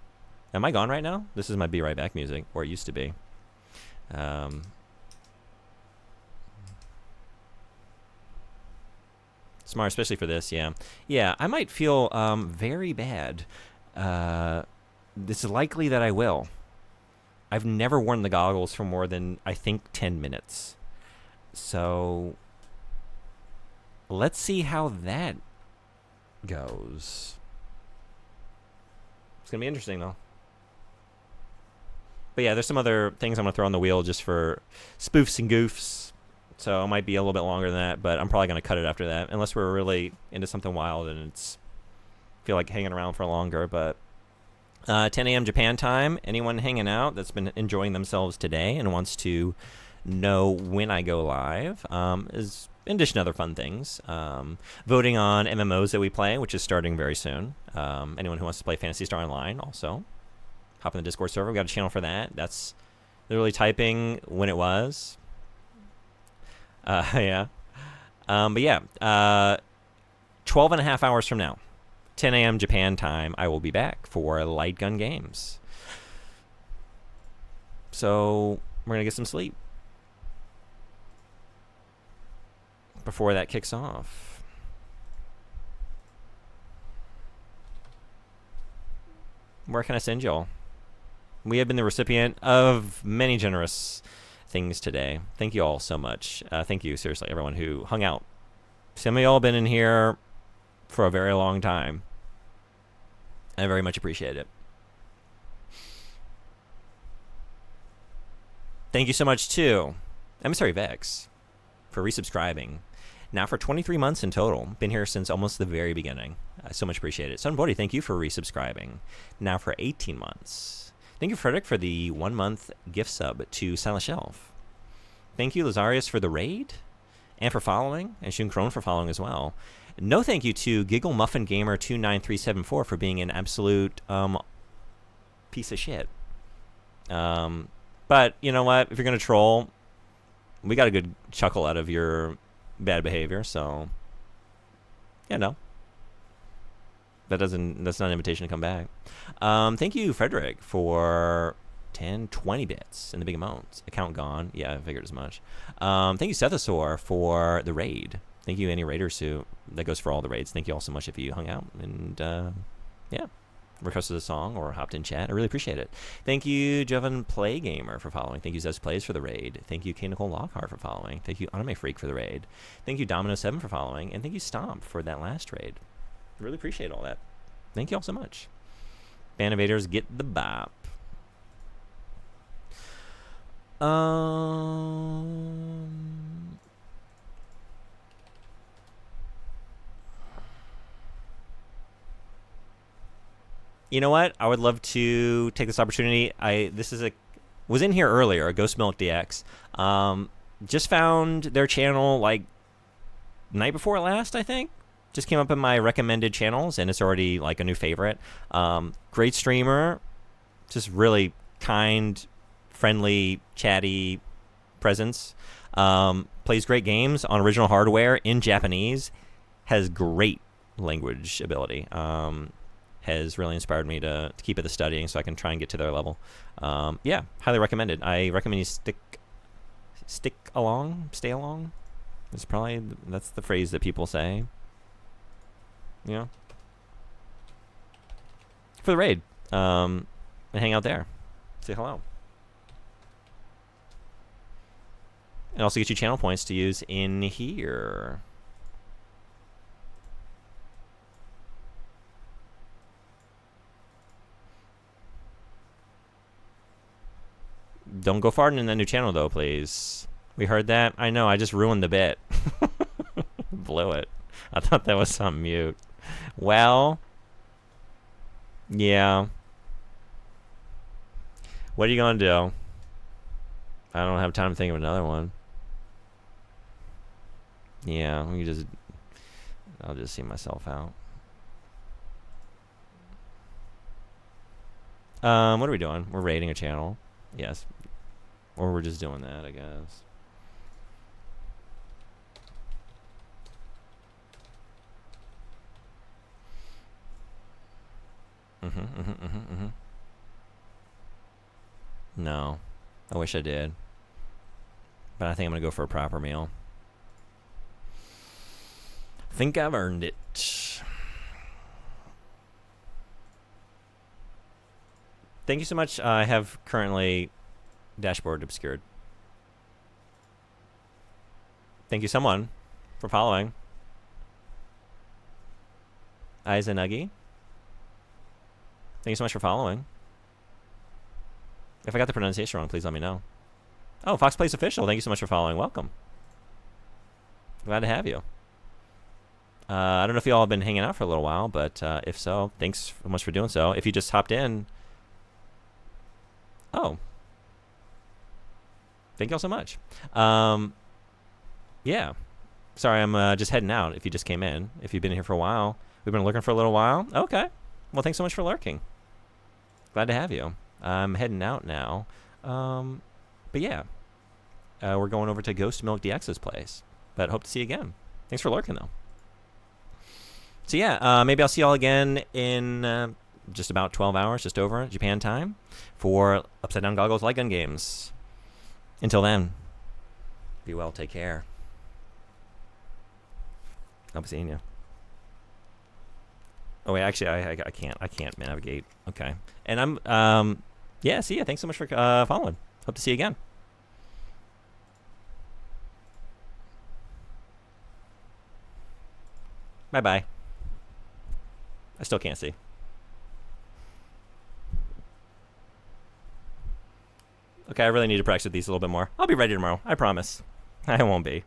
am I gone right now? This is my Be Right Back music, or it used to be. Smart, especially for this, yeah. Yeah, I might feel very bad. It's likely that I will. I've never worn the goggles for more than, I think, 10 minutes. So, let's see how that goes. It's going to be interesting, though. But yeah, there's some other things I'm going to throw on the wheel just for spoofs and goofs. So it might be a little bit longer than that, but I'm probably going to cut it after that. Unless we're really into something wild and it's feel like hanging around for longer. But 10 a.m. Japan time. Anyone hanging out that's been enjoying themselves today and wants to know when I go live is, in addition to other fun things, voting on MMOs that we play, which is starting very soon. Anyone who wants to play Phantasy Star Online also hop in the Discord server. We got a channel for that. That's literally typing when it was. Yeah. But yeah, 12 and a half hours from now, 10 a.m. Japan time, I will be back for light gun games. So we're going to get some sleep before that kicks off. Where can I send y'all? We have been the recipient of many generous things today. Thank you all so much. Thank you, seriously, everyone who hung out. Some of y'all been in here for a very long time. I very much appreciate it. Thank you so much to Emissary Vex for resubscribing. Now for 23 months in total. Been here since almost the very beginning. I so much appreciate it. Son Bodhi, thank you for resubscribing. Now for 18 months. Thank you, Frederick, for the 1-month gift sub to Silent Shelf. Thank you, Lazarius, for the raid and for following, and Shun Crone for following as well. No thank you to Giggle Muffin Gamer 29374 for being an absolute piece of shit. But you know what? If you're gonna troll, we got a good chuckle out of your bad behavior. So, yeah, no. That's not an invitation to come back. Thank you, Frederick, for 10, 20 bits in the big amounts. Account gone. Yeah, I figured as much. Thank you, Sethosaur, for the raid. Thank you, any raiders who that goes for all the raids. Thank you all so much if you hung out and yeah, requested a song or hopped in chat. I really appreciate it. Thank you, Jovan Play Gamer, for following. Thank you, Zez Plays, for the raid. Thank you, K. Nicole Lockhart, for following. Thank you, Anime Freak, for the raid. Thank you, Domino7, for following. And thank you, Stomp, for that last raid. Really appreciate all that. Thank you all so much. Band Invaders, get the bop. You know what? I would love to take this opportunity. Was in here earlier, Ghost Milk DX. Just found their channel like night before last, I think. Just came up in my recommended channels, and it's already like a new favorite. Great streamer, just really kind, friendly, chatty presence. Plays great games on original hardware in Japanese. Has great language ability. Has really inspired me to keep at the studying so I can try and get to their level. Yeah, highly recommended. I recommend you stay along. That's the phrase that people say. You know, for the raid, and hang out there, say hello, and also get you channel points to use in here. Don't go farting in that new channel, though, please. We heard that? I know, I just ruined the bit. Blew it. I thought that was on mute. Well, yeah. What are you going to do? I don't have time to think of another one. Yeah, I'll just see myself out. What are we doing? We're rating a channel. Yes. Or we're just doing that, I guess. No. I wish I did. But I think I'm going to go for a proper meal. Think I've earned it. Thank you so much. I have currently dashboard obscured. Thank you, someone, for following. Izanagi. Thank you so much for following. If I got the pronunciation wrong, please let me know. Oh, Fox Plays Official. Thank you so much for following. Welcome. Glad to have you. I don't know if you all have been hanging out for a little while, but if so, thanks so much for doing so. If you just hopped in, oh, thank you all so much. Yeah, sorry, I'm just heading out. If you just came in, if you've been here for a while, we've been lurking for a little while. Okay, well, thanks so much for lurking. Glad to have you. I'm heading out now, but yeah, we're going over to Ghost Milk DX's place. But hope to see you again. Thanks for lurking, though. So yeah, maybe I'll see y'all again in just about 12 hours, just over Japan time, for Upside Down Goggles Light Gun Games. Until then, be well, take care. I'll be seeing you. Oh wait, actually, I can't navigate. Okay, and I'm yeah. See ya. Thanks so much for following. Hope to see you again. Bye bye. I still can't see. Okay, I really need to practice with these a little bit more. I'll be ready tomorrow. I promise. I won't be.